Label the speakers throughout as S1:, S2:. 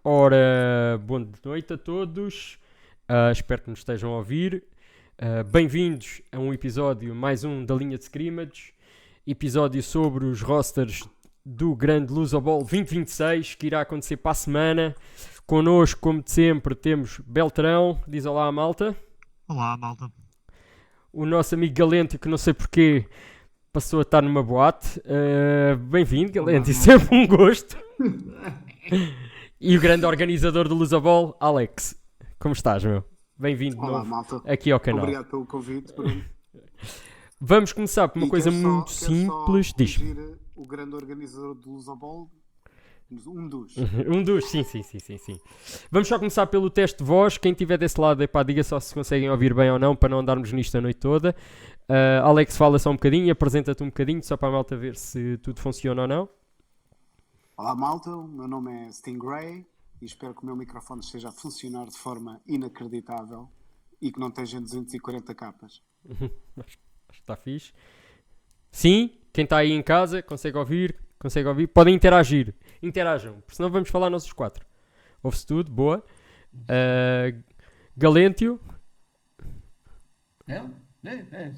S1: Ora, boa noite a todos. Espero que nos estejam a ouvir. Bem-vindos a um episódio, mais um da Linha de Scrimmage. Episódio sobre os rosters do grande Lusobowl 2026, que irá acontecer para a semana. Connosco, como de sempre, temos Beltrão. Diz olá à malta.
S2: Olá, malta.
S1: O nosso amigo Galentio, que não sei porquê, passou a estar numa boate. Bem-vindo, Galentio. Sempre um gosto. E o grande organizador do Lusobowl, Alex. Como estás, meu? Bem-vindo de
S3: Olá,
S1: novo
S3: malta.
S1: aqui ao canal.
S3: Obrigado pelo convite, Bruno.
S1: Vamos começar por uma
S3: E
S1: coisa
S3: quero
S1: muito
S3: só
S1: simples. Diz.
S3: corrigir o grande organizador do Lusobowl, um dos.
S1: Um dos, sim. Vamos só começar pelo teste de voz. Quem estiver desse lado, epá, diga só se conseguem ouvir bem ou não, para não andarmos nisto a noite toda. Alex, fala só um bocadinho, apresenta-te um bocadinho, só para a malta ver se tudo funciona ou não.
S3: Olá, malta. O meu nome é Stingray e espero que o meu microfone esteja a funcionar de forma inacreditável e que não esteja em 240 capas.
S1: Acho que está fixe. Sim, quem está aí em casa consegue ouvir. Podem interagir. Interajam, porque senão vamos falar nós os quatro. Ouve-se tudo, boa. Galentio.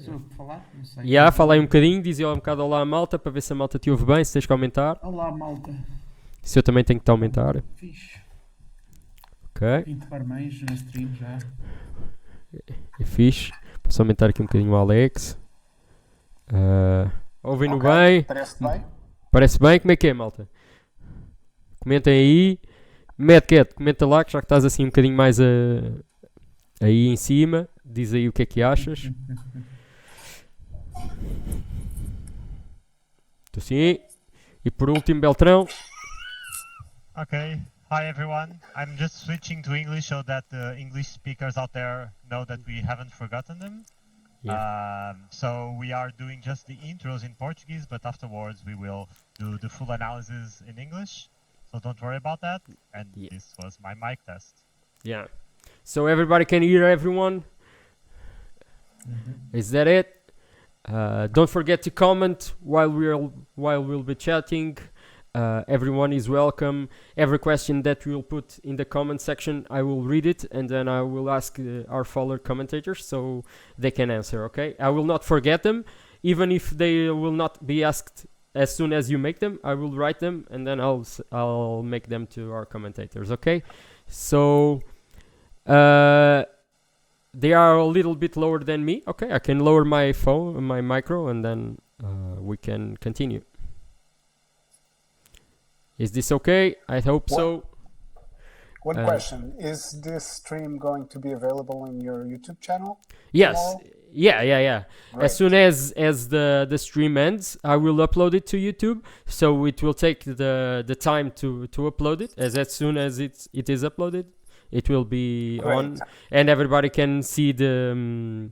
S4: Sou eu falar? Não sei.
S1: Fala aí um bocadinho, diz um bocado olá à malta, para ver se a malta te ouve bem, se tens que aumentar.
S4: Olá, malta.
S1: Se eu também tenho que te aumentar.
S4: Fixe.
S1: Ok,
S4: 20 parabéns na stream já.
S1: é fixe. Posso aumentar aqui um bocadinho o Alex. Ouvem-no
S3: Ok,
S1: bem?
S3: Parece bem?
S1: Parece bem? Como é que é, malta? Comentem aí. Madcat, comenta lá, que já que estás assim um bocadinho mais aí em cima. Diz aí o que é que achas. Estou sim. E por último, Beltrão.
S2: Okay. Hi, everyone. I'm just switching to English so that the English speakers out there know that we haven't forgotten them. So we are doing just the intros in Portuguese, but afterwards we will do the full analysis in English. So don't worry about that. And this was my mic test.
S1: Yeah. So everybody can hear everyone. Is that it? Don't forget to comment while we'll be chatting. Everyone is welcome. Every question that we'll put in the comment section, I will read it and then I will ask our fellow commentators so they can answer. Okay? I will not forget them, even if they will not be asked as soon as you make them. I will write them and then I'll make them to our commentators. Okay? So. They are a little bit lower than me. Okay, I can lower my phone, my micro, and then we can continue. Is this okay? I hope so.
S3: One question. Is this stream going to be available in your YouTube channel?
S1: Yes.
S3: tomorrow?
S1: Yeah.
S3: Great.
S1: As soon as the stream ends, I will upload it to YouTube. So it will take the time to upload it. As soon as it is uploaded, it will be
S3: Great.
S1: on, and everybody can see the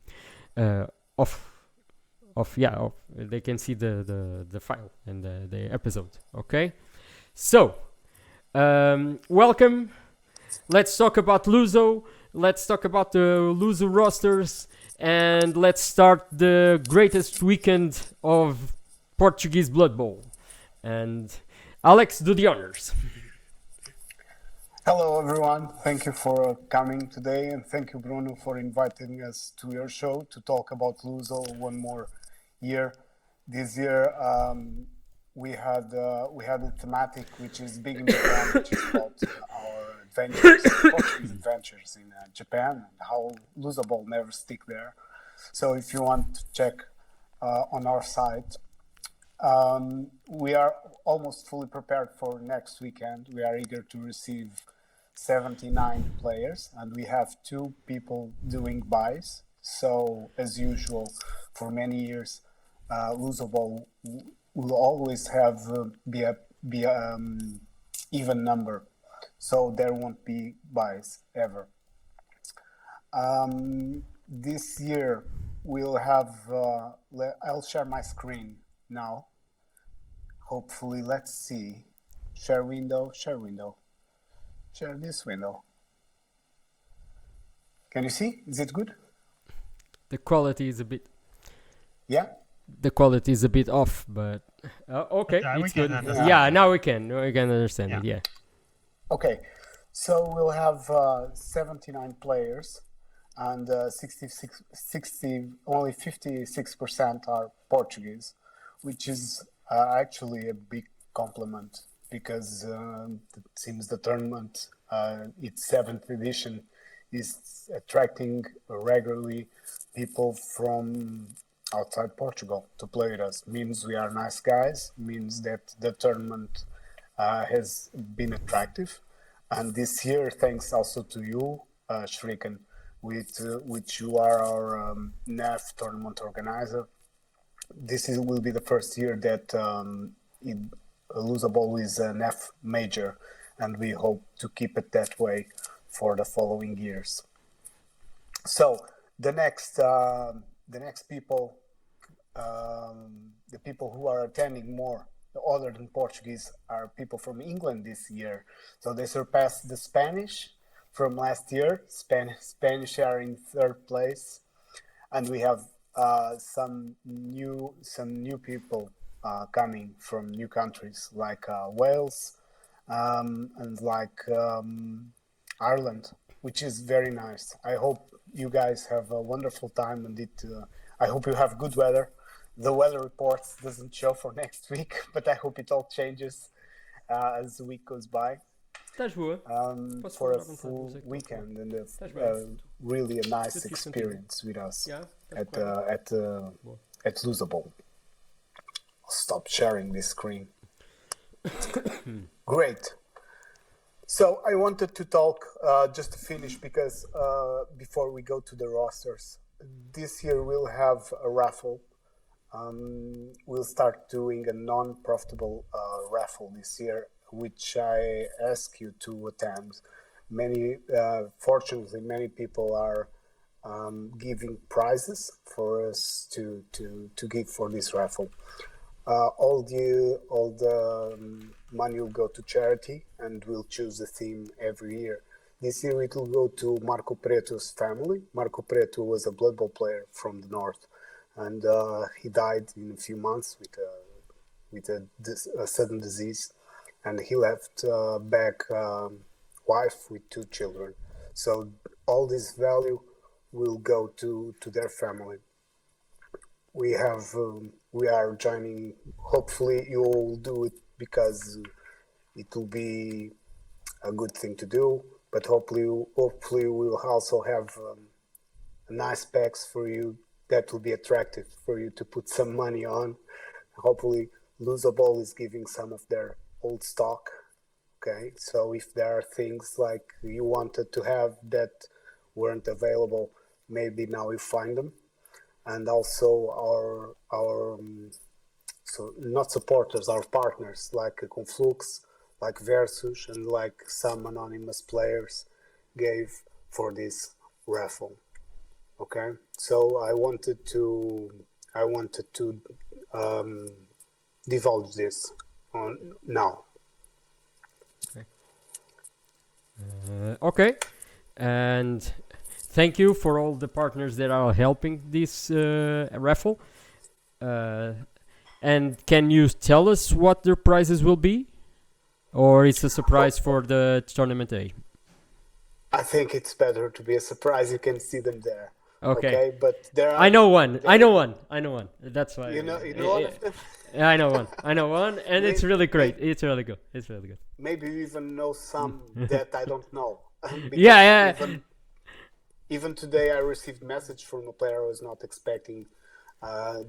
S1: they can see the file and the episode. Okay, so welcome. Let's talk about Luso. Let's talk about the Luso rosters, and let's start the greatest weekend of Portuguese Blood Bowl. And Alex, do the honors.
S3: Hello, everyone. Thank you for coming today, and thank you, Bruno, for inviting us to your show to talk about Luso one more year. This year, we had a thematic which is big in Japan, which is about our adventures, Portuguese adventures in Japan, and how Lusobowl never stick there. So, if you want to check on our site. We are almost fully prepared for next weekend. We are eager to receive 79 players, and we have 2 people doing buys. So, as usual, for many years, Lusobowl will always have be even number. So there won't be buys ever. This year we'll have. I'll share my screen now. Hopefully, let's see. Share window. Share this window. Can you see? Is it good?
S1: The quality is a bit.
S3: Yeah.
S1: The quality is a bit off, but okay,
S2: Yeah, we
S1: it's
S2: can
S1: good.
S2: understand.
S1: Yeah, now we can understand it. Yeah.
S3: Okay. So we'll have 79 players, and only 56% are Portuguese, which is actually a big compliment because it seems the tournament, its 7th edition, is attracting regularly people from outside Portugal to play with us. Means we are nice guys, means that the tournament has been attractive. And this year, thanks also to you, Shriken, with which you are our NAF tournament organizer. This will be the first year that Lusobowl is a NAF major, and we hope to keep it that way for the following years. So the next people, the people who are attending more other than Portuguese are people from England this year. So they surpassed the Spanish from last year. Spanish are in 3rd place, and we have some new people coming from new countries like Wales and like Ireland, which is very nice. I hope you guys have a wonderful time, and I hope you have good weather. The weather reports doesn't show for next week, but I hope it all changes as the week goes by. For a full weekend and really a nice experience with us at Lusobowl. I'll stop sharing this screen. Great. So I wanted to talk just to finish because before we go to the rosters, this year we'll have a raffle. We'll start doing a non-profitable raffle this year, which I ask you to attend. Fortunately, many people are giving prizes for us to give for this raffle. All the money will go to charity, and we'll choose a theme every year. This year it will go to Marco Preto's family. Marco Preto was a Blood Bowl player from the north, and he died in a few months with a sudden disease, and he left back wife with 2 children. So all this value will go to their family. We are joining. Hopefully you will do it because it will be a good thing to do. But hopefully we'll also have nice packs for you that will be attractive for you to put some money on. Hopefully Lusobowl is giving some of their old stock. Okay, so if there are things like you wanted to have that weren't available, maybe now you find them. And also our so not supporters, our partners like Conflux, like Versus, and like some anonymous players gave for this raffle. Okay, so I wanted to divulge this on now.
S1: Okay, and thank you for all the partners that are helping this raffle. And can you tell us what their prizes will be? Or it's a surprise for the tournament day?
S3: I think it's better to be a surprise. You can see them there.
S1: Okay,
S3: but there are.
S1: I know one. That's why.
S3: You know one of them.
S1: I know one, and it's really great. It's really good.
S3: Maybe you even know some that I don't know.
S1: Yeah.
S3: Even today, I received a message from a player I was not expecting,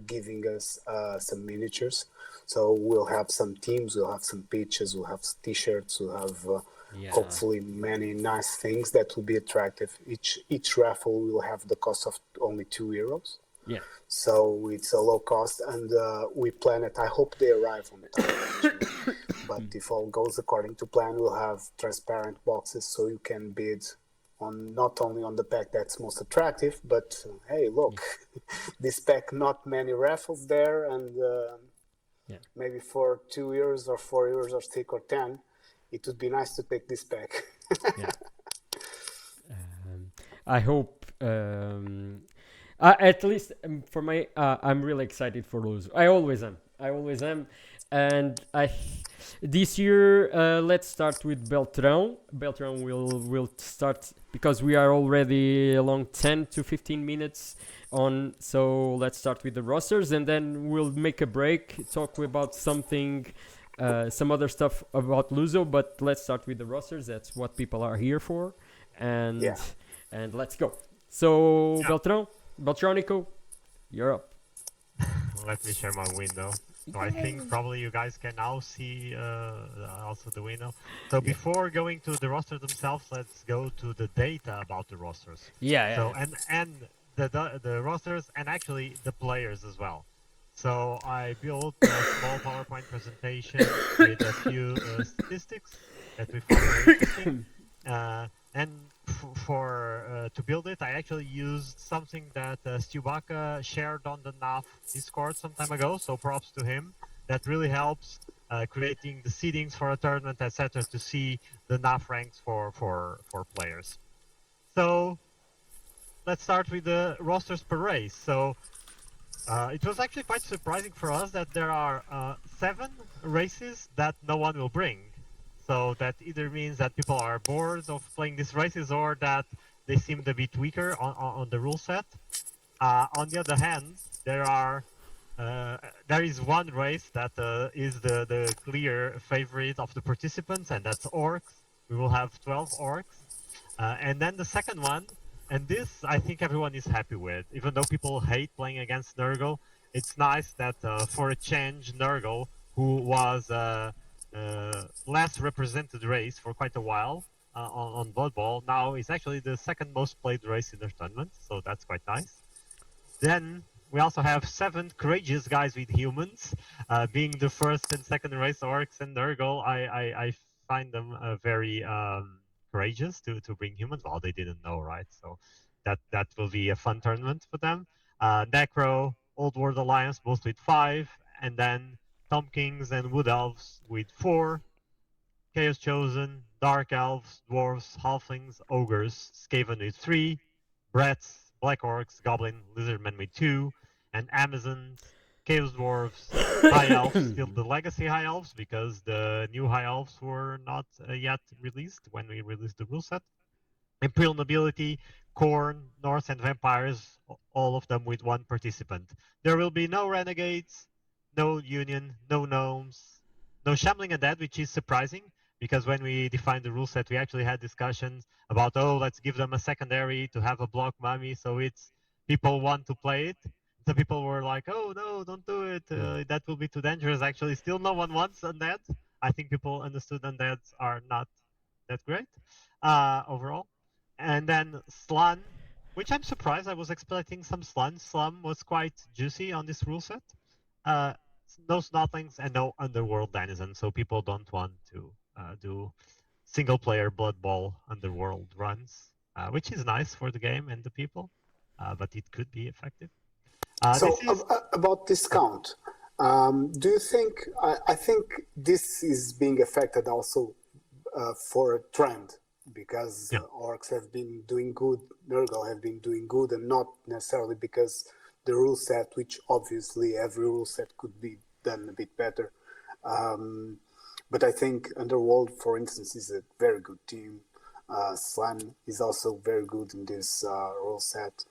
S3: giving us some miniatures. So we'll have some teams, we'll have some pitches, we'll have t-shirts, we'll have hopefully many nice things that will be attractive. Each raffle will have the cost of only €2.
S1: Yeah.
S3: So it's a low cost, and we plan it. I hope they arrive on time. Actually. But if all goes according to plan, we'll have transparent boxes so you can bid on not only on the pack that's most attractive, but hey, look, this pack, not many raffles there, and maybe for €2 or €4 or €6 or 10, it would be nice to take this pack.
S1: I hope, at least for my, I'm really excited for those. I always am. And this year, let's start with Beltron. Beltron will start because we are already along 10 to 15 minutes on. So let's start with the rosters, and then we'll make a break, talk about something, some other stuff about Luso. But let's start with the rosters. That's what people are here for, and let's go. So Beltroniko, you're up.
S2: Let me share my window. So I think probably you guys can now see also the window. So before going to the roster themselves, let's go to the data about the rosters. So and the rosters and actually the players as well. So I built a small PowerPoint presentation with a few statistics that we found very interesting. And to build it, I actually used something that Stubaka shared on the NAF Discord some time ago, so props to him. That really helps creating the seedings for a tournament, etc., to see the NAF ranks for players. So let's start with the rosters per race. So it was actually quite surprising for us that there are 7 races that no one will bring. So that either means that people are bored of playing these races or that they seemed a bit weaker on the rule set. On the other hand, there is one race that is the clear favorite of the participants, and that's orcs. We will have 12 orcs. And then the second one, and this I think everyone is happy with, even though people hate playing against Nurgle, it's nice that for a change, Nurgle, who was less represented race for quite a while on Blood Bowl, now is actually the second most played race in the tournament, so that's quite nice. Then we also have 7 courageous guys with humans, being the first and second race orcs and Nurgle. I find them very courageous to bring humans. Well, they didn't know, right? So that will be a fun tournament for them. Necro, Old World Alliance, both with 5, and then Tom Kings and Wood Elves with 4, Chaos Chosen, Dark Elves, Dwarves, Halflings, Ogres, Skaven with 3, Brats, Black Orcs, Goblin, Lizardmen with 2, and Amazons, Chaos Dwarves, High Elves, still the Legacy High Elves, because the new High Elves were not yet released when we released the rule set. Imperial Nobility, Khorne, Norse, and Vampires, all of them with 1 participant. There will be no Renegades, no Union, no Gnomes, no Shambling Undead, which is surprising, because when we defined the rule set, we actually had discussions about, oh, let's give them a secondary to have a block mummy, so it's people want to play it. Some people were like, oh, no, don't do it. That will be too dangerous. Actually, still no one wants Undead. I think people understood Undeads are not that great overall. And then Slan, which I'm surprised. I was expecting some Slan. Slum was quite juicy on this rule set. No Snotlings and no Underworld Denizens, so people don't want to do single-player Blood Bowl Underworld runs, which is nice for the game and the people, but it could be effective.
S3: About discount, do you think, I think this is being affected also for a trend, because orcs have been doing good, Nurgle have been doing good, and not necessarily because the rule set, which obviously every rule set could be done a bit better. But I think Underworld, for instance, is a very good team. Slan is also very good in this rule set.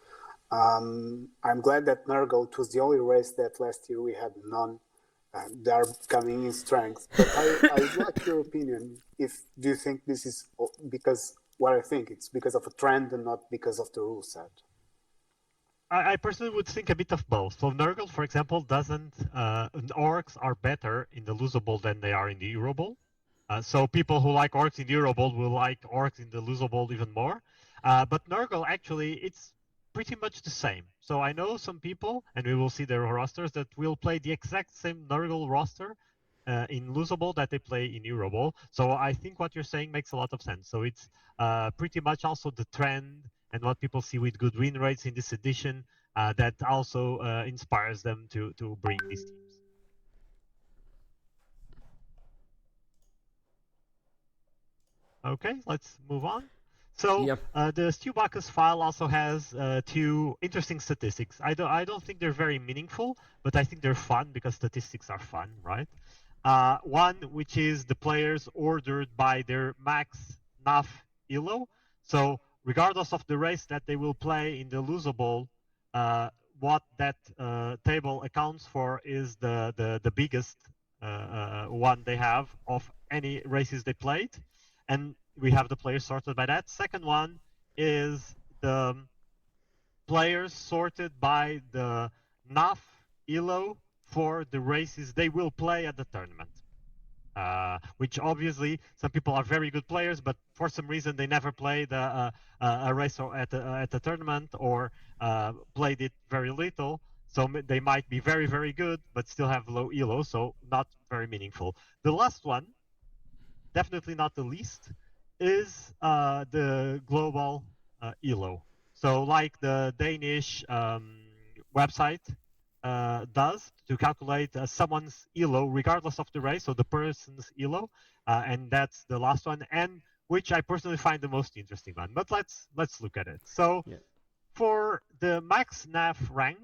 S3: I'm glad that Nurgle, it was the only race that last year we had none. They are coming in strength. But I would like your opinion. Do you think this is because, what I think, it's because of a trend and not because of the rule set?
S2: I personally would think a bit of both. So Nurgle, for example, doesn't... orcs are better in the Lusobowl than they are in the Eurobowl. So people who like orcs in the Eurobowl will like orcs in the Lusobowl even more. But Nurgle, actually, it's pretty much the same. So I know some people, and we will see their rosters, that will play the exact same Nurgle roster in Lusobowl that they play in Eurobowl. So I think what you're saying makes a lot of sense. So it's pretty much also the trend and what people see with good win rates in this edition that also inspires them to bring these teams. Okay, let's move on. So the Stubaka's file also has 2 interesting statistics. I don't think they're very meaningful, but I think they're fun because statistics are fun, right? One, which is the players ordered by their max NAF elo. So regardless of the race that they will play in the Lusobowl, what that table accounts for is the biggest one they have of any races they played. And we have the players sorted by that. Second one is the players sorted by the NAF elo for the races they will play at the tournament. Which obviously some people are very good players, but for some reason they never played a race at the tournament or played it very little. So they might be very, very good, but still have low elo, so not very meaningful. The last one, definitely not the least, is the global elo. So like the Danish website does to calculate someone's elo regardless of the race, so the person's elo, and that's the last one, and which I personally find the most interesting one. But let's look at it. So for the max NAF rank,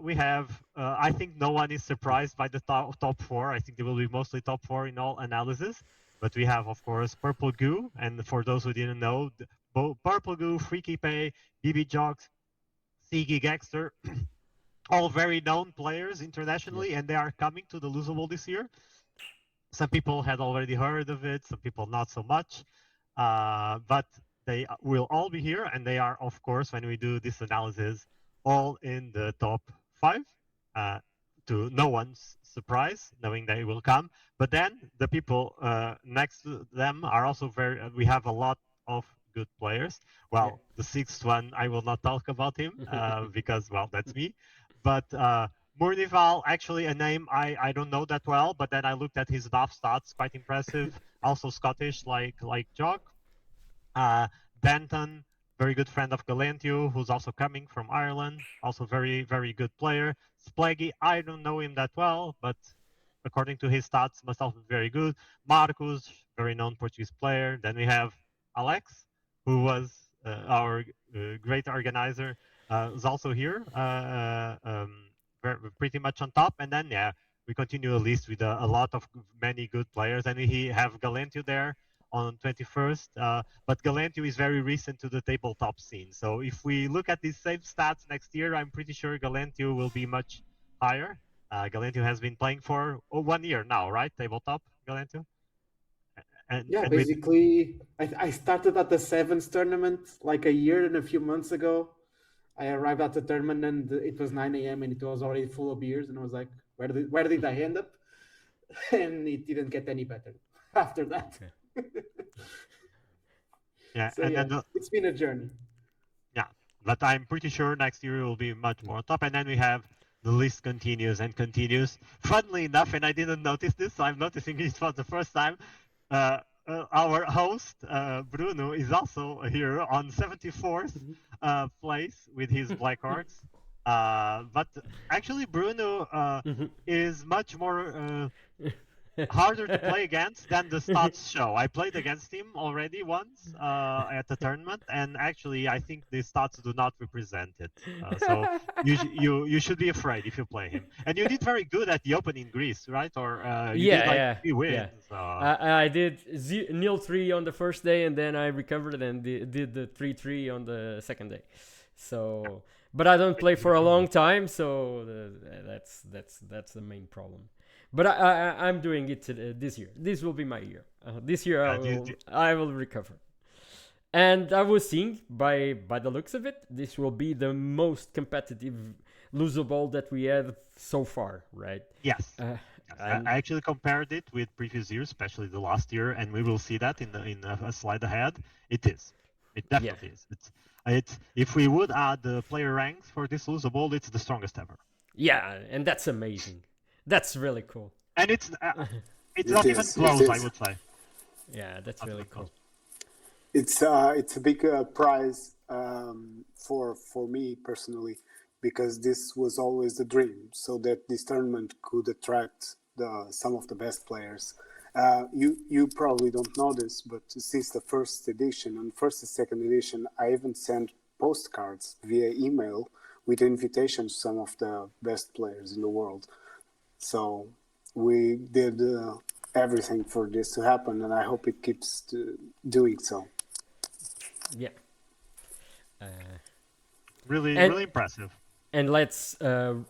S2: we have I think no one is surprised by the top four. I think they will be mostly top four in all analyses. But we have, of course, Purple Goo, and for those who didn't know, Purple Goo, Frikipe, BB Jogs, Sigi Gexter, all very known players internationally, and they are coming to the Lusobowl this year. Some people had already heard of it, some people not so much, but they will all be here, and they are, of course, when we do this analysis, all in the top 5, to no one's surprise, knowing they will come. But then the people next to them are also we have a lot of good players. Well, the 6th one, I will not talk about him because, well, that's me. But Mournival, actually a name I don't know that well, but then I looked at his DAF stats, quite impressive. Also Scottish, like Jog. Danton, very good friend of Galentio, who's also coming from Ireland. Also very, very good player. Spleggy, I don't know him that well, but according to his stats, must also be very good. Marcos, very known Portuguese player. Then we have Alex, who was our great organizer, is also here, pretty much on top. And then, yeah, we continue at least with a lot of many good players. And we have Galentio there on 21st. But Galentio is very recent to the tabletop scene. So if we look at these same stats next year, I'm pretty sure Galentio will be much higher. Galentio has been playing for 1 year now, right? Tabletop, Galentio?
S4: And basically, I started at the 7th tournament like a year and a few months ago. I arrived at the tournament and it was 9 a.m. and it was already full of beers. And I was like, where did I end up? And it didn't get any better after that. Okay.
S2: Yeah,
S4: so, it's been a journey.
S2: Yeah, but I'm pretty sure next year it will be much more on top. And then we have the list continues and continues. Funnily enough, and I didn't notice this, so I'm noticing it for the first time, our host, Bruno, is also here on 74th place with his Black Orcs. But actually, Bruno is much more harder to play against than the stats show. I played against him already once at the tournament, and actually, I think the stats do not represent it. So you should be afraid if you play him. And you did very good at the Open in Greece, right? Or you did like 3 wins.
S1: Yeah. I did 0-3 on the first day, and then I recovered and did the 3-3 on the second day. So, but I don't play for a long time, so that's the main problem. But I'm doing it this year. This will be my year. This year I will recover. And I was seeing by the looks of it, this will be the most competitive Lusobowl that we had so far, right?
S2: Yes. I actually compared it with previous years, especially the last year, and we will see that in a slide ahead. It is. It definitely is. It's if we would add the player ranks for this Lusobowl, it's the strongest ever.
S1: Yeah, and that's amazing. That's really cool.
S2: And it's not even close, I would say.
S1: Yeah, that's really cool.
S3: It's a big prize for me personally, because this was always the dream, so that this tournament could attract some of the best players. You probably don't know this, but since the first edition and second edition, I even sent postcards via email with invitations to some of the best players in the world. So we did everything for this to happen, and I hope it keeps doing so.
S1: Yeah.
S2: Really impressive.
S1: And let's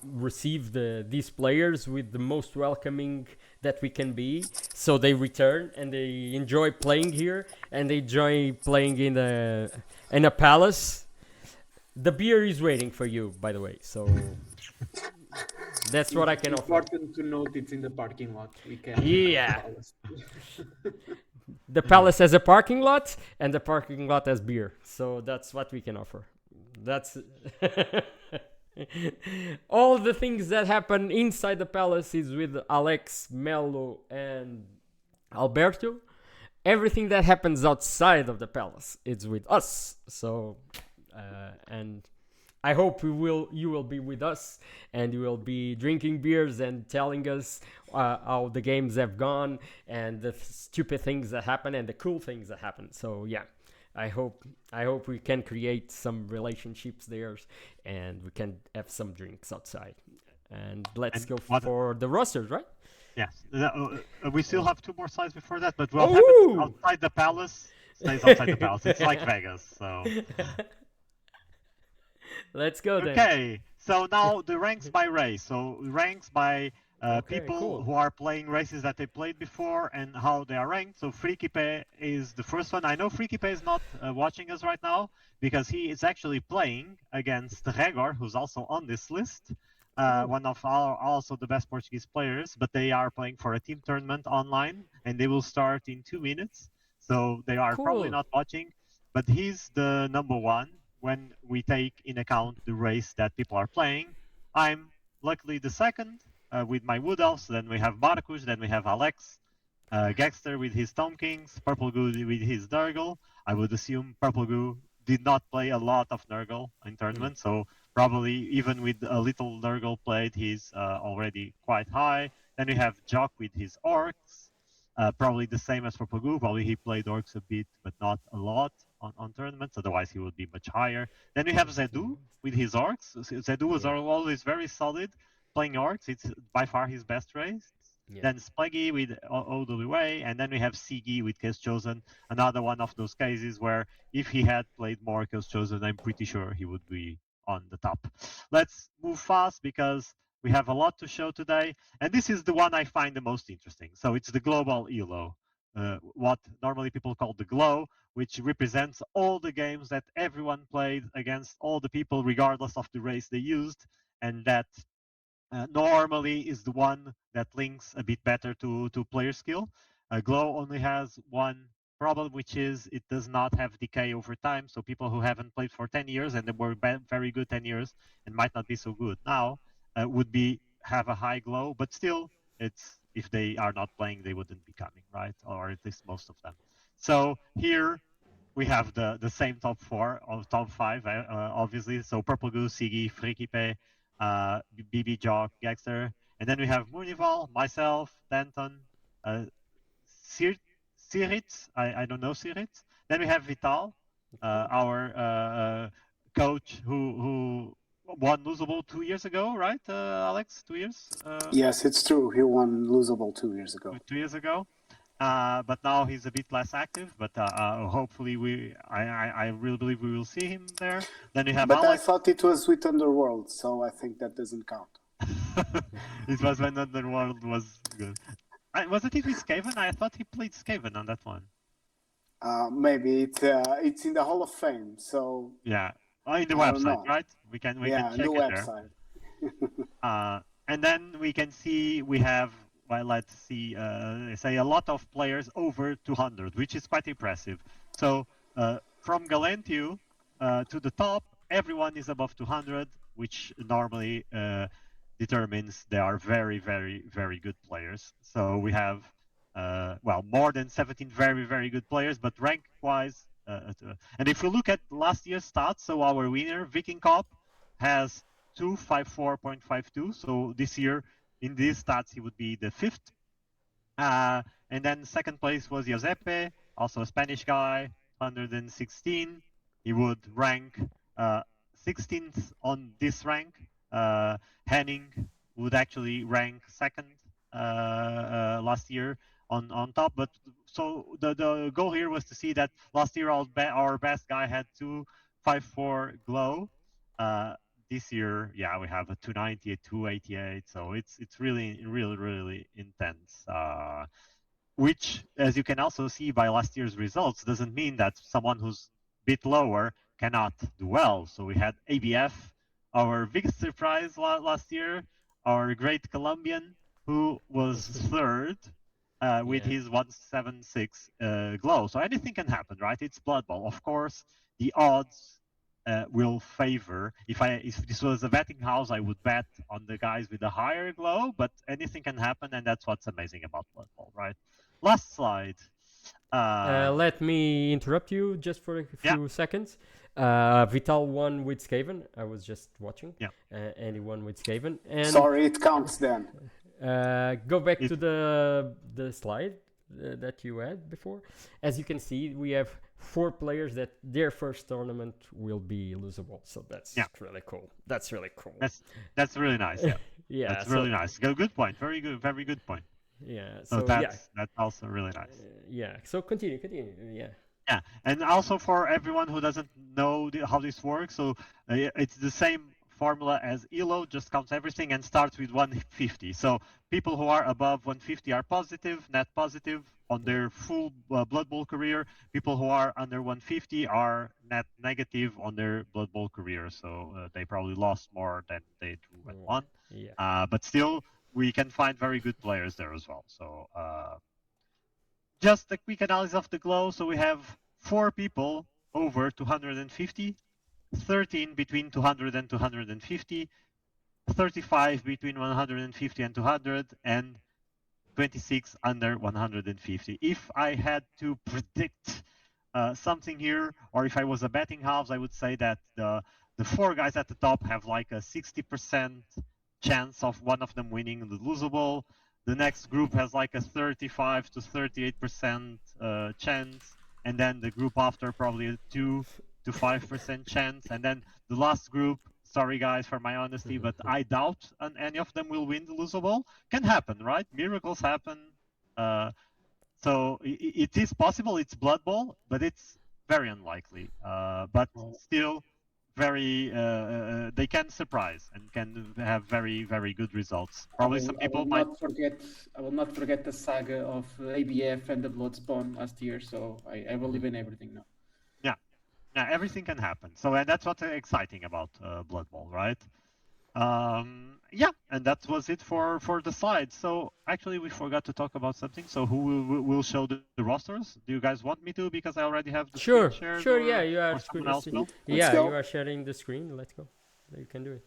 S1: receive these players with the most welcoming that we can be, so they return and they enjoy playing here and they enjoy playing in a palace. The beer is waiting for you, by the way. So that's what I can offer.
S4: Important to note, it's in the parking lot. We can.
S1: Yeah. The palace has a parking lot, and the parking lot has beer. So that's what we can offer. That's all the things that happen inside the palace is with Alex, Melo, and Alberto. Everything that happens outside of the palace is with us. So, and I hope you will be with us, and you will be drinking beers and telling us how the games have gone and the stupid things that happen and the cool things that happen. So yeah. I hope we can create some relationships there, and we can have some drinks outside. And let's go for the rosters, right?
S2: Yes. We still have 2 more slides before that, but what happens outside the palace stays outside the palace. It's like Vegas, so.
S1: Let's go then.
S2: Okay, so now the ranks by race. So ranks by people who are playing races that they played before and how they are ranked. So Frikipe is the first one. I know Frikipe is not watching us right now because he is actually playing against Regor, who's also on this list. One of also the best Portuguese players, but they are playing for a team tournament online, and they will start in 2 minutes. So they are probably not watching, but he's the number 1 when we take in account the race that people are playing. I'm luckily the second. With my Wood Elves, then we have Marcus, then we have Alex, Gexter with his Tom Kings, Purple Goo with his Nurgle. I would assume Purple Goo did not play a lot of Nurgle in tournament, so probably even with a little Nurgle played, he's already quite high. Then we have Jock with his Orcs, probably the same as Purple Goo. Probably he played Orcs a bit, but not a lot on tournaments, otherwise he would be much higher. Then we have Zédu with his Orcs. Zédu was always very solid. Playing Orcs, it's by far his best race. Yeah. Then Spleggy with OWA, and then we have Sigi with Chaos Chosen, another one of those cases where if he had played more Chaos Chosen, I'm pretty sure he would be on the top. Let's move fast because we have a lot to show today, and this is the one I find the most interesting. So it's the global ELO, what normally people call the GLOW, which represents all the games that everyone played against all the people regardless of the race they used, and that normally is the one that links a bit better to player skill. Glow only has one problem, which is it does not have decay over time. So people who haven't played for 10 years and they were very good 10 years and might not be so good now would have a high glow, but still, it's if they are not playing, they wouldn't be coming, right? Or at least most of them. So here we have the same top 4 or top 5, obviously. So Purple Goose, Sigi, Frikipe, BB Jock, Gexter, and then we have Mournival, myself, Danton, Siritz, I don't know Siritz. Then we have Vital, our coach who won Lusobowl 2 years ago, right, Alex? 2 years?
S3: Yes, it's true. He won Lusobowl 2 years ago.
S2: 2 years ago. But now he's a bit less active. But hopefully I really believe we will see him there. Then we have.
S3: But
S2: Alex.
S3: I thought it was with Underworld, so I think that doesn't count.
S2: It was when Underworld was good. Wasn't it with Skaven? I thought he played Skaven on that one.
S3: Maybe it's in the Hall of Fame, so.
S2: Yeah, in the website, right? We can check
S3: the
S2: it
S3: website.
S2: There. And then we can see we have. Well, let's see, say a lot of players over 200, which is quite impressive. So from Galentio to the top, everyone is above 200, which normally determines they are very, very, very good players. So we have, more than 17 very, very good players, but rank-wise, and if we look at last year's stats, so our winner, Viking Cop, has 254.52, so this year, in these stats, he would be the 5th. And then second place was Giuseppe, also a Spanish guy, 116. He would rank 16th on this rank. Henning would actually rank 2nd last year on top. But so the goal here was to see that last year our best guy had 254 glow. This year, yeah, we have a 290, a 288. So it's really intense. Which, as you can also see by last year's results, doesn't mean that someone who's a bit lower cannot do well. So we had ABF, our biggest surprise last year, our great Colombian, who was third with his 176 glow. So anything can happen, right? It's Blood Bowl. Of course, the odds will favor. If this was a betting house, I would bet on the guys with the higher glow, but anything can happen, and that's what's amazing about Blood Bowl, right? Last slide.
S1: Let me interrupt you just for a few seconds. Vital won with Skaven. I was just watching.
S2: Yeah.
S1: And he won with Skaven. And
S3: sorry, it counts then.
S1: Go back to the slide that you had before. As you can see, we have 4 players that their first tournament will be Lusobowl. So that's really cool. That's really cool.
S2: That's really nice. Yeah.
S1: Yeah.
S2: That's really nice. Good point. Very good point.
S1: Yeah.
S2: So that's also really nice.
S1: Yeah. So continue. Yeah.
S2: Yeah, and also for everyone who doesn't know how this works, so it's the same formula as ELO, just counts everything and starts with 150. So people who are above 150 are positive, net positive on their full Blood Bowl career. People who are under 150 are net negative on their Blood Bowl career. So they probably lost more than they drew and won.
S1: Yeah.
S2: But still, we can find very good players there as well. So just a quick analysis of the glow. So we have 4 people over 250, 13 between 200 and 250, 35 between 150 and 200, and 26 under 150. If I had to predict something here, or if I was a betting house, I would say that the 4 guys at the top have like a 60% chance of one of them winning the Lusobowl. The next group has like a 35 to 38% chance, and then the group after probably a 2 to 5% chance, and then the last group. Sorry guys for my honesty, but I doubt any of them will win the Lusobowl. Can happen, right? Miracles happen. So it is possible. It's Blood Bowl, but it's very unlikely. But still, very they can surprise and can have very good results. Probably some people might.
S4: I will not forget the saga of ABF and the Bloodspawn last year. So I believe in everything now.
S2: Yeah, everything can happen. So, and that's what's exciting about Blood Bowl, right? Yeah, and that was it for the slides. So actually, we forgot to talk about something. So who will show the rosters? Do you guys want me to? Because I already have the screen shared.
S1: Sure. Yeah, you are. You are sharing the screen. Let's go. You can do it.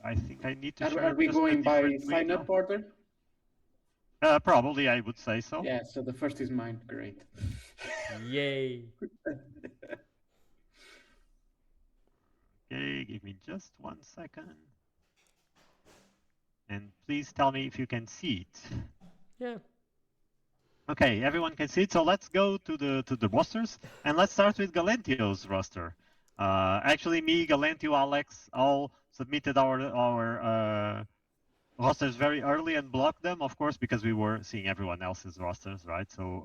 S2: I think I need to.
S4: Are we going by sign up order?
S2: Probably, I would say so.
S4: Yeah. So the first is mine. Great.
S1: Yay.
S2: Okay, give me just 1 second. And please tell me if you can see it.
S1: Yeah.
S2: Okay, everyone can see it. So let's go to the rosters, and let's start with Galentio's roster. Actually, me, Galentio, Alex, all submitted our rosters very early and blocked them, of course, because we were seeing everyone else's rosters, right? So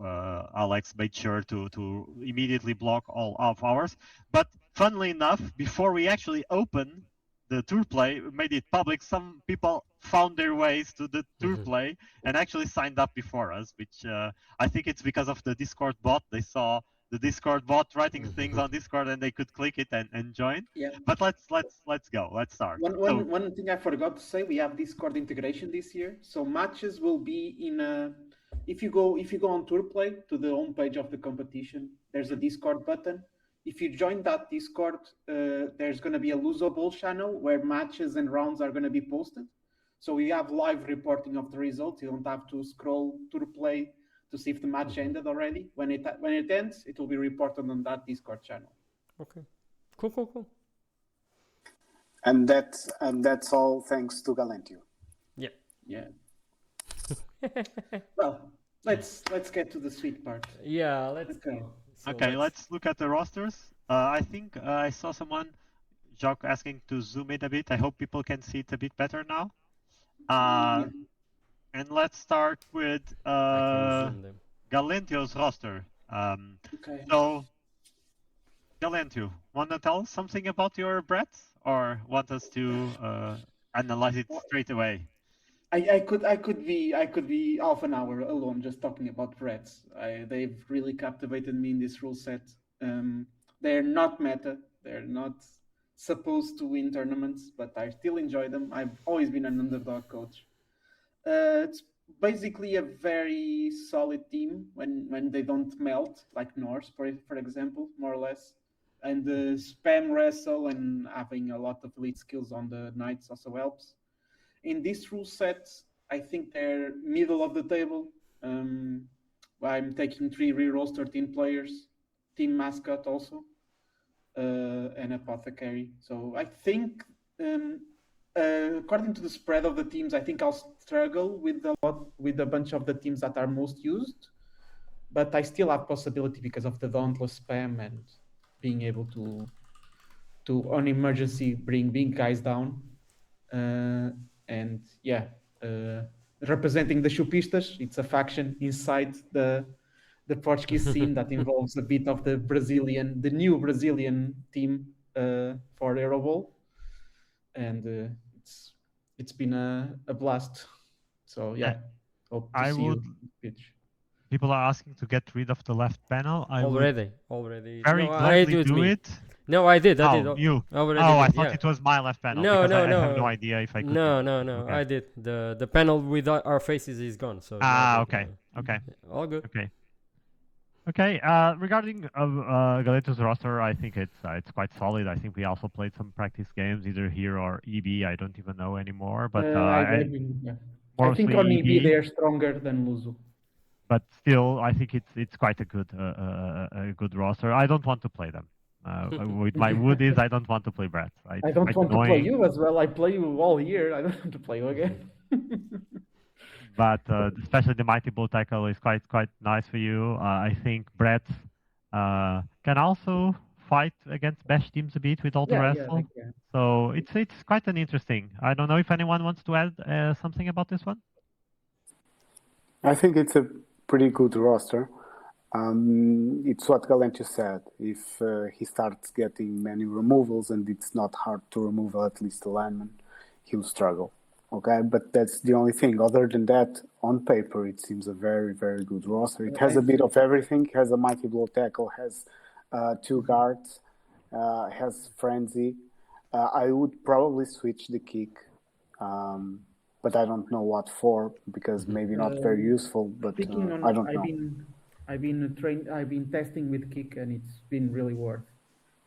S2: Alex made sure to immediately block all of ours. But funnily enough, before we actually opened the tour play, made it public, some people found their ways to the tour play and actually signed up before us, which I think it's because of the Discord bot. They saw the Discord bot writing things on Discord and they could click it and join.
S4: Yeah.
S2: But let's go. Let's start.
S4: One thing I forgot to say, we have Discord integration this year. So matches will be in if you go on tour play to the homepage of the competition, there's a Discord button. If you join that Discord, there's going to be a Lusobowl channel where matches and rounds are going to be posted. So we have live reporting of the results. You don't have to scroll to the play to see if the match ended already. When it ends, it will be reported on that Discord channel.
S1: Okay. Cool.
S3: And that's all thanks to Galentio.
S4: Yeah. Well, let's get to the sweet part.
S1: Yeah, let's go.
S2: So let's look at the rosters. I think I saw someone, Jacques, asking to zoom in a bit. I hope people can see it a bit better now. And let's start with Galentio's roster.
S4: Okay.
S2: So, Galentio, want to tell us something about your breath, or want us to analyze it straight away?
S4: I could be half an hour alone just talking about Reds. They've really captivated me in this rule set. They're not meta. They're not supposed to win tournaments, but I still enjoy them. I've always been an underdog coach. It's basically a very solid team when they don't melt, like Norse, for example, more or less. And the spam wrestle and having a lot of elite skills on the knights also helps. In this rule set, I think they're middle of the table. I'm taking 3 rerolls, 13 players, team mascot also, and apothecary. So I think, according to the spread of the teams, I think I'll struggle with a bunch of the teams that are most used, but I still have possibility because of the dauntless spam and being able to on emergency bring big guys down. And yeah, representing the Chupistas, it's a faction inside the Portuguese scene that involves a bit of the new Brazilian team for Aerobowl, and it's been a blast. So yeah, hope to see you.
S2: People are asking to get rid of the left panel.
S1: Already.
S2: Very gladly do it.
S1: No, I did.
S2: You?
S1: Already
S2: I
S1: did,
S2: thought it was my left panel.
S1: No,
S2: because
S1: no.
S2: I have no idea if I could.
S1: No.
S2: Okay.
S1: I did. The panel with our faces is gone. So.
S2: Okay.
S1: All good.
S2: Okay. Regarding Galentio's roster, I think it's quite solid. I think we also played some practice games, either here or EB. I don't even know anymore. But
S4: I think on EB they're stronger than Luso.
S2: But still, I think it's quite a good roster. I don't want to play them. With my woodies, I don't want to play Brett.
S4: I don't want to play you as well. I play you all year. I don't want to play you again.
S2: But especially the Mighty Bull Tackle is quite nice for you. I think Brett can also fight against Bash teams a bit with all the wrestle. So it's quite an interesting. I don't know if anyone wants to add something about this one.
S3: I think it's a pretty good roster. It's what Galentio said. If he starts getting many removals and it's not hard to remove at least a lineman, he'll struggle. Okay, but that's the only thing. Other than that, on paper, it seems a very, very good roster. It has a bit of everything. It has a Mighty Blow Tackle, has 2 guards, has Frenzy. I would probably switch the kick, but I don't know what for, because maybe not very useful, but I don't know.
S4: I've been testing with kick, and it's been really worth.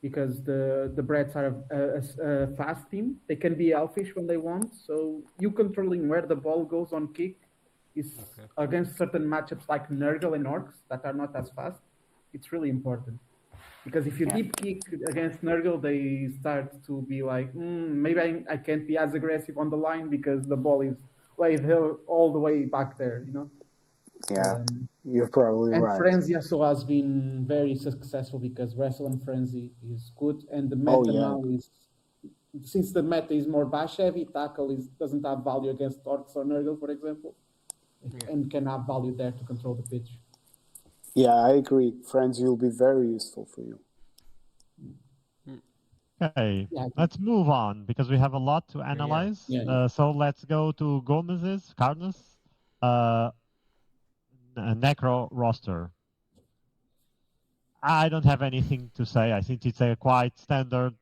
S4: Because the Breds are a fast team. They can be elfish when they want. So you controlling where the ball goes on kick is against certain matchups like Nurgle and Orcs that are not as fast. It's really important. Because if you deep kick against Nurgle, they start to be like, maybe I can't be as aggressive on the line because the ball is all the way back there, you know?
S3: Yeah, you're probably right.
S4: And Frenzy also has been very successful because Wrestle and Frenzy is good, and the meta now is, since the meta is more bash heavy, Tackle doesn't have value against Orcs or Nurgle, for example, and can have value there to control the pitch.
S3: Yeah, I agree. Frenzy will be very useful for you.
S2: Okay, let's move on because we have a lot to analyze. So let's go to Gomez's, Karnuss. Necro roster. I don't have anything to say. I think it's a quite standard,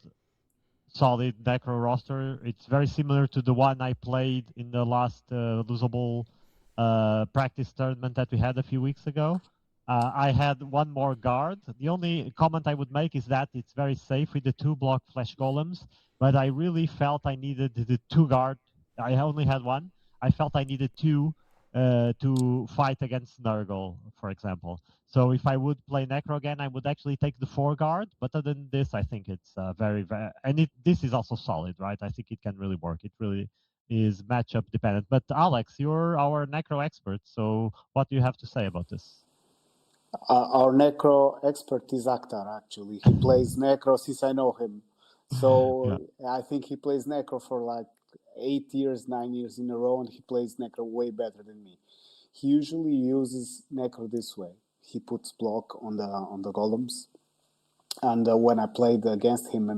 S2: solid Necro roster. It's very similar to the one I played in the last Lusobowl practice tournament that we had a few weeks ago. I had 1 more guard. The only comment I would make is that it's very safe with the 2 block flash golems, but I really felt I needed the 2 guard. I only had 1. I felt I needed 2 to fight against Nurgle, for example. So if I would play Necro again, I would actually take the 4 guard. But other than this, I think it's very, and this is also solid, right? I think it can really work. It really is matchup dependent. But Alex, you're our Necro expert. So what do you have to say about this?
S3: Our Necro expert is Akhtar, actually. He plays Necro since I know him. So I think he plays Necro for like 8 years, 9 years in a row, and he plays Necro way better than me. He usually uses Necro this way. He puts block on the golems. And when I played against him a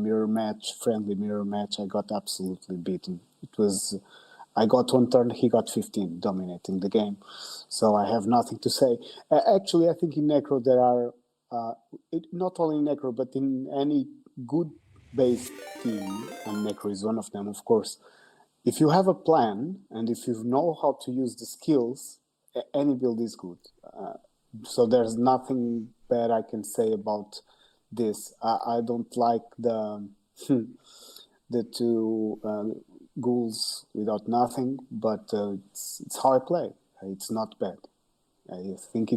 S3: friendly mirror match, I got absolutely beaten. I got 1 turn, he got 15, dominating the game. So I have nothing to say. Actually, I think in Necro there are, not only in Necro, but in any good base team, and Necro is one of them, of course, if you have a plan and if you know how to use the skills, any build is good. So there's nothing bad I can say about this. I don't like the two ghouls without nothing, but it's how I play. It's not bad. I think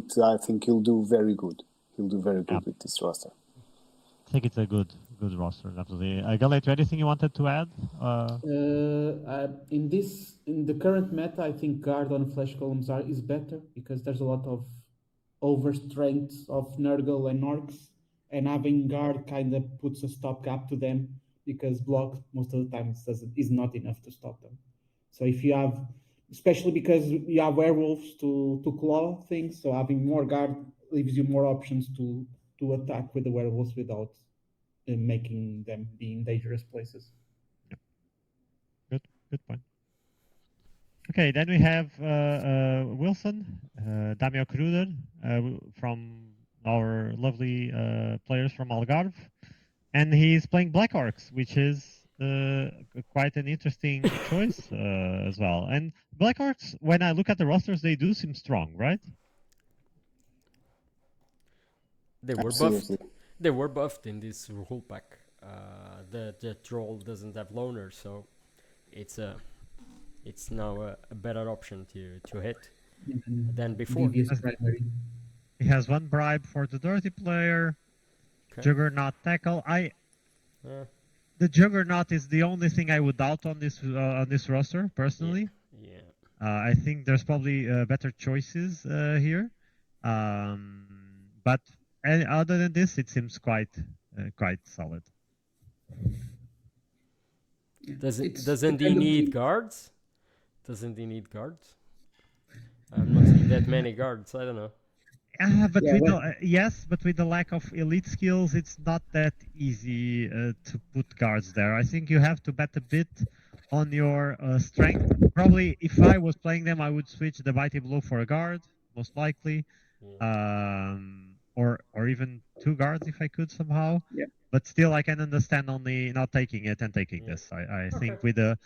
S3: he'll do very good. He'll do very good with this roster.
S5: I think it's a good roster, definitely. Galentio, anything you wanted to add?
S4: In the current meta, I think guard on flash columns is better because there's a lot of overstrength of Nurgle and Orcs, and having guard kind of puts a stopgap to them because block most of the time is not enough to stop them. So if you have, especially because you have werewolves to claw things, so having more guard leaves you more options to attack with the werewolves without making them be in dangerous places.
S5: Good point. Okay, then we have Wilson, Damyokruder, from our lovely players from Algarve, and he's playing Black Orcs, which is quite an interesting choice as well. And Black Orcs, when I look at the rosters, they do seem strong, right?
S1: They were buffed. They were buffed in this rule pack. The troll doesn't have loner, so it's now a better option to hit than before.
S5: He has 1 bribe for the dirty player. Okay. Juggernaut tackle. The Juggernaut is the only thing I would doubt on this roster personally.
S1: Yeah.
S5: I think there's probably better choices here, but other than this, it seems quite solid.
S1: Doesn't he need guards? Doesn't he need guards? I'm not seeing that many guards. I don't know.
S5: But with the lack of elite skills, it's not that easy to put guards there. I think you have to bet a bit on your strength. Probably, if I was playing them, I would switch the Mighty Blow for a guard, most likely, or even 2 guards if I could somehow.
S4: Yeah.
S5: But still, I can understand only not taking it and taking this. I think with the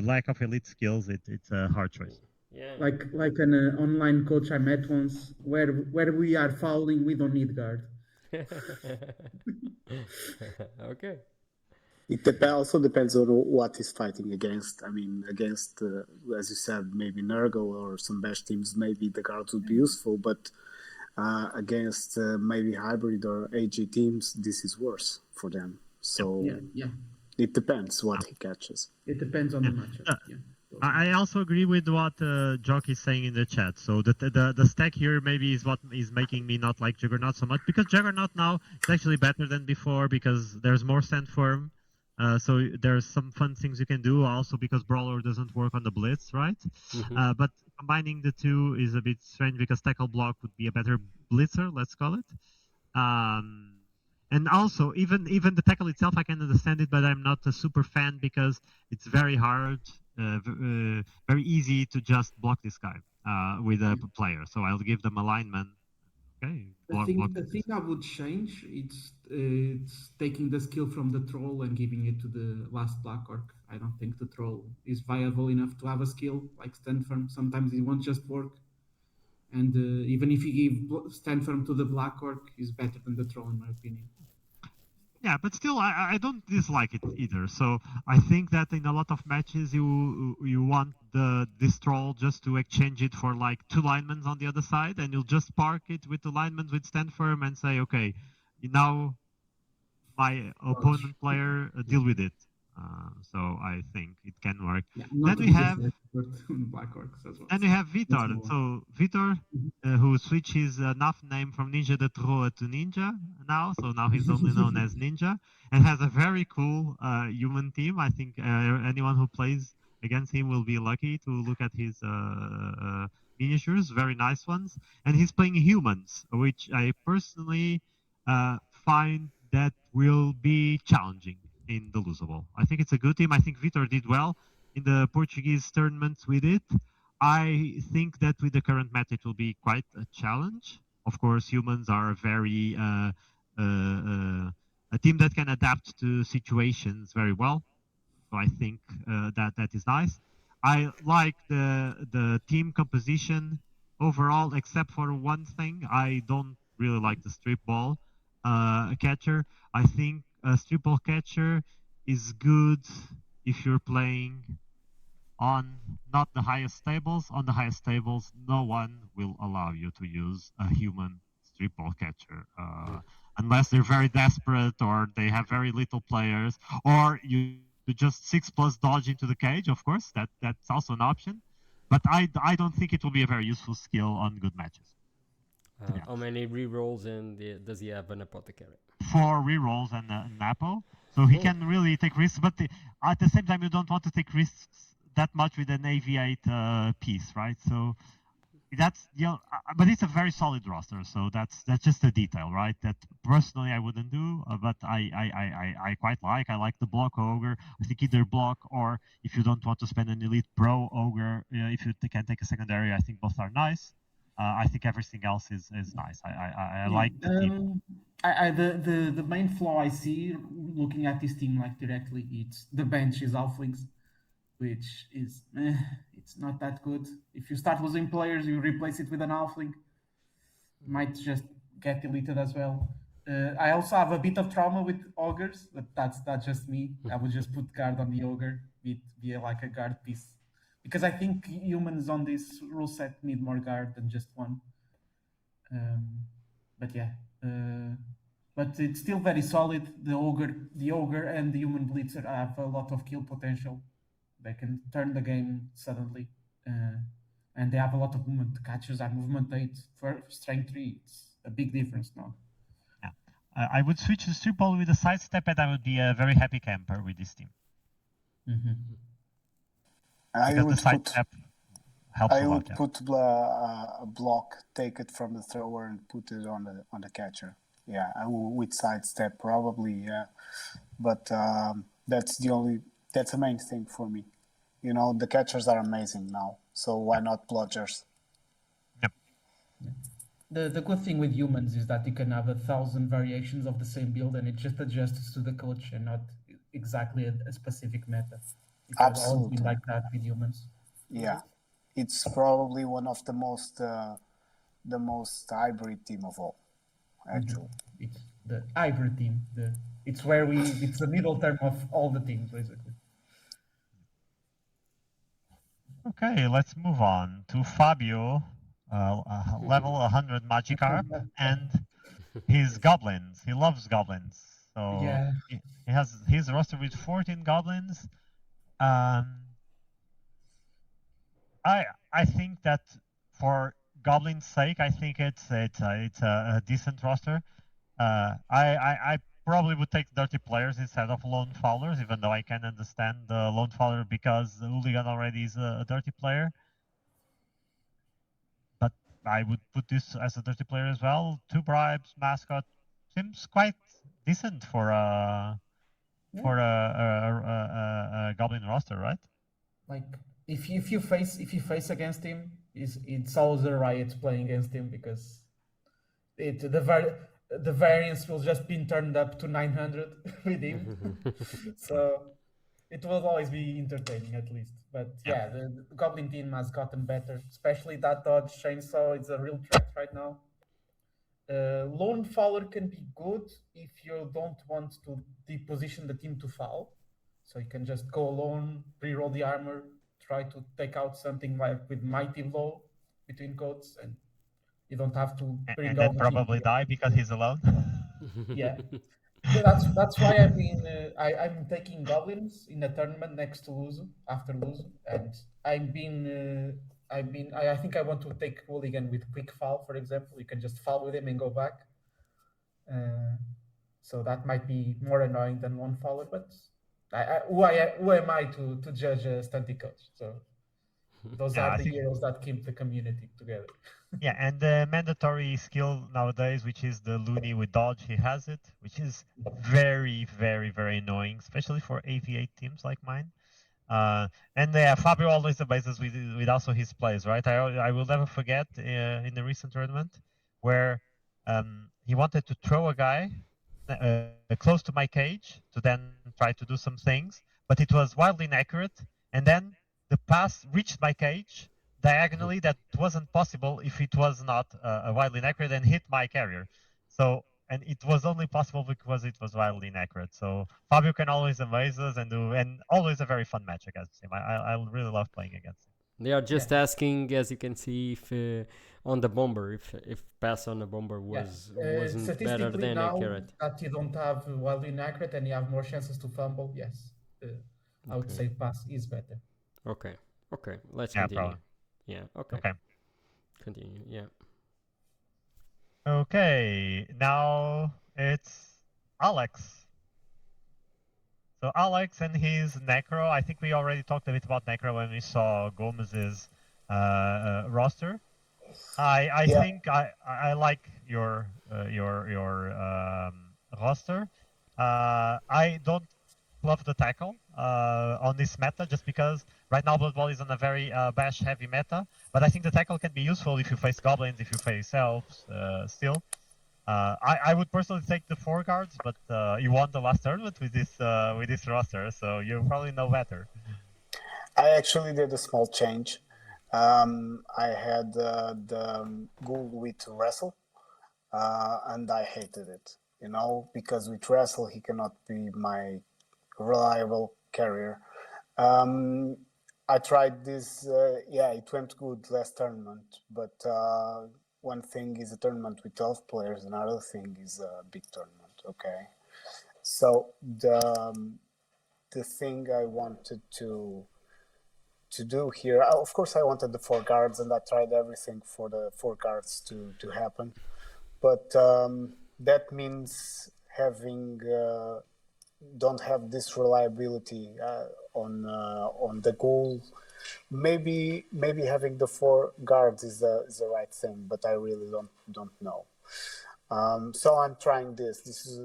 S5: lack of elite skills, it's a hard choice.
S1: Yeah.
S4: Like an online coach I met once, where we are fouling, we don't need guard.
S1: Okay.
S3: It also depends on what he's fighting against. I mean, against, as you said, maybe Nurgle or some bash teams, maybe the guards would be useful, but against maybe hybrid or AG teams, this is worse for them. So it depends what he catches.
S4: It depends on the matchup.
S5: I also agree with what Jock is saying in the chat. So the stack here maybe is what is making me not like Juggernaut so much, because Juggernaut now is actually better than before because there's more stand firm. So there's some fun things you can do also because Brawler doesn't work on the Blitz, right? Mm-hmm. But combining the two is a bit strange because Tackle Block would be a better Blitzer, let's call it. And also, even the tackle itself, I can understand it, but I'm not a super fan because it's very hard, very easy to just block this guy with a player. So I'll give them alignment. Okay.
S4: The thing I would change it's taking the skill from the troll and giving it to the last Black Orc. I don't think the troll is viable enough to have a skill like Stand Firm. Sometimes it won't just work. And even if you give Stand Firm to the Black Orc, is better than the troll in my opinion.
S5: Yeah, but still, I don't dislike it either. So I think that in a lot of matches, you want this troll just to exchange it for like 2 linemen on the other side, and you'll just park it with 2 linemen with Stand Firm and say, okay, now my opponent player deal with it. So I think it can work.
S4: Yeah,
S5: Then we have
S4: Black Orcs as well.
S5: then we have Vitor. So Vitor, who switched his Nuff name from Ninja de Troa to Ninja now. So now he's only known as Ninja, and has a very cool human team. I think anyone who plays against him will be lucky to look at his miniatures, very nice ones. And he's playing humans, which I personally find that will be challenging in the Lusobowl. I think it's a good team. I think Vitor did well in the Portuguese tournaments with it. I think that with the current meta, it will be quite a challenge. Of course, humans are a very a team that can adapt to situations very well. So I think that is nice. I like the team composition overall, except for one thing. I don't really like the strip ball catcher. I think a strip ball catcher is good if you're playing on not the highest tables. On the highest tables, no one will allow you to use a human strip ball catcher unless they're very desperate or they have very little players, or you just 6+ dodge into the cage. Of course, that's also an option, but I don't think it will be a very useful skill on good matches.
S1: How many rerolls and does he have an apothecary?
S5: 4 rerolls and an Apo, so he can really take risks. But at the same time, you don't want to take risks that much with an AV8 piece, right? So that's but it's a very solid roster. So that's just a detail, right? That personally I wouldn't do, but I quite like. I like the block ogre. I think either block or if you don't want to spend an elite pro ogre, if you can take a secondary, I think both are nice. I think everything else is nice. I like the team.
S6: The main flaw I see looking at this team like directly, it's the bench is Halflings, which is it's not that good. If you start losing players, you replace it with an Halfling, might just get deleted as well. I also have a bit of trauma with ogres, but that's just me. I would just put guard on the ogre, be like a guard piece. Because I think humans on this rule set need more guard than just one. But yeah, but it's still very solid. The ogre and the human blitzer have a lot of kill potential. They can turn the game suddenly, and they have a lot of movement. The catchers are movement 8 for strength 3. It's a big difference now.
S5: Yeah, I would switch to strip ball with a sidestep, and I would be a very happy camper with this team.
S3: Mm-hmm. I would put a block, take it from the thrower, and put it on the catcher. Yeah, I will with sidestep probably. Yeah, but that's the main thing for me. You know, the catchers are amazing now, so why not bludgers?
S5: Yep.
S6: The good thing with humans is that you can have 1,000 variations of the same build, and it just adjusts to the coach and not exactly a specific meta. It
S3: Absolutely,
S6: like that with humans.
S3: Yeah, it's probably one of the most hybrid team of all. Actually,
S6: it's the hybrid team. It's the middle term of all the teams basically.
S5: Okay, let's move on to Fabio, level 100 Magikarp, and his goblins. He loves goblins, so
S6: yeah.
S5: He has his roster with 14 goblins. I think that for Goblin's sake, I think it's a decent roster. I probably would take dirty players instead of lone fowlers, even though I can understand the lone fowler because the hooligan already is a dirty player. But I would put this as a dirty player as well. 2 bribes, mascot seems quite decent for a goblin roster, right?
S6: Like if you face against him, it's always a riot playing against him because the variance will just be turned up to 900 with him. So it will always be entertaining at least. But yeah, the Goblin team has gotten better, especially that dodge chainsaw is a real threat right now. Lone Fowler can be good if you don't want to deposition the team to foul. So you can just go alone, reroll the armor, try to take out something like with Mighty Blow between coats, and you don't have to bring
S5: and then probably die because he's alone.
S6: Yeah. that's why I've been I'm taking goblins in a tournament next to Luso after Luso, and I think I want to take Hooligan with quick foul, for example. You can just foul with him and go back. So that might be more annoying than one fouler, but who am I to judge a stunty coach? So those are the heroes that keep the community together.
S7: Yeah, and the mandatory skill nowadays, which is the Looney with dodge, he has it, which is very, very, very annoying, especially for AV8 teams like mine. And Fabio always amazes with also his plays, right? I will never forget in the recent tournament where he wanted to throw a guy close to my cage to then try to do some things, but it was wildly inaccurate, and then the pass reached my cage diagonally that wasn't possible if it was not wildly inaccurate and hit my carrier. So, and it was only possible because it was wildly inaccurate. So Fabio can always amaze us and always a very fun match against him. I really love playing against him.
S1: They are just asking, as you can see, if on the bomber, if pass on the bomber wasn't better than accurate.
S6: That you don't have wildly inaccurate and you have more chances to fumble, yes. I would say pass is better.
S1: Okay. Let's continue.
S7: Probably.
S1: Yeah, okay. Continue, yeah.
S7: Okay, now it's Alex. So Alex and his Necro, I think we already talked a bit about Necro when we saw Gomez's roster. I think I like your roster. I don't love the tackle on this meta just because right now Blood Bowl is on a very bash heavy meta, but I think the tackle can be useful if you face goblins, if you face elves still. I would personally take the 4 guards, but you won the last tournament with this roster, so you probably know better.
S3: I actually did a small change. I had the Ghoul with Wrestle, and I hated it, because with Wrestle he cannot be my reliable carrier. I tried this, it went good last tournament, but one thing is a tournament with 12 players, another thing is a big tournament, okay? So the thing I wanted to do here, of course I wanted the 4 guards and I tried everything for the 4 guards to happen, but that means don't have this reliability on the goal. Maybe having the 4 guards is the right thing, but I really don't know. So I'm trying this. This is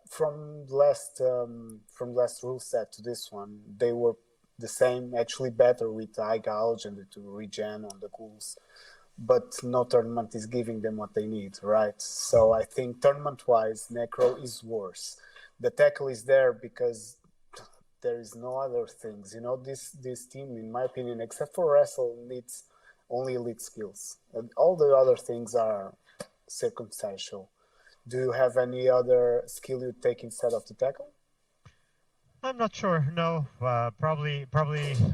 S3: from last rule set to this one. They were the same, actually better with Eye Gouge and to regen on the ghouls, but no tournament is giving them what they need, right? So I think tournament-wise, Necro is worse. The tackle is there because there is no other things. This team, in my opinion, except for Wrestle, needs only elite skills. And all the other things are circumstantial. Do you have any other skill you take instead of the tackle?
S7: I'm not sure. No, probably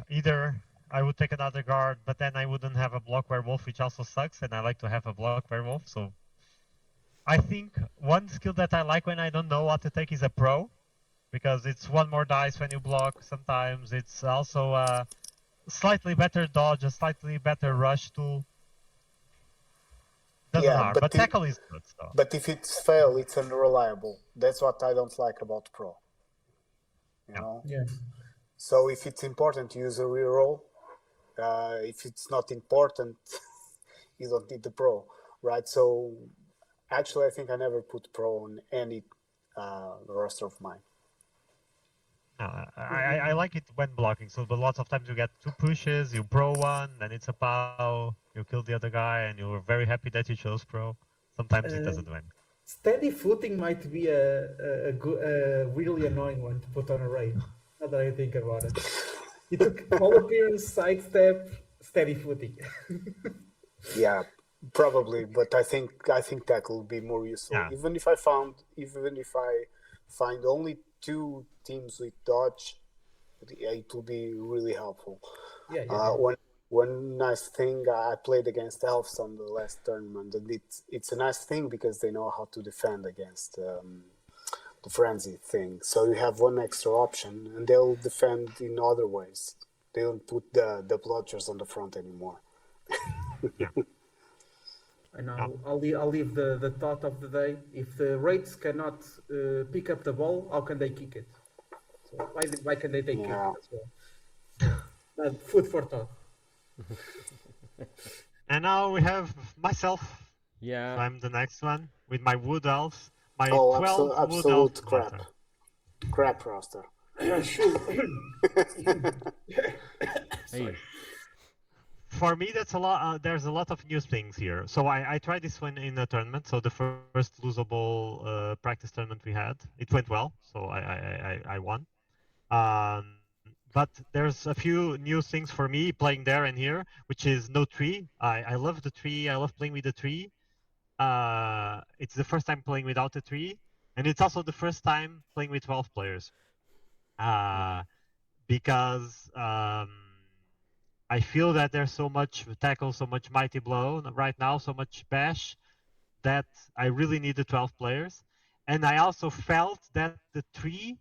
S7: either I would take another guard, but then I wouldn't have a block werewolf, which also sucks, and I like to have a block werewolf. So I think one skill that I like when I don't know what to take is a pro, because it's 1 more dice when you block. Sometimes it's also a slightly better dodge, a slightly better rush tool. Doesn't hurt, but tackle is good. So.
S3: But if it's fail, it's unreliable. That's what I don't like about pro. You know?
S6: Yeah.
S3: So if it's important, use a reroll. If it's not important, you don't need the pro, right? So actually, I think I never put pro on any roster of mine.
S7: I like it when blocking. So, but lots of times you get 2 pushes, you pro 1, then it's a POW, you kill the other guy, and you're very happy that you chose pro. Sometimes it doesn't win.
S4: Steady footing might be a really annoying one to put on a raid. Now that I think about it, you took all appearance, sidestep, steady footing.
S3: Yeah, probably, but I think that will be more useful. Yeah. Even if I find only 2 teams with dodge, it will be really helpful.
S4: Yeah.
S3: One nice thing, I played against elves on the last tournament, and it's a nice thing because they know how to defend against the frenzy thing. So you have one extra option, and they'll defend in other ways. They don't put the blotchers on the front anymore.
S7: Yeah.
S4: And I'll leave the thought of the day. If the Wraiths cannot pick up the ball, how can they kick it? So why can they take it as well? Food for thought.
S7: And now we have myself.
S1: Yeah.
S7: So I'm the next one with my wood elves. My 12
S3: absolute crap. Crap roster.
S1: Hey.
S7: For me, that's a lot. There's a lot of new things here. So I tried this one in a tournament. So the first Lusobowl practice tournament we had, it went well. So I won. But there's a few new things for me playing there and here, which is no tree. I love the tree. I love playing with the tree. It's the first time playing without a tree, and it's also the first time playing with 12 players. Because I feel that there's so much tackle, so much mighty blow right now, so much bash, that I really need the 12 players. And I also felt that the tree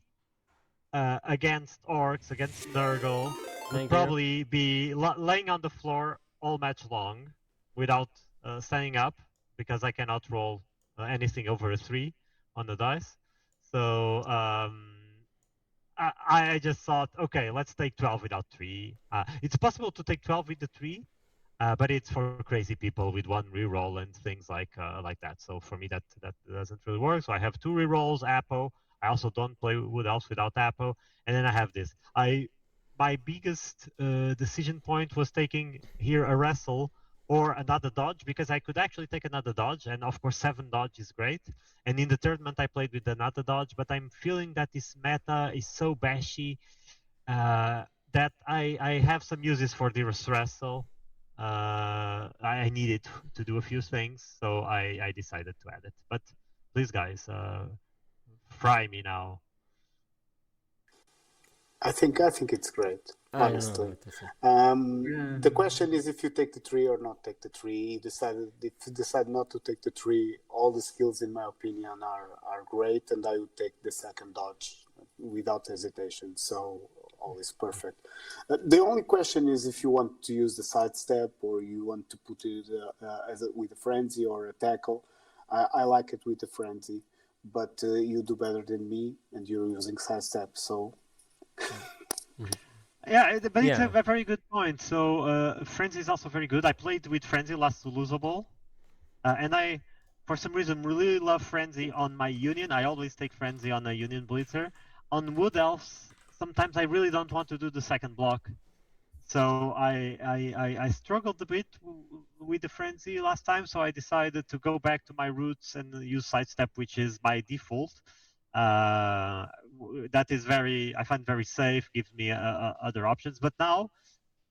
S7: against orcs, against Nurgle, would probably be laying on the floor all match long without standing up, because I cannot roll anything over a 3 on the dice. So I just thought, okay, let's take 12 without 3. It's possible to take 12 with the 3, but it's for crazy people with 1 reroll and things like that. So for me, that doesn't really work. So I have 2 rerolls, Apo. I also don't play Wood Elves without Apo. And then I have this. My biggest decision point was taking here a wrestle or another dodge, because I could actually take another dodge, and of course 7 dodge is great. And in the tournament I played with another dodge, but I'm feeling that this meta is so bashy that I have some uses for the wrestle. I needed to do a few things, so I decided to add it. But please guys, fry me now.
S3: I think it's great, honestly. The question is if you take the 3 or not take the 3. If you decide not to take the 3, all the skills, in my opinion, are great, and I would take the second dodge without hesitation. So all is perfect. The only question is if you want to use the sidestep, or you want to put it with a frenzy or a tackle. I like it with the frenzy, but you do better than me, and you're using sidestep, so.
S7: Yeah, but it's a very good point. So Frenzy is also very good. I played with Frenzy last Lusobowl, and I, for some reason, really love Frenzy on my Union. I always take Frenzy on a Union Blitzer. On Wood Elves, sometimes I really don't want to do the second block. So I struggled a bit with the Frenzy last time, so I decided to go back to my roots and use Sidestep, which is by default. That is I find very safe, gives me other options. But now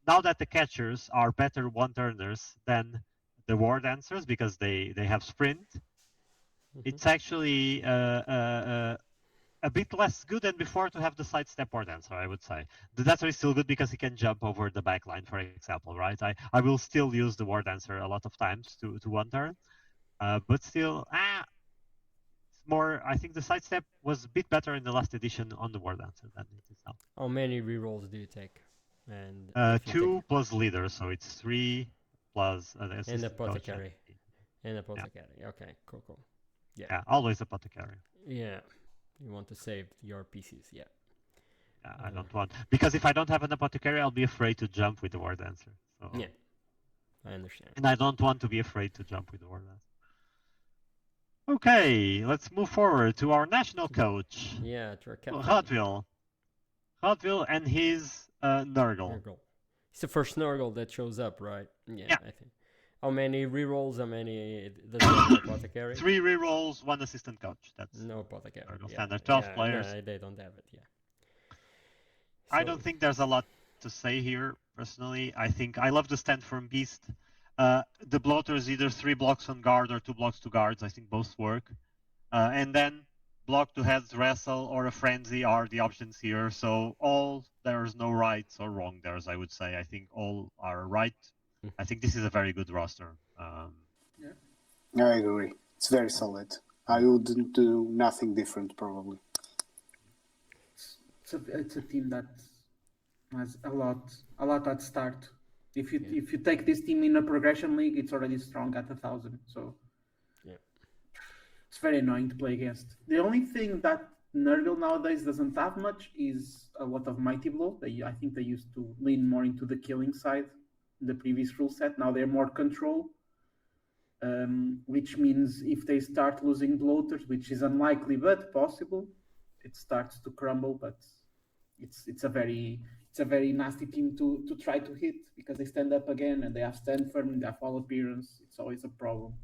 S7: that the catchers are better one-turners than the war dancers, because they have sprint, it's actually a bit less good than before to have the sidestep war dancer, I would say. The dancer is still good because he can jump over the back line, for example, right? I will still use the war dancer a lot of times to one turn, but still, more. I think the sidestep was a bit better in the last edition on the war dancer than it is now.
S1: How many rerolls do you take? And
S7: 2 plus leader, so it's 3 plus
S1: and apothecary. And apothecary. Yeah. Okay, cool.
S7: Yeah, always apothecary.
S1: Yeah, you want to save your pieces. Yeah.
S7: I don't want, because if I don't have an apothecary, I'll be afraid to jump with the war dancer. So.
S1: Yeah, I understand.
S7: And I don't want to be afraid to jump with the war dancer. Okay, let's move forward to our national coach.
S1: Yeah, to our captain.
S7: Rodvil and his Nurgle.
S1: It's the first Nurgle that shows up, right? Yeah. I think. How many rerolls? How many? Does apothecary?
S7: 3 rerolls, 1 assistant coach. That's
S1: no apothecary.
S7: Standard 12 players.
S1: No, they don't have it. Yeah.
S7: So, I don't think there's a lot to say here. Personally, I love the stand firm beast. The bloater is either 3 blocks on guard or 2 blocks to guards. I think both work. And then block to heads, wrestle, or a frenzy are the options here. So there's no rights or wrong there, I would say. I think all are right. I think this is a very good roster.
S3: I agree. It's very solid. I wouldn't do nothing different, probably.
S4: it's a team that has a lot at start. If you take this team in a progression league, it's already strong at 1,000. So it's very annoying to play against. The only thing that Nurgle nowadays doesn't have much is a lot of Mighty Blow. I think they used to lean more into the killing side in the previous rule set. Now they're more control, which means if they start losing bloaters, which is unlikely but possible, it starts to crumble. But it's a very nasty team to try to hit because they stand up again and they have stand firm and they have all appearance. It's always a problem.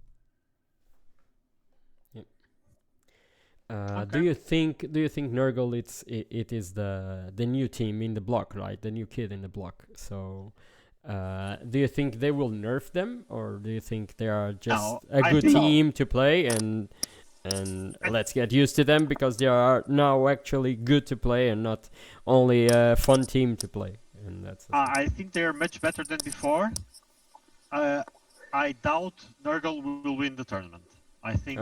S1: Do you think Nurgle it is the new team in the block, right? The new kid in the block. So do you think they will nerf them, or do you think they are just a good team to play and let's get used to them because they are now actually good to play and not only a fun team to play? And that's
S7: I think they are much better than before. I doubt Nurgle will win the tournament. I think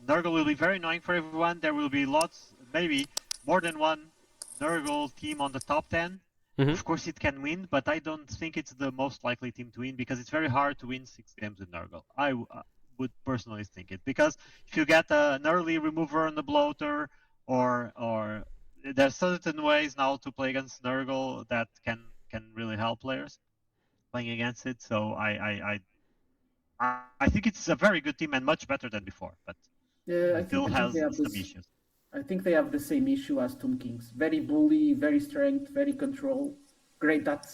S7: Nurgle will be very annoying for everyone. There will be lots, maybe more than one Nurgle team on the top 10. Mm-hmm. Of course it can win, but I don't think it's the most likely team to win because it's very hard to win 6 games with Nurgle. I would personally think it, because if you get an early remover on the bloater, or there's certain ways now to play against Nurgle that can really help players playing against it. So I think it's a very good team and much better than before, but
S4: I
S7: still has some issues.
S4: I think they have the same issue as Tomb Kings. Very bully, very strength, very control. Great at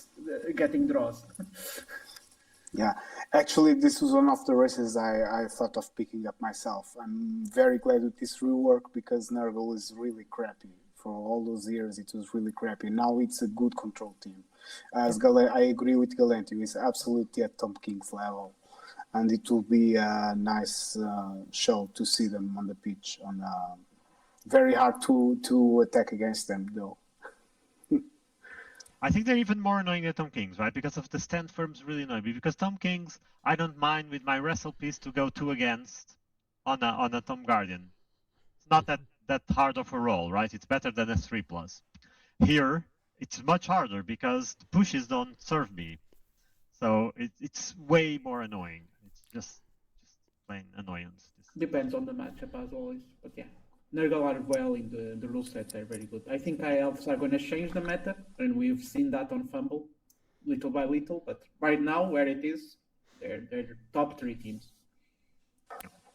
S4: getting draws.
S3: Yeah, actually, this was one of the races I thought of picking up myself. I'm very glad with this rework because Nurgle is really crappy. For all those years, it was really crappy. Now it's a good control team. I agree with Galentio. It's absolutely at Tomb Kings level. And it will be a nice show to see them on the pitch. Very hard to attack against them, though.
S7: I think they're even more annoying than Tomb Kings, right? Because of the stand firms really annoy me. Because Tomb Kings, I don't mind with my wrestle piece to go 2 against on a Tomb Guardian. It's not that hard of a roll, right? It's better than a 3+. Here, it's much harder because the pushes don't serve me. So it's way more annoying. It's just plain annoyance.
S4: Depends on the matchup as always, but yeah. Nurgle are well in the rule sets, they're very good. I think elves are going to change the meta, and we've seen that on Fumble, little by little, but right now, where it is, they're top 3 teams.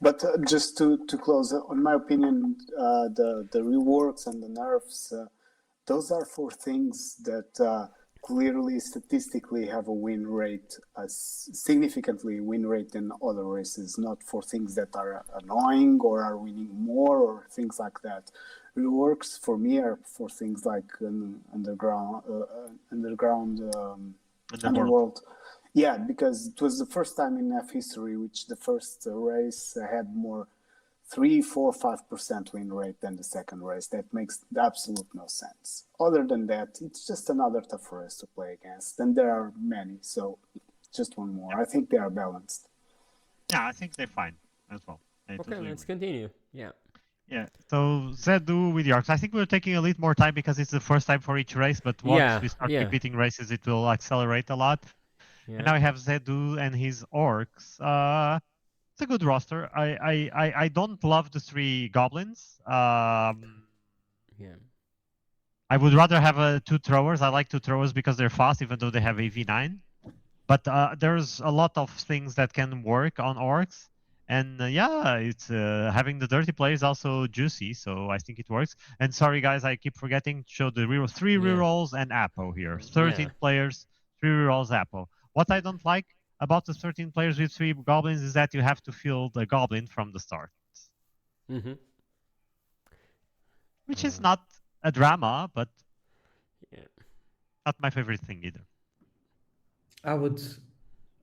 S3: But just to close, in my opinion, the reworks and the nerfs, those are for things that clearly statistically have a win rate, a significantly win rate than other races, not for things that are annoying or are winning more or things like that. Reworks for me are for things like underworld. Yeah, because it was the first time in F history which the first race had more 3, 4, 5% win rate than the second race. That makes absolute no sense. Other than that, it's just another tough race to play against. And there are many, so just one more. I think they are balanced.
S7: Yeah, I think they're fine as well.
S1: Okay, let's continue. Yeah.
S7: Yeah, so Zédu with Yorks. I think we're taking a little more time because it's the first time for each race, but once we start repeating races, it will accelerate a lot. Yeah. And now we have Zédu and his orcs. It's a good roster. I don't love the 3 goblins. I would rather have 2 throwers. I like 2 throwers because they're fast, even though they have AV9. But there's a lot of things that can work on orcs. And it's having the dirty play is also juicy, so I think it works. And sorry guys, I keep forgetting to show the reroll. 3 rerolls and Apo here. 13 players, 3 rerolls Apo. What I don't like about the 13 players with 3 goblins is that you have to field the goblin from the start.
S1: Mm-hmm.
S7: Which is not a drama, but not my favorite thing either.
S4: I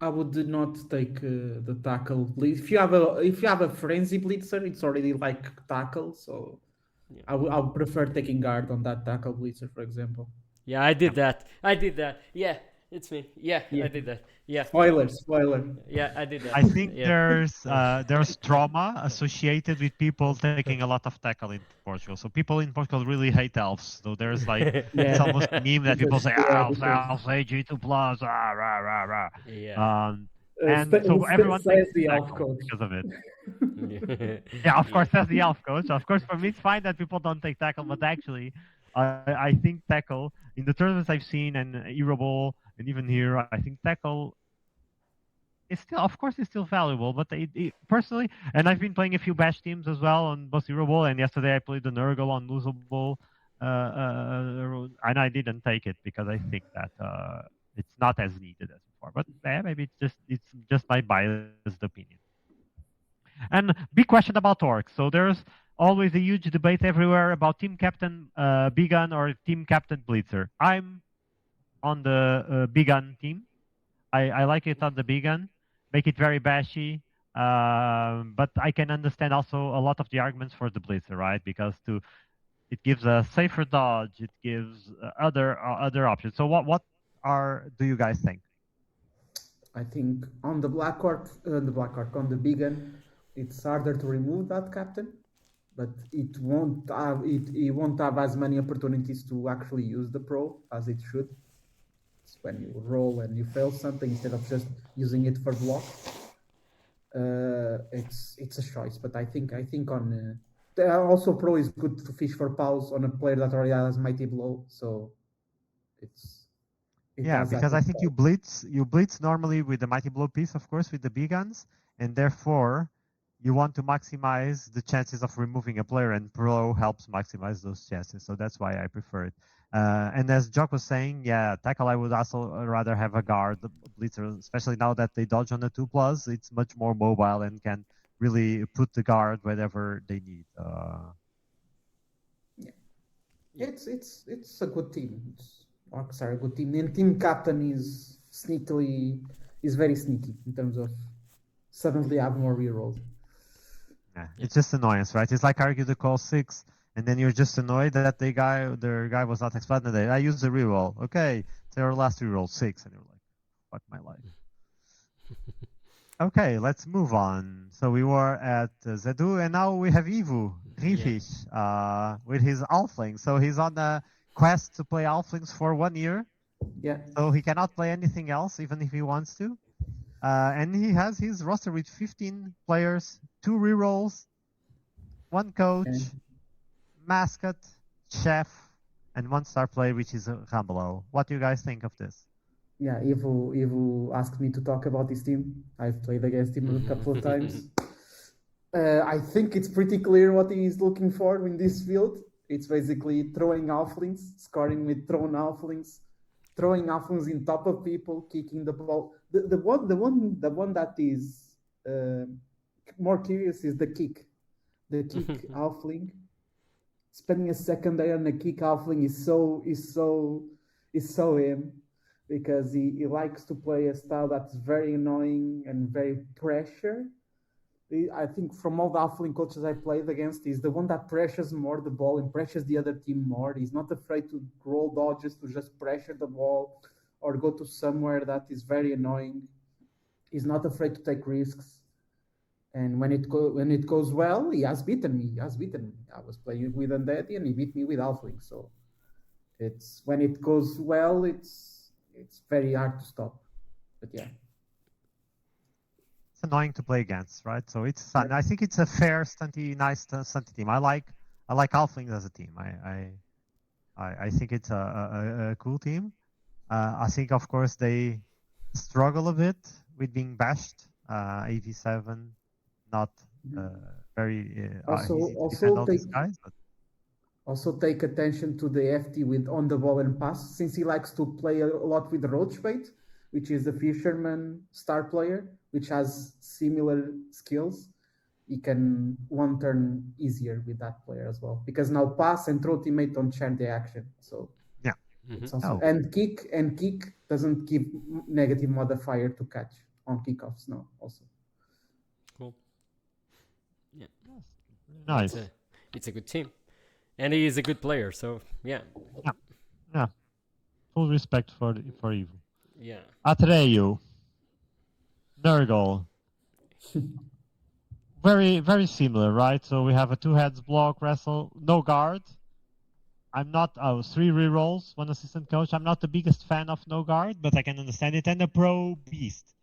S4: would not take the tackle. If you have a frenzy blitzer, it's already like tackle, so I would prefer taking guard on that tackle blitzer, for example.
S1: Yeah, I did that. Yeah. It's me. Yeah, I did that. Yeah.
S4: Spoiler.
S1: Yeah, I did that.
S5: I think there's trauma associated with people taking a lot of tackle in Portugal. So people in Portugal really hate elves. So there's like it's almost a meme that people say elves, AG2 plus, rah rah rah.
S1: Yeah.
S5: And so everyone
S4: says
S5: takes
S4: the elf
S5: tackle
S4: coach
S5: because of it. Yeah, of course, that's the elf coach. Of course, for me, it's fine that people don't take tackle, but actually, I think tackle in the tournaments I've seen and Hero Bowl and even here, I think tackle is still, of course, it's still valuable. But personally, and I've been playing a few bash teams as well on both Hero Bowl, and yesterday I played the Nurgle on Lusobowl, and I didn't take it because I think that it's not as needed as before. But maybe it's just my biased opinion. And big question about orcs. So there's always a huge debate everywhere about team captain Bigan or team captain Blitzer. I'm on the Bigan team. I like it on the Bigan. Make it very bashy. But I can understand also a lot of the arguments for the Blitzer, right? Because it gives a safer dodge. It gives other options. So what do you guys think?
S4: I think on the Black Orc, on the Bigan, it's harder to remove that captain, but it won't have as many opportunities to actually use the pro as it should. It's when you roll and you fail something instead of just using it for block. It's a choice, but I think on also pro is good to fish for pause on a player that already has mighty blow, so
S5: because I think you blitz normally with the mighty blow piece, of course, with the big guns, and therefore you want to maximize the chances of removing a player, and pro helps maximize those chances. So that's why I prefer it. And as Jock was saying, tackle I would also rather have a guard blitzer, especially now that they dodge on the 2+. It's much more mobile and can really put the guard wherever they need.
S4: It's a good team. Orcs are a good team. And team captain is very sneaky in terms of suddenly have more rerolls.
S5: Yeah, it's just annoyance, right? It's like argue the call 6, and then you're just annoyed that the guy was not expanded. I used the reroll. Okay, it's our last reroll 6, and you're like, fuck my life. Okay, let's move on. So we were at Zédu, and now we have Riiphys, with his Halfling. So he's on a quest to play Halflings for 1 year.
S4: Yeah.
S5: So he cannot play anything else, even if he wants to. And he has his roster with 15 players, 2 rerolls, 1 coach, mascot, chef, and 1 star player, which is Rambalo. What do you guys think of this?
S4: Yeah, Ivo asked me to talk about this team. I've played against him a couple of times. I think it's pretty clear what he is looking for in this field. It's basically throwing Halflings, scoring with thrown Halflings, throwing Halflings in top of people, kicking the ball. The one that is more curious is the kick. The kick Halfling. Spending a second there on a kick Halfling is so him, because he likes to play a style that's very annoying and very pressure. I think from all the Halfling coaches I played against, he's the one that pressures more the ball and pressures the other team more. He's not afraid to roll dodges to just pressure the ball or go to somewhere that is very annoying. He's not afraid to take risks. And when it goes well, he has beaten me. I was playing with Undead and he beat me with Halfling. So when it goes well, it's very hard to stop. But yeah.
S5: It's annoying to play against, right? So it's fun. I think it's a fair, nice stunty team. I like Halflings as a team. I think it's a cool team. I think, of course, they struggle a bit with being bashed. AV7, not very
S4: Also take attention to the FT with on the ball and pass, since he likes to play a lot with Roachbait, which is the fisherman star player, which has similar skills. He can one turn easier with that player as well, because now pass and throw teammate don't share the action. So
S5: yeah,
S4: and kick doesn't give negative modifier to catch on kickoffs now also.
S1: Cool. Yeah.
S5: Nice.
S1: It's a good team. And he is a good player, so yeah.
S5: Yeah. Full respect for Evo.
S1: Yeah.
S5: Atrellu, Nurgle. Very, very similar, right? So we have a 2 heads block, wrestle, no guard. I'm not 3 rerolls, 1 assistant coach. I'm not the biggest fan of no guard, but I can understand it. And a pro beast.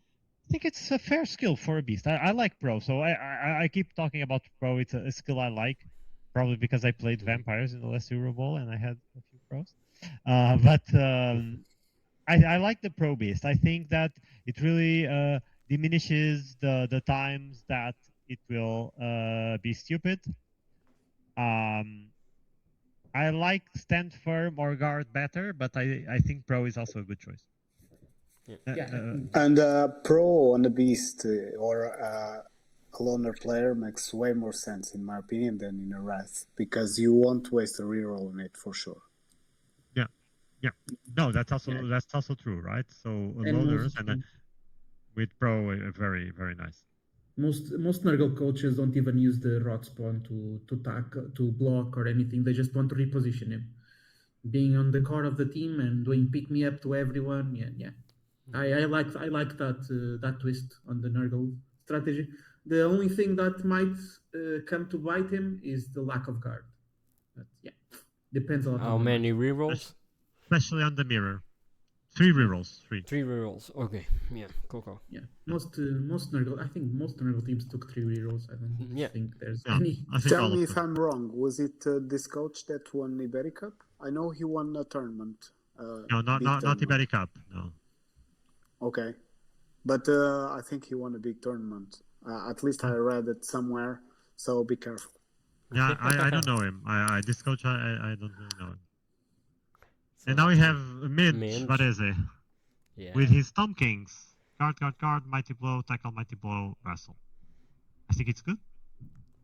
S5: I think it's a fair skill for a beast. I like pro, so I keep talking about pro. It's a skill I like, probably because I played vampires in the last Lusobowl and I had a few pros. I like the pro beast. I think that it really diminishes the times that it will be stupid. I like stand firm or guard better, but I think pro is also a good choice.
S3: And pro on the beast or a loner player makes way more sense in my opinion than in a wrath, because you won't waste a reroll on it for sure.
S5: Yeah, no, that's also true, right? So loners and with pro, very, very nice.
S4: Most Nurgle coaches don't even use the rot spawn to block or anything. They just want to reposition him, being on the core of the team and doing pick me up to everyone. Yeah. I like that twist on the Nurgle strategy. The only thing that might come to bite him is the lack of guard. But yeah, depends a lot.
S1: How many rerolls?
S5: Especially on the mirror. 3 rerolls. 3
S1: rerolls. Okay. Yeah. Cool.
S4: Yeah. Most Nurgle. I think most Nurgle teams took 3 rerolls. I don't think there's any.
S3: Tell me if I'm wrong. Was it this coach that won Iberi Cup? I know he won a tournament.
S5: No, not Iberi Cup. No.
S3: Okay, but I think he won a big tournament. At least I read it somewhere. So be careful.
S5: Yeah, I don't know him. This coach I don't really know him. And now we have Minch. What is it?
S1: Yeah.
S5: With his Tom Kings. Guard, Mighty Blow, Tackle, Mighty Blow, Wrestle. I think it's good.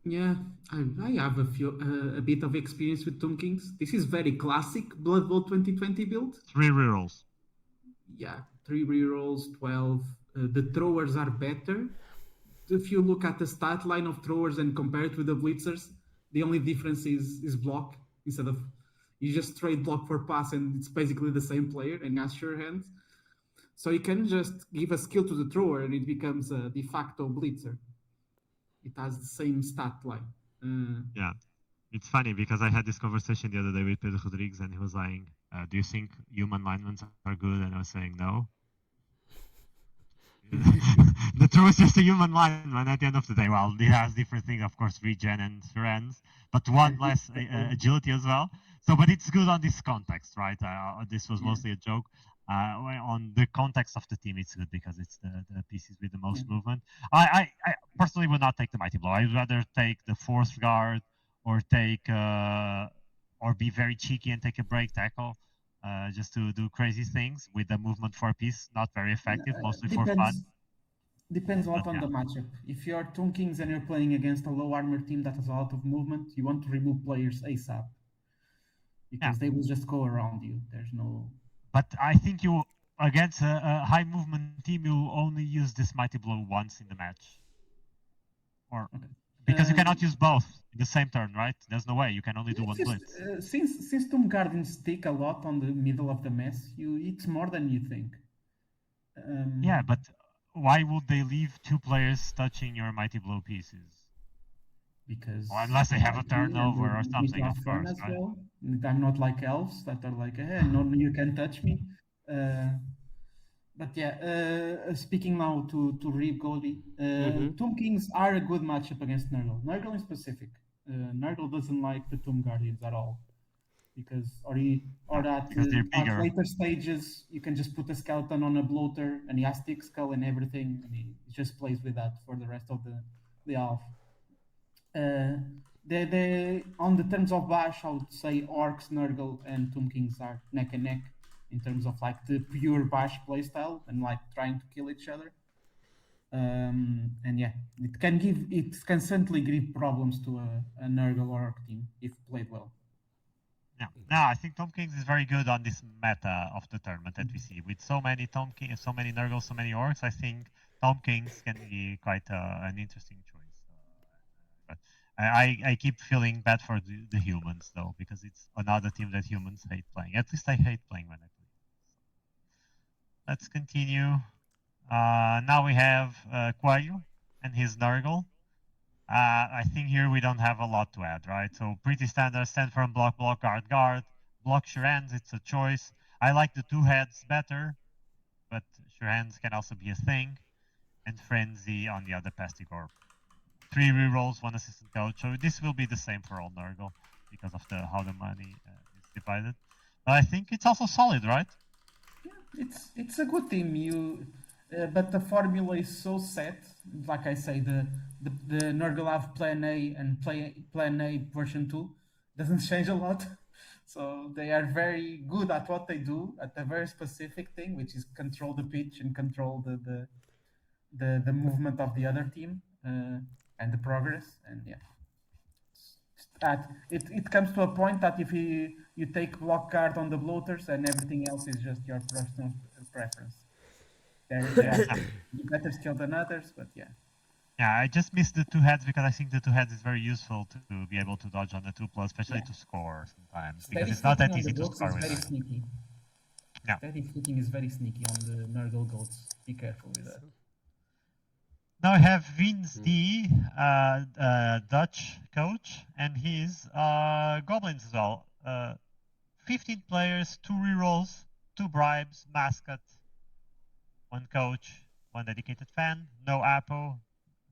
S4: Yeah, I have a bit of experience with Tom Kings. This is very classic Blood Bowl 2020 build.
S5: 3 rerolls.
S4: Yeah, 3 rerolls, 12. The throwers are better. If you look at the stat line of throwers and compare it with the blitzers, the only difference is block. Instead of you just trade block for pass, and it's basically the same player and has sure hands. So you can just give a skill to the thrower, and it becomes a de facto blitzer. It has the same stat line.
S5: Yeah, it's funny because I had this conversation the other day with Pedro Rodrigues, and he was saying, "Do you think human linemen are good?" And I was saying, "No." The throw is just a human lineman at the end of the day. Well, it has different things, of course, regen and surrends, but one less agility as well. So, but it's good on this context, right? This was mostly a joke. On the context of the team, it's good because it's the pieces with the most movement. I personally would not take the Mighty Blow. I'd rather take the Force Guard or take or be very cheeky and take a break tackle. Just to do crazy things with the movement for a piece, not very effective, mostly for fun.
S4: Depends a lot on the matchup. If you're Tom Kings and you're playing against a low armor team that has a lot of movement, you want to remove players ASAP. Because they will just go around you. There's no...
S5: But I think you, against a high movement team, you only use this Mighty Blow once in the match. Or... Okay. Because you cannot use both in the same turn, right? There's no way. You can only do one blitz.
S4: Since Tomb Guardians stick a lot on the middle of the mess, it's more than you think.
S5: Yeah, but why would they leave 2 players touching your Mighty Blow pieces?
S4: Because...
S5: Well, unless they have a turnover or something, of course, right?
S4: Well. I'm not like elves that are like, hey, no, you can touch me. But yeah, speaking now to Riiphys Goaty, Tomb Kings are a good matchup against Nurgle. Nurgle in specific. Nurgle doesn't like the Tomb Guardians at all. Because at later stages, you can just put a skeleton on a bloater and he has thick skull and everything, and he just plays with that for the rest of the half. They on the terms of bash, I would say Orcs, Nurgle, and Tomb Kings are neck and neck in terms of like the pure bash playstyle and like trying to kill each other. And yeah, it can certainly give problems to a Nurgle or Orc team if played well.
S5: Yeah, no, I think Tom Kings is very good on this meta of the tournament that we see. With so many so many Nurgles, so many Orcs, I think Tom Kings can be quite an interesting choice. But I keep feeling bad for the humans though, because it's another team that humans hate playing. At least I hate playing when I
S7: let's continue. Now we have Quayu and his Nurgle. I think here we don't have a lot to add, right? So pretty standard, stand firm, block, block, guard, guard. Block sure hands, it's a choice. I like the two heads better, but sure hands can also be a thing. And Frenzy on the other Pastigore. 3 rerolls, 1 assistant coach. So this will be the same for all Nurgle because of how the money is divided. But I think it's also solid, right?
S8: Yeah, it's a good team. But the formula is so set. Like I say, the Nurgle have Plan A and Plan A version 2 doesn't change a lot. So they are very good at what they do, at a very specific thing, which is control the pitch and control the movement of the other team and the progress. And yeah, it comes to a point that if you take block guard on the bloaters and everything else is just your personal preference. They're better skill than others, but yeah.
S7: Yeah, I just missed the two heads because I think the two heads is very useful to be able to dodge on the 2+, especially to score sometimes. Because it's not that easy to score with
S8: very
S7: that.
S8: sneaky.
S7: Yeah.
S8: Steady footing is very sneaky on the Nurgle goats. Be careful with that.
S7: Now we have Vince D, Dutch coach, and he's Goblins as well. 15 players, 2 rerolls, 2 bribes, mascot, 1 coach, 1 dedicated fan, no Apo.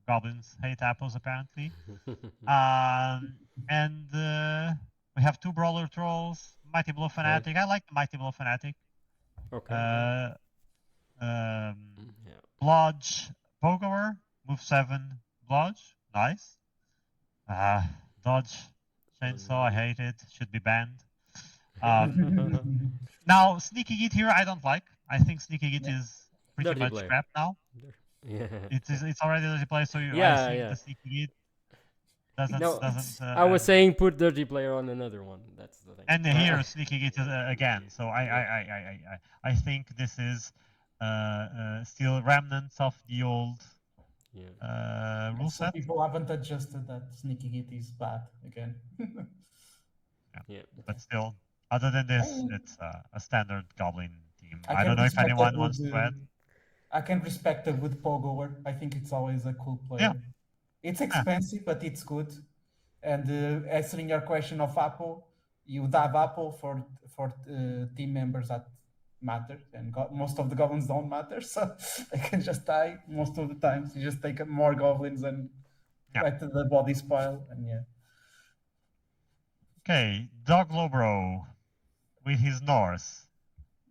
S7: Goblins hate apples apparently. And we have 2 brawler trolls, Mighty Blow Fanatic. I like the Mighty Blow Fanatic.
S1: Okay.
S7: Blodge Pogoer, move 7 Blodge, nice. Dodge Chainsaw, I hate it, should be banned. Now Sneaky Git here I don't like. I think Sneaky Git is pretty much crap now.
S1: Yeah.
S7: It's already dirty play, so I think the Sneaky Git doesn't.
S1: I was saying put dirty player on another one. That's the thing.
S7: And here Sneaky Git again. So I think this is still remnants of the old rule set.
S8: People haven't adjusted that Sneaky Git is bad again.
S7: But still, other than this, it's a standard Goblin team. I don't know if anyone wants to add.
S8: I can respect a good Pogoer. I think it's always a cool player.
S7: Yeah.
S8: It's expensive, but it's good. And answering your question of Apple, you would have Apple for team members that matter, and most of the Goblins don't matter, so they can just die most of the times. You just take more Goblins and get to the body spoil, and
S7: Okay, Doglobro with his Norse.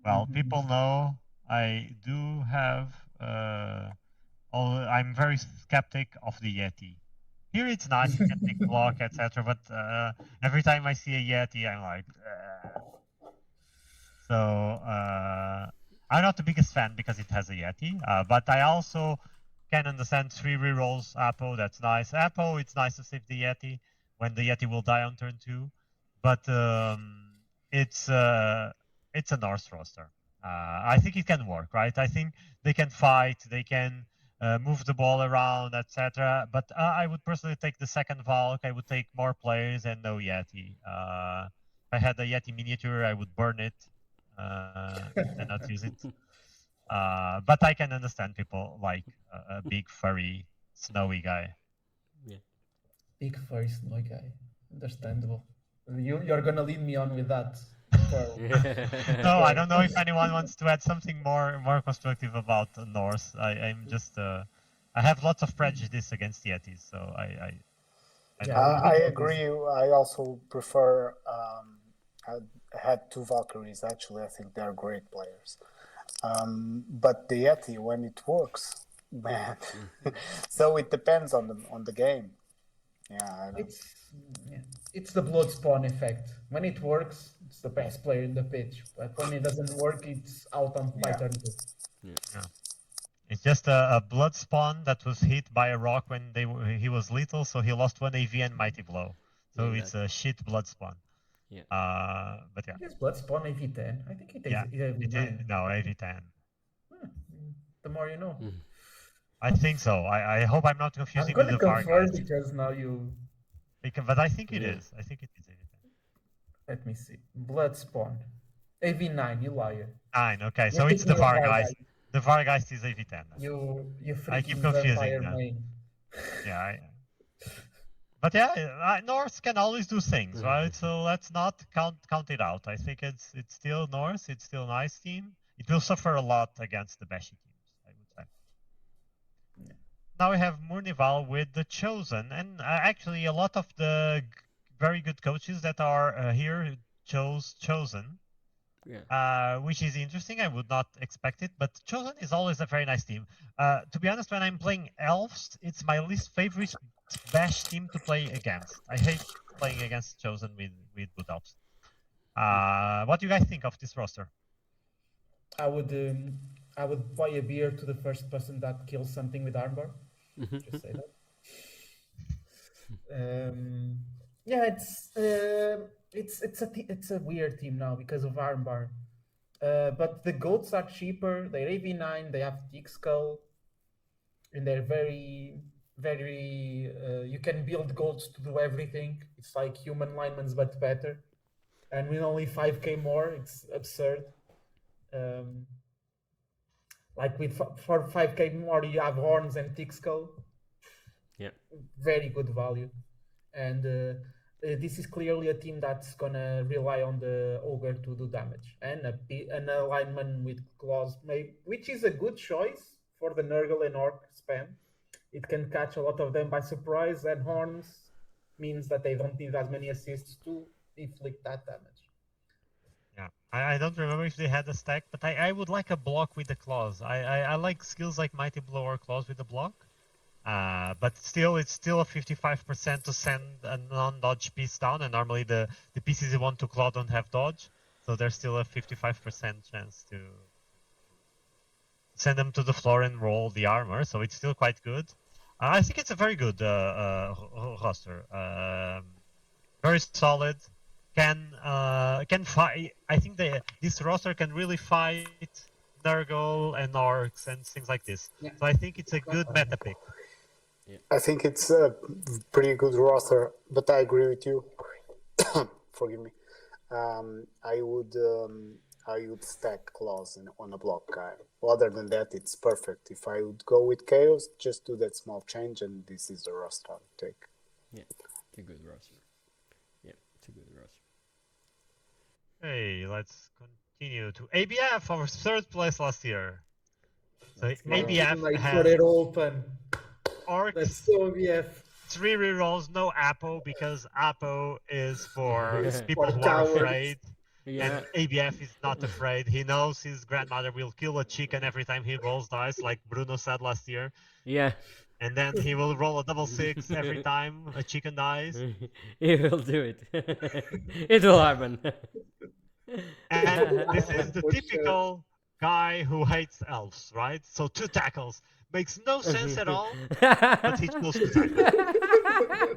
S7: Well, people know I do have. I'm very skeptic of the Yeti. Here it's nice, you can take block, etc. But every time I see a Yeti, I'm like. So I'm not the biggest fan because it has a Yeti. But I also can understand 3 rerolls. Apo, that's nice. Apo, it's nice to save the Yeti when the Yeti will die on turn 2. But it's a Norse roster. I think it can work, right? I think they can fight, they can move the ball around, etc. But I would personally take the second Valk. I would take more players and no Yeti. If I had a Yeti miniature, I would burn it and not use it. But I can understand people like a big, furry, snowy guy.
S8: Yeah. Big, furry, snowy guy. Understandable. You're gonna lead me on with that.
S7: No, I don't know if anyone wants to add something more constructive about Norse. I'm just I have lots of prejudice against Yetis, so
S3: I agree. I also prefer. I had 2 Valkyries actually. I think they're great players. But the Yeti, when it works, man. So it depends on the game. Yeah,
S8: it's the blood spawn effect. When it works, it's the best player in the pitch. But when it doesn't work, it's out on by turn 2.
S7: Yeah. It's just a blood spawn that was hit by a rock when he was little, so he lost 1 AV and Mighty Blow. So it's a shit blood spawn.
S1: Yeah.
S7: But yeah.
S8: It's blood spawn AV10. I think it is.
S7: Yeah. No, AV10.
S8: The more you know.
S7: I think so. I hope I'm not confusing with the VAR
S8: guys. Because now you.
S7: But I think it is. I think it is.
S8: Let me see. Blood spawn.
S6: AV9, you liar.
S7: 9, okay,
S6: You're
S7: so it's the
S6: thinking of
S7: Vargeist. The Vargeist is AV10.
S6: You
S7: I keep
S6: freaking
S7: confusing
S6: vampire
S7: them.
S6: main.
S7: Yeah, but yeah, Norse can always do things, right? So let's not count it out. I think it's still Norse. It's still a nice team. It will suffer a lot against the Beshi teams, I would say.
S6: Yeah.
S7: Now we have Mournival with the Chosen, and actually a lot of the very good coaches that are here chose Chosen. Yeah. Which is interesting. I would not expect it, but Chosen is always a very nice team. To be honest, when I'm playing Elves, it's my least favorite Bash team to play against. I hate playing against Chosen with Good Elves. What do you guys think of this roster?
S6: I would buy a beer to the first person that kills something with armbar. Just say that. Yeah, it's a weird team now because of armbar. But the goats are cheaper. They're AV9. They have thick skull, and they're very you can build goats to do everything. It's like human linemen but better, and with only 5k more, it's absurd. Like for 5k more, you have horns and thick skull.
S1: Yeah,
S6: very good value, and this is clearly a team that's gonna rely on the Ogre to do damage, and an alignment with claws, which is a good choice for the Nurgle and Orc spam. It can catch a lot of them by surprise, and horns means that they don't need as many assists to inflict that damage.
S7: Yeah, I don't remember if they had a stack, but I would like a block with the claws. I like skills like Mighty Blow or claws with the block. But still, it's still a 55% to send a non-dodge piece down, and normally the pieces you want to claw don't have dodge, so there's still a 55% chance to send them to the floor and roll the armor, so it's still quite good. I think it's a very good roster. Very solid. Can fight. I think this roster can really fight Nurgle and Orcs and things like this. Yeah. So I think it's a good meta pick.
S3: Yeah. I think it's a pretty good roster, but I agree with you. Forgive me. I would stack claws on a block guy. Other than that, it's perfect. If I would go with Chaos, just do that small change, and this is the roster I would take.
S1: Yeah, it's a good roster. Yeah, it's a good roster.
S7: Hey, let's continue to ABF, our third place last year. So ABF has
S6: it open.
S7: Orcs.
S6: That's so ABF.
S7: 3 rerolls, no Apo, because Apo is for people who are afraid. Yeah. And ABF is not afraid. He knows his grandmother will kill a chicken every time he rolls dice, like Bruno said last year.
S1: Yeah.
S7: And then he will roll a 6 every time a chicken dies.
S1: He will do it. It will happen.
S7: And this is the typical guy who hates elves, right? So 2 tackles. Makes no sense at all, but he chose to tackle.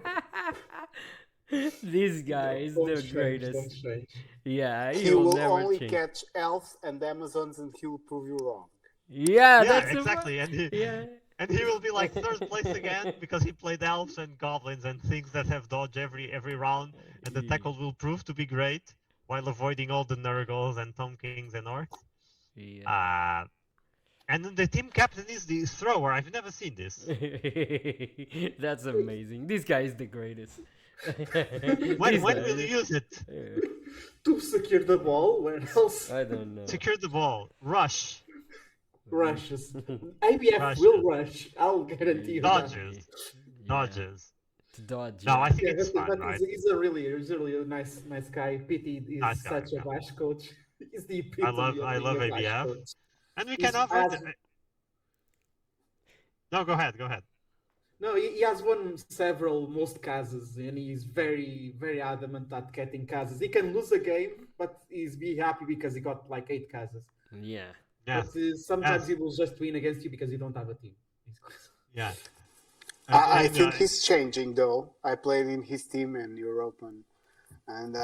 S1: This guy is the greatest. Yeah,
S3: he will only catch elves and Amazons, and he will prove you wrong.
S1: Yeah,
S7: that's exactly. And he will be like 3rd place again because he played elves and goblins and things that have dodge every round, and the tackle will prove to be great while avoiding all the Nurgles and Tom Kings and Orcs.
S1: Yeah.
S7: And then the team captain is the thrower. I've never seen this.
S1: That's amazing. This guy is the greatest.
S7: When will you use it?
S6: To secure the ball. Where else?
S1: I don't know.
S7: Secure the ball. Rush.
S6: Rushes. ABF will rush. I'll guarantee you.
S7: Dodges.
S1: Yeah.
S7: Dodges.
S1: To dodge.
S7: No, I think it's fun, right?
S6: He's a really nice guy. Pity is nice such a bash coach. He's the epitome
S7: I love ABF.
S6: Coach.
S7: And we can offer... No, go ahead.
S6: No, he has won most cases, and he's very, very adamant at getting cases. He can lose a game, but he's be happy because he got like 8 cases.
S1: Yeah.
S6: But sometimes he will just win against you because you don't have a team.
S7: Yeah.
S3: I think he's changing, though. I played in his team in Europe, and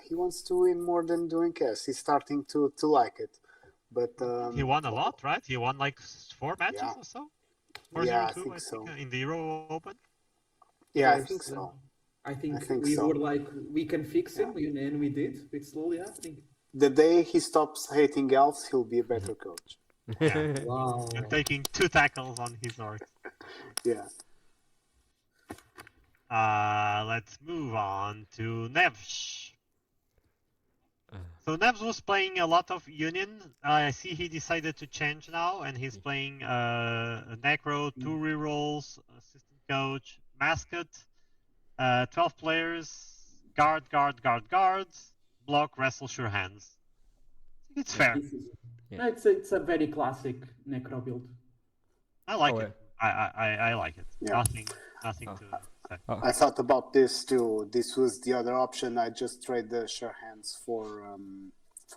S3: he wants to win more than doing casts. He's starting to like it. But
S7: he won a lot, right? He won like 4 matches or so? 4-0-2,
S3: I think so.
S7: In the Euro Open?
S3: Yeah, I think so.
S6: I think we were like, we can fix him, and we did. It's slowly happening.
S3: The day he stops hating elves, he'll be a better coach.
S7: Yeah.
S4: Wow.
S7: And taking 2 tackles on his orcs.
S3: Yeah.
S7: Let's move on to Nevs. So Nevs was playing a lot of Union. I see he decided to change now, and he's playing a Necro, 2 rerolls, assistant coach, mascot, 12 players, guard, block, wrestle, sure hands. It's fair.
S4: Yeah. It's a very classic Necro build.
S7: I like it. I like it.
S3: Yeah.
S7: Nothing to say.
S3: I thought about this too. This was the other option. I just trade the sure hands for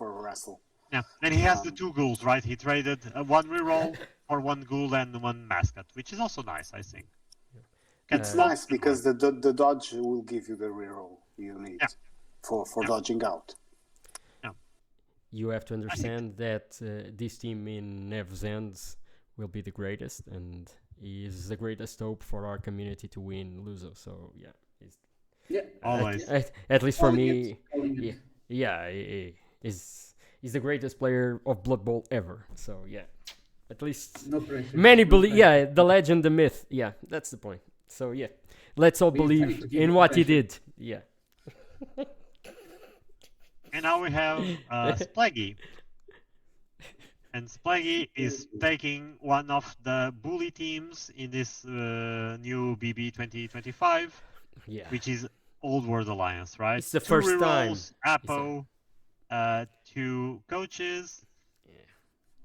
S3: wrestle.
S7: Yeah, and he has the 2 ghouls, right? He traded 1 reroll for 1 ghoul and 1 mascot, which is also nice, I think.
S3: It's nice because the dodge will give you the reroll you need for dodging out.
S7: Yeah.
S1: You have to understand that this team in Nev's Ends will be the greatest, and he is the greatest hope for our community to win Luso. So
S7: always.
S1: At least for me, he's the greatest player of Blood Bowl ever. So at least many believe. Yeah, the legend, the myth. Yeah, that's the point. So let's all believe in what he did. Yeah.
S7: And now we have Spleggy. And Spleggy is taking one of the bully teams in this new BB 2025, which is Old World Alliance, right?
S1: It's the first time.
S7: Apo, 2 coaches,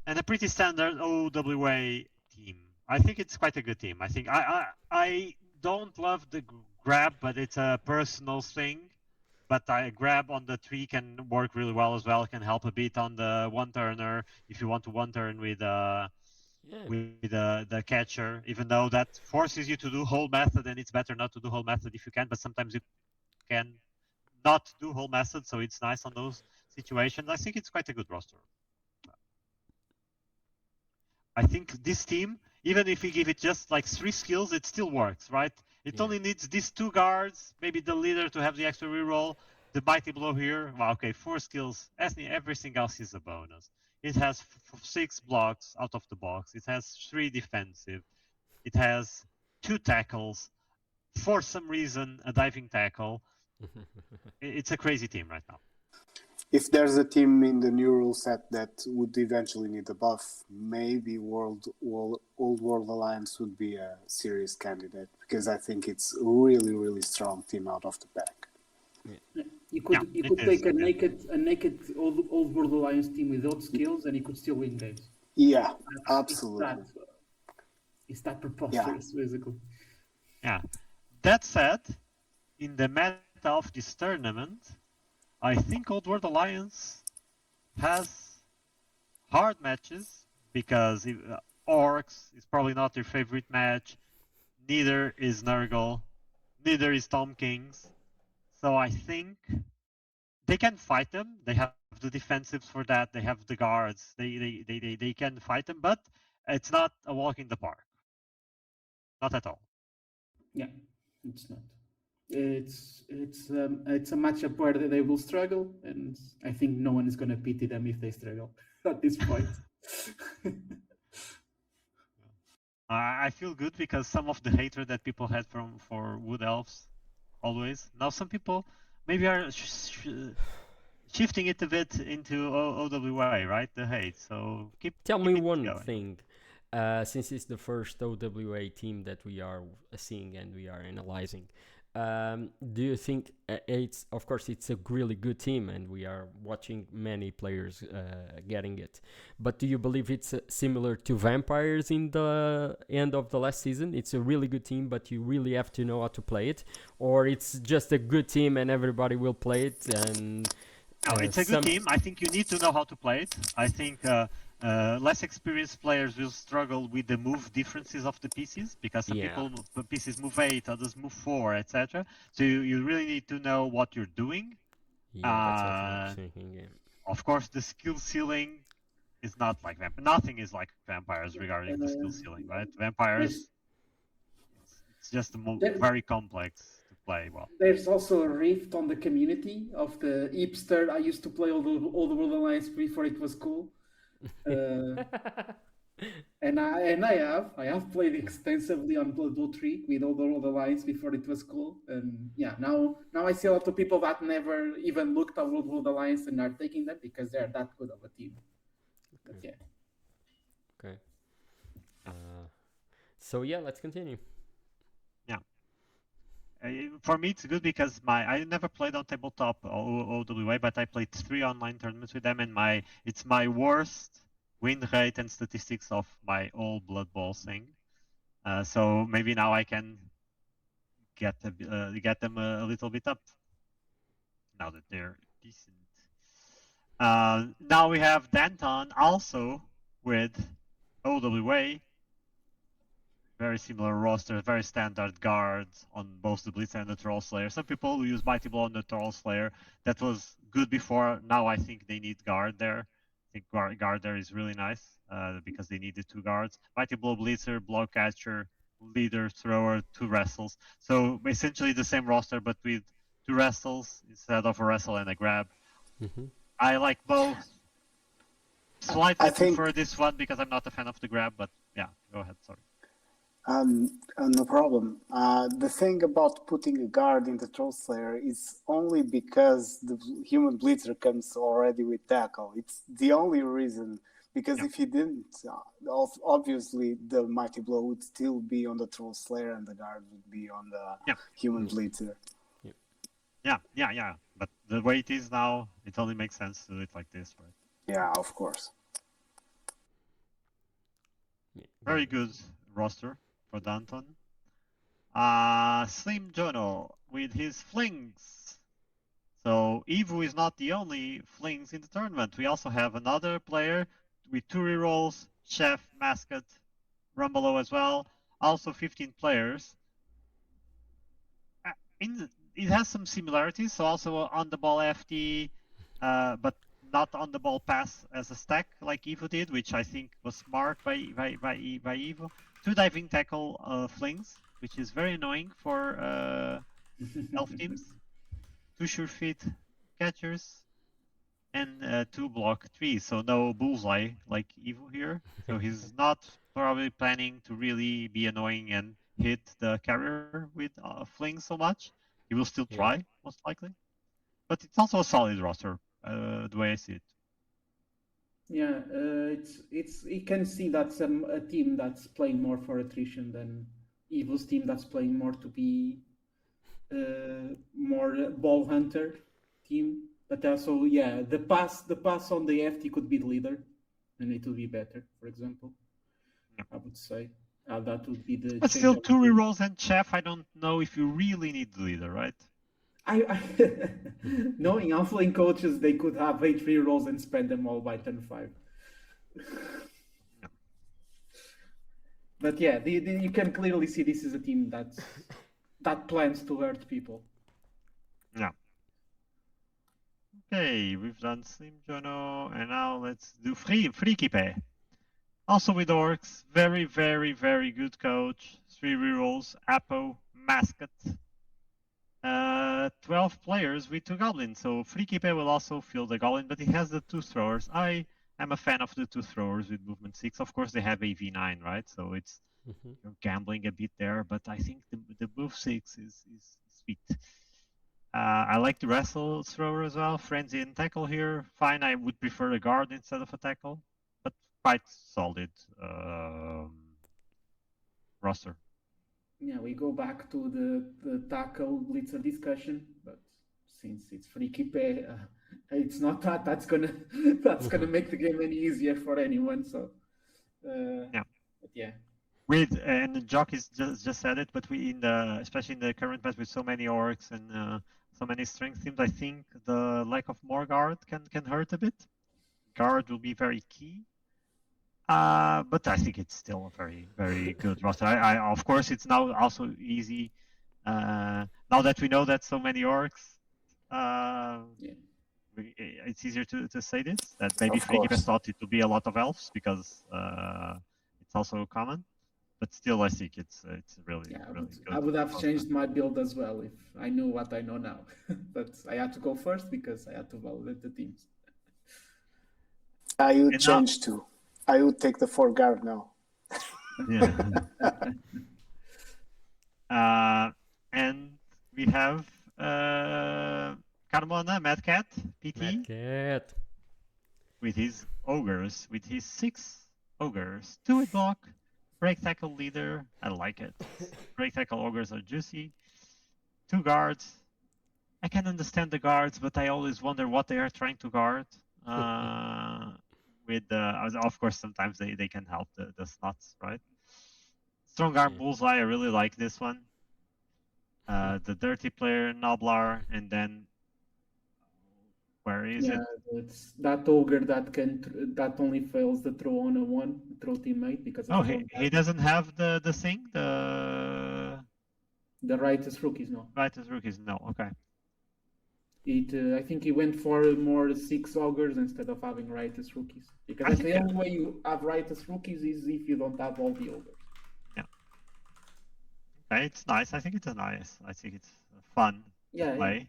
S7: and a pretty standard OWA team. I think it's quite a good team. I think I don't love the grab, but it's a personal thing. But I grab on the tree can work really well as well. Can help a bit on the 1-turner if you want to 1-turn with the catcher. Even though that forces you to do whole method, and it's better not to do whole method if you can. But sometimes you can not do whole method, so it's nice on those situations. I think it's quite a good roster. I think this team, even if we give it just like 3 skills, it still works, right? It only needs these 2 guards, maybe the leader to have the extra reroll, the mighty blow here. Well, okay, 4 skills. Everything else is a bonus. It has 6 blocks out of the box. It has 3 defensive. It has 2 tackles. For some reason, a diving tackle. It's a crazy team right now.
S3: If there's a team in the new rule set that would eventually need a buff, maybe Old World Alliance would be a serious candidate, because I think it's a really, really strong team out of the pack.
S4: You could take a naked Old World Alliance team without skills, and you could still win games.
S3: Yeah, absolutely.
S4: It's that preposterous, basically.
S7: Yeah. That said, in the meta of this tournament, I think Old World Alliance has hard matches, because Orcs is probably not their favorite match, neither is Nurgle, neither is Tom Kings. So I think they can fight them. They have the defensives for that. They have the guards. They can fight them, but it's not a walk in the park. Not at all.
S4: Yeah, it's not. It's a matchup where they will struggle, and I think no one is going to pity them if they struggle at this point.
S7: I feel good, because some of the hatred that people had for Wood Elves, always, now some people maybe are shifting it a bit into OWA, right? The hate. So
S1: Tell me one thing. Since it's the first OWA team that we are seeing and we are analyzing, do you think of course it's a really good team and we are watching many players getting it, but do you believe it's similar to Vampires in the end of the last season? It's a really good team, but you really have to know how to play it, or it's just a good team and everybody will play it? And
S7: no, it's a good team. I think you need to know how to play it. I think less experienced players will struggle with the move differences of the pieces, because some pieces move 8, others move 4, etc. So you really need to know what you're doing.
S1: That's what I'm thinking,
S7: Of course, the skill ceiling is not like nothing is like Vampires regarding the skill ceiling, right? Vampires, it's just very complex to play well.
S8: There's also a rift on the community of the hipster. I used to play all the World Alliance before it was cool. And I have played extensively on Blood Bowl 3 with all the World Alliance before it was cool. And yeah, now I see a lot of people that never even looked at World Alliance and are taking them because they're that good of a team. But yeah.
S1: Okay. So yeah, let's continue.
S7: Yeah. For me, it's good because I never played on tabletop OWA, but I played 3 online tournaments with them, and it's my worst win rate and statistics of my old Blood Bowl thing. So maybe now I can get them a little bit up. Now that they're decent. Now we have Danton also with OWA. Very similar roster, very standard guards on both the Blitz and the Troll Slayer. Some people who use Mighty Blow on the Troll Slayer. That was good before. Now I think they need guard there. I think guard there is really nice because they needed 2 guards. Mighty Blow, Blitzer, Blow Catcher, Leader, Thrower, 2 wrestles. So essentially the same roster, but with 2 wrestles instead of a wrestle and a grab.
S1: Mm-hmm.
S7: I like both. Slightly prefer this one because I'm not a fan of the grab, but yeah, go ahead, sorry.
S3: No problem. The thing about putting a guard in the Troll Slayer is only because the human Blitzer comes already with tackle. It's the only reason, because if he didn't, obviously the Mighty Blow would still be on the Troll Slayer and the guard would be on the human Blitzer.
S7: Yeah. But the way it is now, it only makes sense to do it like this, right?
S3: Yeah, of course.
S7: Very good roster for Danton. Slimjojo with his flings. So Evu is not the only flings in the tournament. We also have another player with 2 rerolls, Chef, Mascot, Rumbelow as well. Also 15 players. It has some similarities. So also on the ball FT, but not on the ball pass as a stack like Evo did, which I think was smart by Evo. 2 diving tackle flings, which is very annoying for elf teams. 2 sure feet catchers, and 2 block trees. So no bullseye like Evo here. So he's not probably planning to really be annoying and hit the carrier with flings so much. He will still try, most likely. But it's also a solid roster, the way I see it.
S8: Yeah, you can see that's a team that's playing more for attrition than Evil's team that's playing more to be more ball hunter team. But also, yeah, the pass on the FT could be the leader, and it would be better. For example, I would say that would be the.
S7: But still, 2 rerolls and Chef. I don't know if you really need the leader, right?
S8: Knowing Halfling coaches, they could have 8 rerolls and spend them all by turn 5. But yeah, you can clearly see this is a team that plans to hurt people.
S7: Yeah. Okay, we've done Slimjojo, and now let's do Frikipe. Also with Orcs, very, very, very good coach. 3 rerolls, Apo, Mascot. 12 players with 2 goblins, so Frikipe will also field the goblin, but he has the 2 throwers. I am a fan of the 2 throwers with movement 6. Of course, they have AV9, right? So it's you're gambling a bit there, but I think the move 6 is sweet. I like the wrestle thrower as well. Frenzy and tackle here. Fine, I would prefer a guard instead of a tackle, but quite solid roster.
S8: Yeah, we go back to the tackle blitzer discussion, but since it's Frikipe, it's not that's gonna make the game any easier for anyone. So
S7: yeah,
S8: but yeah.
S7: And Jock is just said it, but especially in the current patch with so many orcs and so many strength teams, I think the lack of more guard can hurt a bit. Guard will be very key. But I think it's still a very, very good roster. I of course, it's now also easy. Now that we know that so many orcs, it's easier to say this. That maybe Frikipe thought it would be a lot of elves because it's also common. but still I think it's really really good.
S9: I would have changed my build as well if I knew what I know now. But I had to go first because I had to validate the teams.
S3: I would change too. I would take the 4 guard now.
S7: Yeah. And we have Carmona, MadcatPT.
S1: Madcat.
S7: With his ogres, with his 6 ogres, 2 with block, break tackle leader. I like it. Break tackle ogres are juicy. 2 guards. I can understand the guards, but I always wonder what they are trying to guard. Of course, sometimes they can help the snuts, right? Strong arm bullseye. I really like this one. The dirty player Noblar, and then where is it?
S9: It's that ogre that only fails the throw on a 1 throw teammate because.
S7: He doesn't have the thing, the
S9: Riiphys rookies, no.
S7: Riiphys rookies, no. Okay.
S9: I think he went for more 6 ogres instead of having Riiphys rookies because the only way you have Riiphys rookies is if you don't have all the ogres.
S7: Yeah. Okay, it's nice. I think it's nice. I think it's fun to play.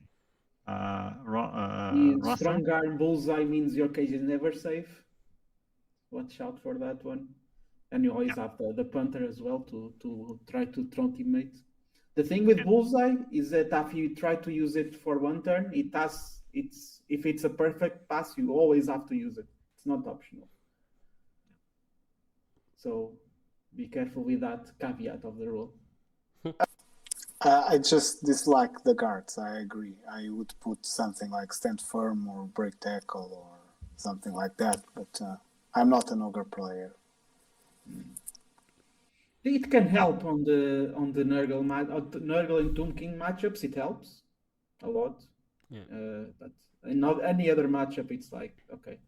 S9: Strong arm bullseye means your cage is never safe. Watch out for that one. And you always have the punter as well to try to throw teammates. The thing with bullseye is that if you try to use it for 1 turn, if it's a perfect pass, you always have to use it. It's not optional. So be careful with that caveat of the rule.
S3: I just dislike the guards. I agree. I would put something like stand firm or break tackle or something like that. But I'm not an ogre player.
S9: It can help on the Nurgle and Tomb King matchups. It helps a lot. But in not any other matchup, it's like okay.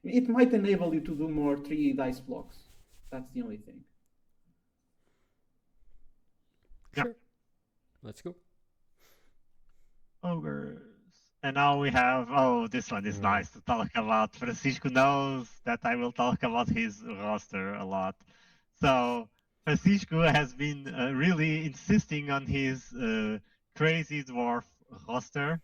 S9: It might enable you to do more 3 dice blocks. That's the only thing.
S1: Sure. Let's go.
S7: Ogres. And now we have, this one is nice to talk about. Francisco knows that I will talk about his roster a lot. So Francisco has been really insisting on his crazy dwarf roster.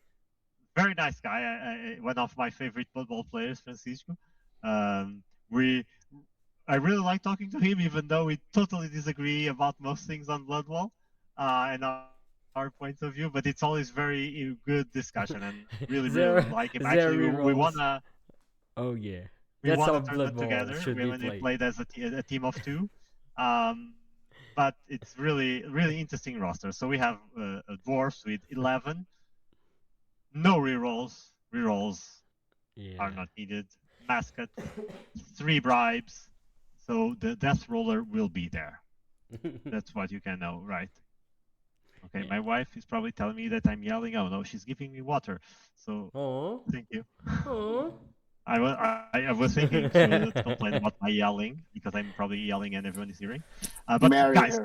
S7: Very nice guy. One of my favorite football players, Francisco. I really like talking to him, even though we totally disagree about most things on Blood Bowl and our points of view. But it's always very good discussion, and really like him. Actually, we wanna.
S1: Oh yeah.
S7: We
S1: That's how
S7: want to turn
S1: Blood
S7: them
S1: Bowl
S7: together
S1: should be
S7: when we
S1: played.
S7: played as a team of 2. But it's really interesting roster. So we have dwarfs with 11. No rerolls. Rerolls are not needed. Mascot, 3 bribes. So the death roller will be there. That's what you can know, right? Okay, my wife is probably telling me that I'm yelling. Oh no, she's giving me water. So thank you. I was thinking to complain about my yelling because I'm probably yelling and everyone is hearing. But guys,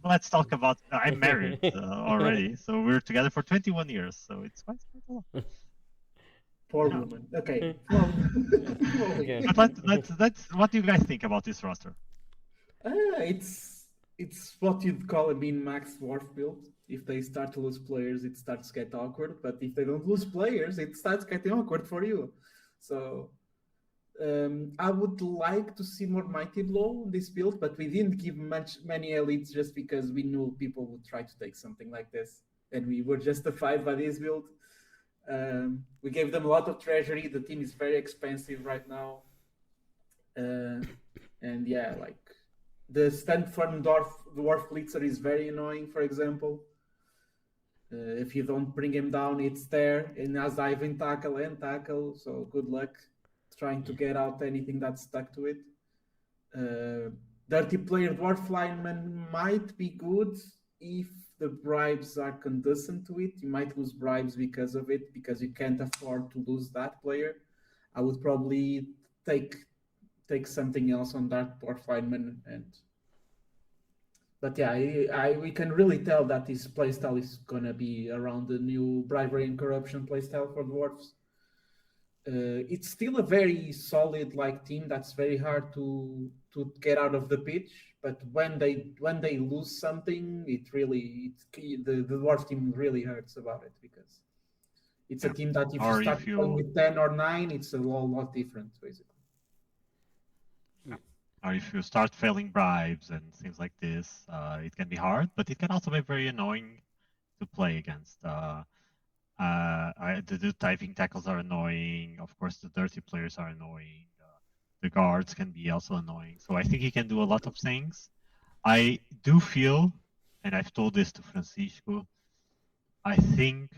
S7: let's talk about. I'm married already, so we're together for 21 years. So it's quite a lot.
S9: Poor woman. Okay.
S7: But let's. What do you guys think about this roster?
S9: It's what you'd call a min-max dwarf build. If they start to lose players, it starts to get awkward. But if they don't lose players, it starts getting awkward for you. So I would like to see more Mighty Blow in this build, but we didn't give many elites just because we knew people would try to take something like this, and we were justified by this build. We gave them a lot of treasury. The team is very expensive right now, and yeah, like the stand firm dwarf blitzer is very annoying. For example, if you don't bring him down, it's there and has diving tackle and tackle. So good luck trying to get out anything that's stuck to it. Dirty player dwarf lineman might be good if the bribes are conducive to it. You might lose bribes because of it, because you can't afford to lose that player. I would probably take something else on that dwarf lineman. But yeah, we can really tell that his playstyle is gonna be around the new bribery and corruption playstyle for dwarves. it's still a very solid team that's very hard to get out of the pitch. But when they lose something, the Dwarf team really hurts about it, because it's a team that if you start playing with 10 or 9, it's a lot different, basically.
S7: Or if you start failing bribes and things like this, it can be hard, but it can also be very annoying to play against. The typing tackles are annoying. Of course, the dirty players are annoying. The guards can be also annoying. So I think he can do a lot of things. I do feel, and I've told this to Francisco, I think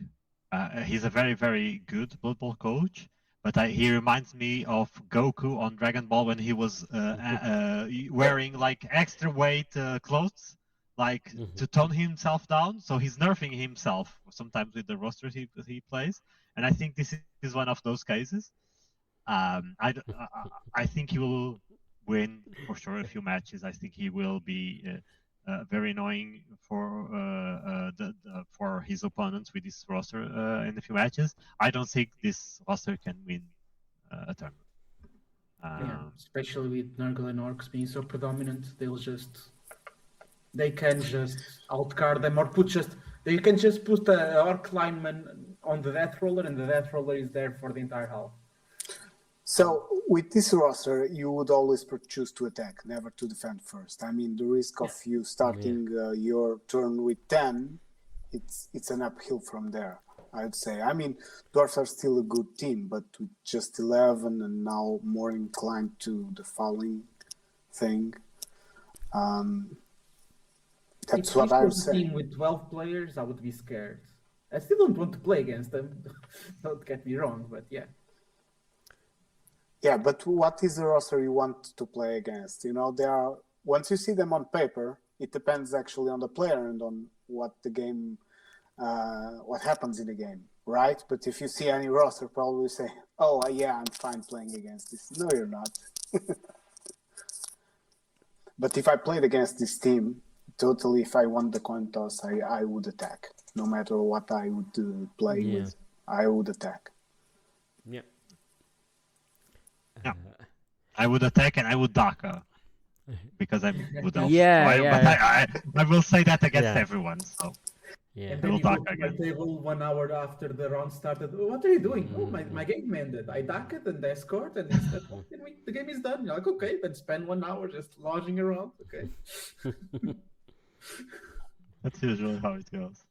S7: he's a very, very good Blood Bowl coach, but he reminds me of Goku on Dragon Ball when he was wearing extra weight clothes, to tone himself down. So he's nerfing himself sometimes with the rosters he plays, and I think this is one of those cases. I think he will win for sure a few matches. I think he will be very annoying for his opponents with this roster in a few matches. I don't think this roster can win a tournament.
S9: Especially with Nurgle and Orcs being so predominant, they can just outcard them, or they can just put an Orc lineman on the Death Roller, and the Death Roller is there for the entire half.
S3: So with this roster, you would always choose to attack, never to defend first. I mean, the risk of you starting your turn with 10, it's an uphill from there, I would say. I mean, Dwarfs are still a good team, but with just 11 and now more inclined to the fouling thing, that's what I would say.
S9: Team with 12 players, I would be scared. I still don't want to play against them. Don't get me wrong, but yeah.
S3: Yeah, but what is the roster you want to play against? Once you see them on paper, it depends actually on the player and on what the game, what happens in the game, right? But if you see any roster, probably say, "Oh, yeah, I'm fine playing against this." No, you're not. But if I played against this team, totally, if I won the coin toss, I would attack. No matter what I would play with, I would attack.
S1: Yeah.
S7: I would attack and I would DACA because I'm good elf. I will say that against everyone. So
S9: and then you go to my table 1 hour after the round started. Oh, what are you doing? Oh, my game ended. I DAC'd and I scored, and instead the game is done. You're like, okay, then spend 1 hour just lodging around. Okay.
S7: That's usually how it goes.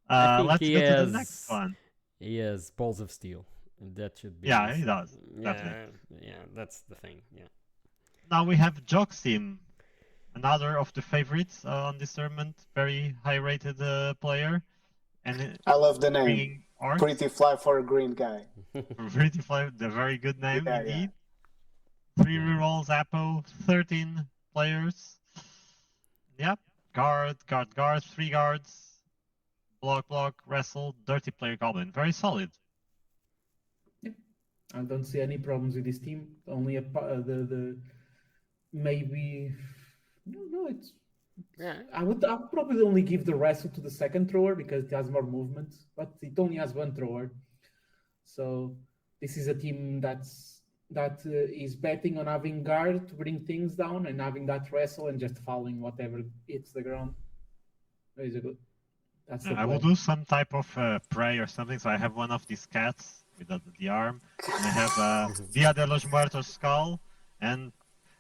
S1: I think
S7: let's go to the next one.
S1: He has balls of steel. That should be.
S7: Yeah, he does. Definitely.
S1: Yeah, that's the thing. Yeah.
S7: Now we have Joxim, another of the favorites on this tournament. Very high-rated player, and
S3: I love the name. Pretty fly for a green guy.
S7: Pretty fly, the very good name indeed. 3 rerolls, Apo, 13 players. Yep, guard, 3 guards, block, wrestle, dirty player, Goblin. Very solid.
S9: I don't see any problems with this team. Only maybe it's. Yeah. I would probably only give the wrestle to the second thrower because it has more movement, but it only has 1 thrower. So this is a team that is betting on having guard to bring things down and having that wrestle and just fouling whatever hits the ground. Basically, that's the
S7: I will do some type of prey or something. So I have one of these cats with the arm, and I have Dia de los Muertos skull, and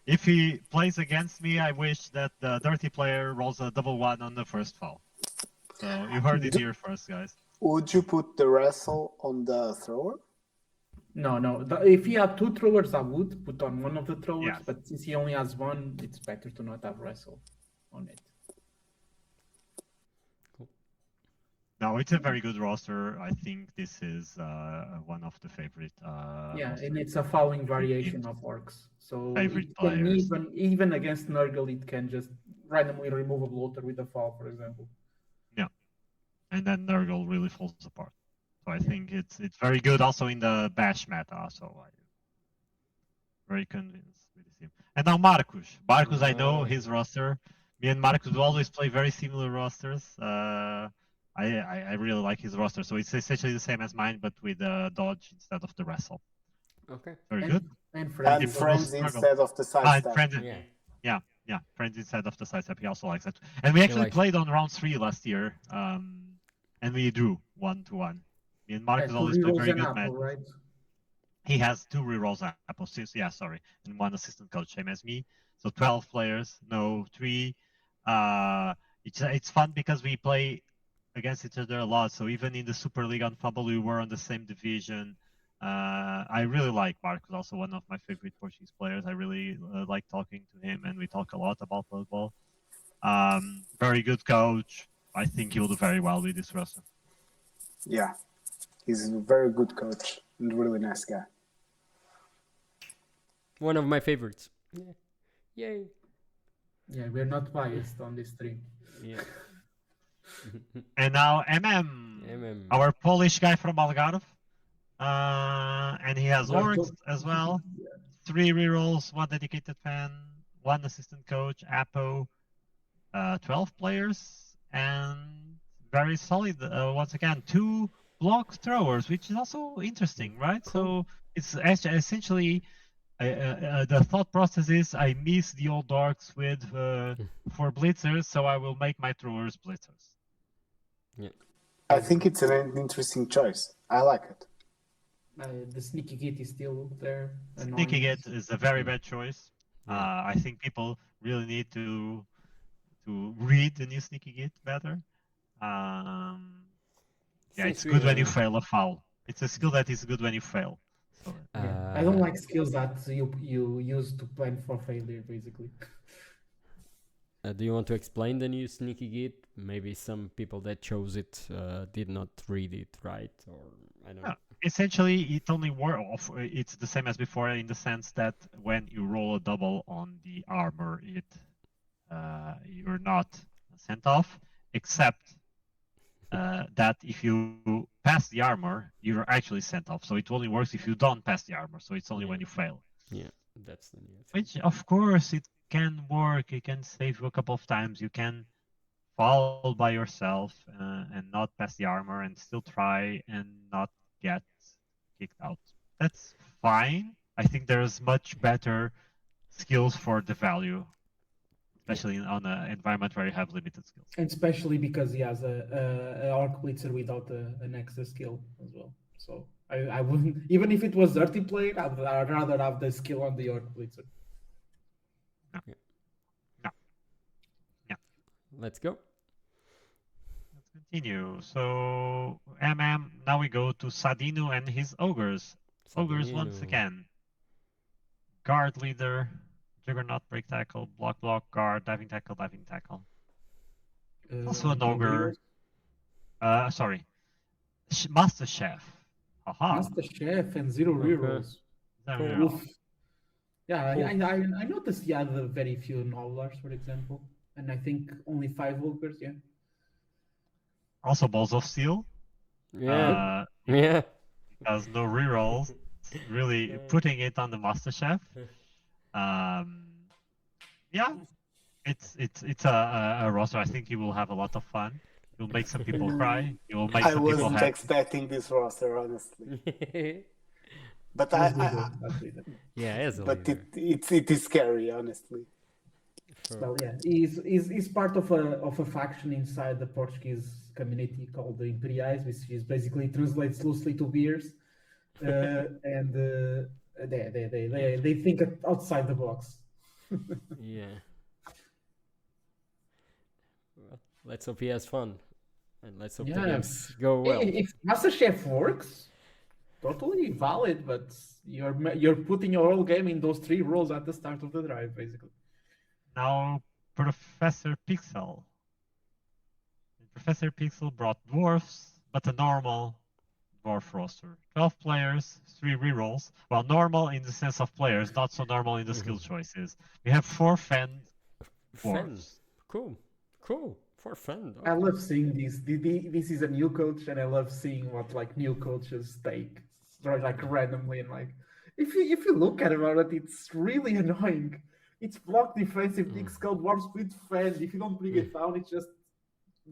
S7: if he plays against me, I wish that the dirty player rolls a double 1 on the first fall. So you heard it here first, guys.
S3: Would you put the wrestle on the thrower?
S9: No. If he had 2 throwers, I would put on one of the throwers, but since he only has 1, it's better to not have wrestle on it.
S7: No, it's a very good roster. I think this is one of the favorite.
S9: And it's a fouling variation of orcs. So
S7: favorite players.
S9: Even against Nurgle, it can just randomly remove a bloater with a foul, for example.
S7: Yeah, and then Nurgle really falls apart. So I think it's very good also in the bash meta. So I'm very convinced with this team. And now Marcus. I know his roster. Me and Marcus will always play very similar rosters.
S5: I really like his roster. So it's essentially the same as mine, but with dodge instead of the wrestle.
S1: Okay.
S5: Very good.
S3: And friends instead of the sidestep.
S5: Yeah, friends instead of the sidestep. He also likes that. And we actually played on round 3 last year, and we drew 1-1. Me and Marcus always play very good matches.
S9: Right?
S5: He has 2 rerolls apples, and 1 assistant coach, same as me. So 12 players, no 3. It's fun because we play against each other a lot. So even in the Super League on Fumble, we were on the same division. I really like Marcus, also one of my favorite Portuguese players. I really like talking to him, and we talk a lot about football. Very good coach. I think he will do very well with this roster.
S3: Yeah, he's a very good coach and really nice guy.
S1: One of my favorites. Yeah. Yay.
S4: Yeah, we're not biased on this stream.
S1: Yeah.
S5: And now our Polish guy from Algarve. And he has orcs as well. 3 rerolls, 1 dedicated fan, 1 assistant coach, Apo, 12 players, and very solid. Once again, 2 block throwers, which is also interesting, right?
S1: Cool.
S5: So it's essentially the thought process is I miss the old orcs with 4 blitzers, so I will make my throwers blitzers.
S1: Yeah,
S3: I think it's an interesting choice. I like it.
S4: The sneaky git is still there.
S5: Sneaky git is a very bad choice. I think people really need to read the new sneaky git better. It's good when you fail a foul. It's a skill that is good when you fail. So,
S4: I don't like skills that you use to plan for failure, basically.
S1: Do you want to explain the new sneaky git? Maybe some people that chose it did not read it right, or I don't know.
S5: Essentially, it only works. It's the same as before in the sense that when you roll a double on the armor, you're not sent off, except that if you pass the armor, you're actually sent off. So it only works if you don't pass the armor. So it's only when you fail.
S1: Yeah, that's the new thing.
S5: Which, of course, it can work. It can save you a couple of times. You can fall by yourself and not pass the armor and still try and not get kicked out. That's fine. I think there's much better skills for the value, especially on an environment where you have limited skills.
S4: And especially because he has a Orc Blitzer without an extra skill as well. So I wouldn't, even if it was dirty play, I'd rather have the skill on the Orc Blitzer.
S5: Yeah.
S1: Let's go.
S5: Let's continue. So now we go to Sadinu and his ogres. Ogres once again. Guard leader, Juggernaut, break tackle, block, guard, diving tackle. Also an ogre. Sorry. Master Chef. Aha.
S4: Master Chef and 0 rerolls.
S5: Cool.
S4: Yeah, I noticed he had very few Novlars, for example. And I think only 5 ogres, yeah.
S5: Also Balls of Steel.
S1: Yeah.
S5: Has no rerolls. Really putting it on the Master Chef. Yeah. It's a roster. I think you will have a lot of fun. You'll make some people cry. You will make some people happy.
S3: I wasn't expecting this roster, honestly. But it is scary, honestly.
S4: Well, yeah, he's part of a faction inside the Portuguese community called the Imperiais, which is basically translates loosely to beers, and they think outside the box.
S1: Yeah. Well, let's hope he has fun, and let's hope the games go well.
S4: If Master Chef works, totally valid, but you're putting your whole game in those 3 roles at the start of the drive, basically.
S5: Now, Professor Pixel. Professor Pixel brought dwarfs, but a normal dwarf roster. 12 players, 3 rerolls. Well, normal in the sense of players, not so normal in the skill choices. We have 4 fend dwarves.
S1: Cool. For fun.
S4: I love seeing this. This is a new coach, and I love seeing what new coaches take randomly. And if you look at it, it's really annoying. It's block defensive, big skull dwarves with fend. If you don't bring it down, it's just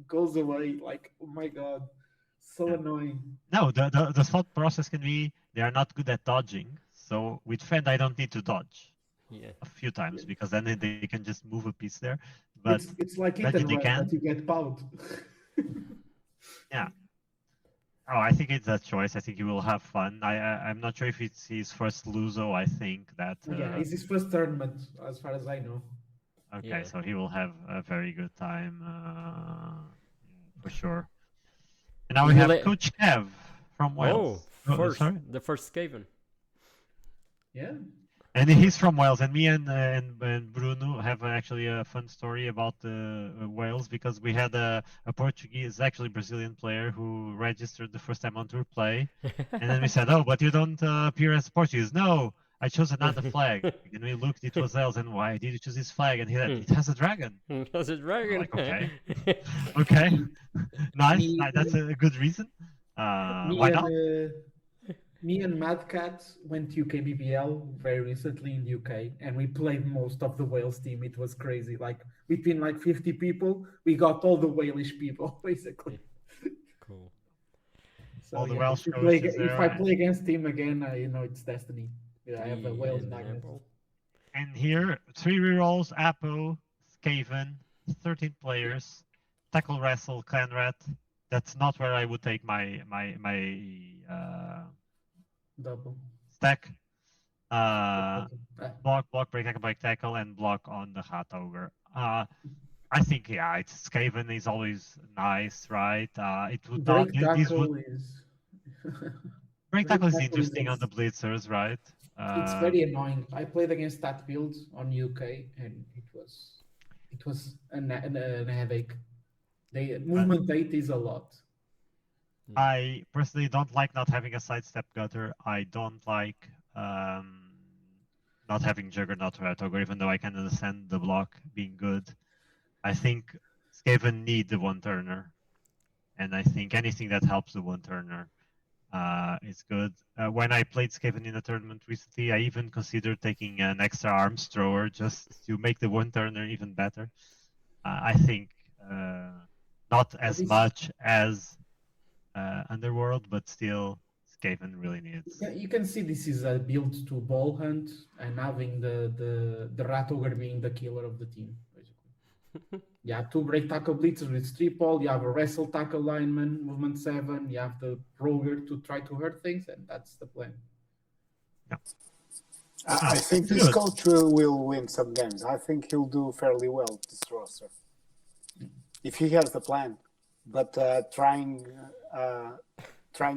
S4: goes away. Like, oh my god, so annoying.
S5: No, the thought process can be they are not good at dodging. So with Fend, I don't need to dodge a few times because then they can just move a piece there. But
S4: it's like hit
S5: imagine
S4: and
S5: they
S4: run,
S5: can.
S4: but you get powed.
S5: Yeah. Oh, I think it's a choice. I think he will have fun. I'm not sure if it's his first Luso. I think that.
S4: Yeah, it's his first tournament, as far as I know.
S5: Okay, so he will have a very good time for sure. And now we have Coach Kev from Wales.
S1: The first Skaven.
S4: Yeah.
S5: And he's from Wales, and me and Bruno have actually a fun story about Wales because we had a Portuguese, actually Brazilian player who registered the first time on tour play, and then we said, "Oh, but you don't appear as Portuguese." No, I chose another flag, and we looked. It was Wales, and why did you choose this flag? And he said, "It has a dragon."
S1: It has a dragon.
S5: Like, okay, okay, nice. That's a good reason. Why not?
S4: Me and Madcat went to UKBBL very recently in the UK, and we played most of the Wales team. It was crazy. Like between like 50 people, we got all the Walish people basically.
S1: Cool.
S4: So
S5: all the
S4: yeah,
S5: Welsh
S4: if I play against him again, it's destiny. Yeah, I have a Wales magnet.
S5: And here, 3 rerolls, Apo, Skaven, 13 players, Tackle Wrestle, Clanrat. That's not where I would take my
S4: double
S5: stack. Block, break tackle, and block on the Hat Ogre. I think it's Skaven is always nice, right? It would
S4: break
S5: not.
S4: Tackle is
S5: break tackle is interesting on the blitzers, right?
S4: It's very annoying. I played against that build on UK, and it was a headache. Movement 8 is a lot.
S5: I personally don't like not having a sidestep gutter. I don't like not having Juggernaut or Ogre, even though I can understand the block being good. I think Skaven need the one-turner, and I think anything that helps the one-turner is good. When I played Skaven in a tournament recently, I even considered taking an extra arms thrower just to make the one-turner even better. I think not as much as Underworld, but still Skaven really needs.
S4: Yeah, you can see this is a build to ball hunt and having the Rat Ogre being the killer of the team, basically. You have 2 break tackle blitzers with 3 pole, you have a wrestle tackle lineman, movement 7, you have the Roger to try to hurt things, and that's the plan.
S5: Yeah.
S3: I think this coach will win some games. I think he'll do fairly well this roster. If he has the plan. But trying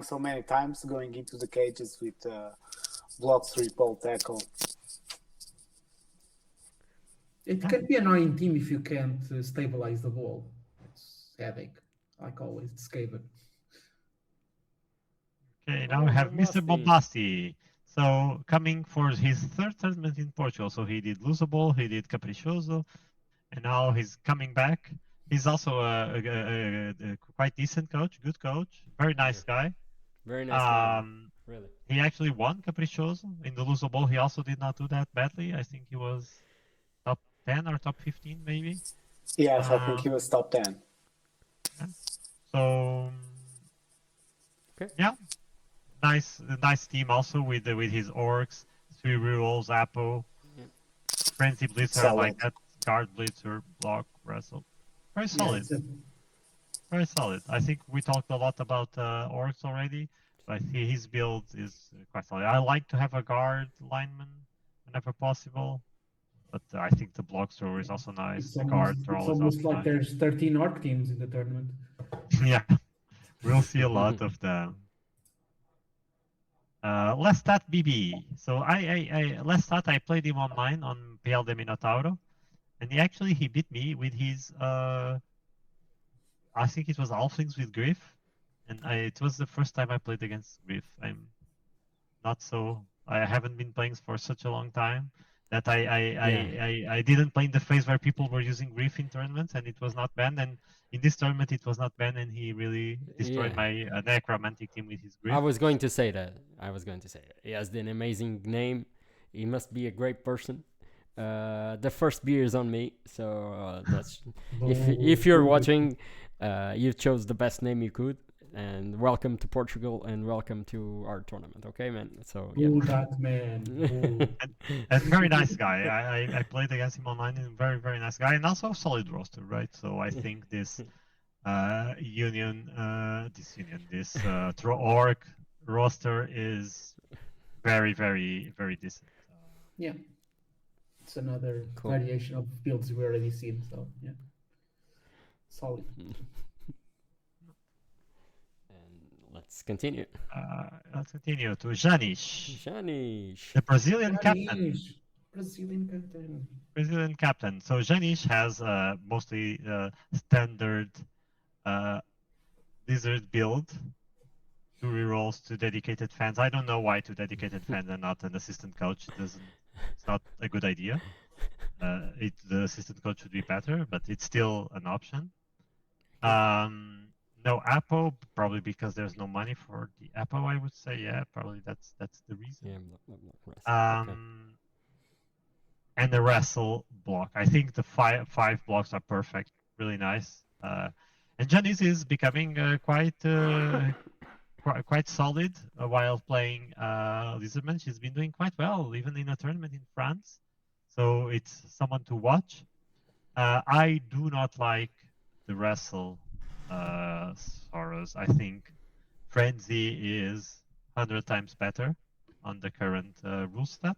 S3: so many times, going into the cages with block 3 pole tackle.
S4: It can be an annoying team if you can't stabilize the ball. It's headache, like always. It's Skaven.
S5: Okay, now we have Mr.BombBasti. So coming for his 3rd tournament in Portugal. So he did Lusobowl, he did Caprichoso, and now he's coming back. He's also a quite decent coach, good coach, very nice guy.
S1: Very nice guy, really.
S5: He actually won Caprichoso in the Lusobowl. He also did not do that badly. I think he was top 10 or top 15 maybe.
S3: Yes, I think he was top 10.
S5: Yeah. So, yeah, nice team also with his orcs, 3 rerolls, Apo, Frenzy Blitzer like that, guard Blitzer, block, wrestle. Very solid. Yes. Very solid. I think we talked a lot about orcs already, but his build is quite solid. I like to have a guard lineman whenever possible, but I think the block thrower is also nice. The guard thrower is also
S4: almost like
S5: nice.
S4: There's 13 orc teams in the tournament.
S5: Yeah, we'll see a lot of them. Lestat BB. So Lestat, I played him online on PL de Minotauro, and he beat me with his I think it was Halflings with Griff, and it was the first time I played against Griff. I haven't been playing for such a long time that I didn't play in the phase where people were using Griff in tournaments, and it was not banned. And in this tournament, it was not banned, and he really destroyed my Necromantic team with his Griff.
S1: I was going to say that. He has an amazing name. He must be a great person. The first beer is on me, so that's if you're watching, You chose the best name you could, and welcome to Portugal, and welcome to our tournament. Okay, man. So yeah.
S4: Ooh, that man.
S5: And very nice guy. I played against him online, and very nice guy, and also solid roster, right? So I think this orc roster is very decent.
S4: Yeah, it's another variation of builds we already seen. So yeah, solid.
S1: Let's continue.
S5: Let's continue to Janish.
S1: Janish.
S5: The Brazilian captain.
S4: Brazilian
S5: captain. So Janish has mostly standard lizard build. 2 rerolls to dedicated fans. I don't know why 2 dedicated fans and not an assistant coach. It's not a good idea. The assistant coach should be better, but it's still an option. No Apo, probably because there's no money for the Apo, I would say. Yeah, probably that's the reason.
S1: Yeah, okay.
S5: And the wrestle block. I think the five blocks are perfect, really nice. And Janice is becoming quite solid while playing Lizardman. She's been doing quite well, even in a tournament in France. So it's someone to watch. I do not like the wrestle Soros. I think Frenzy is 100 times better on the current rule set,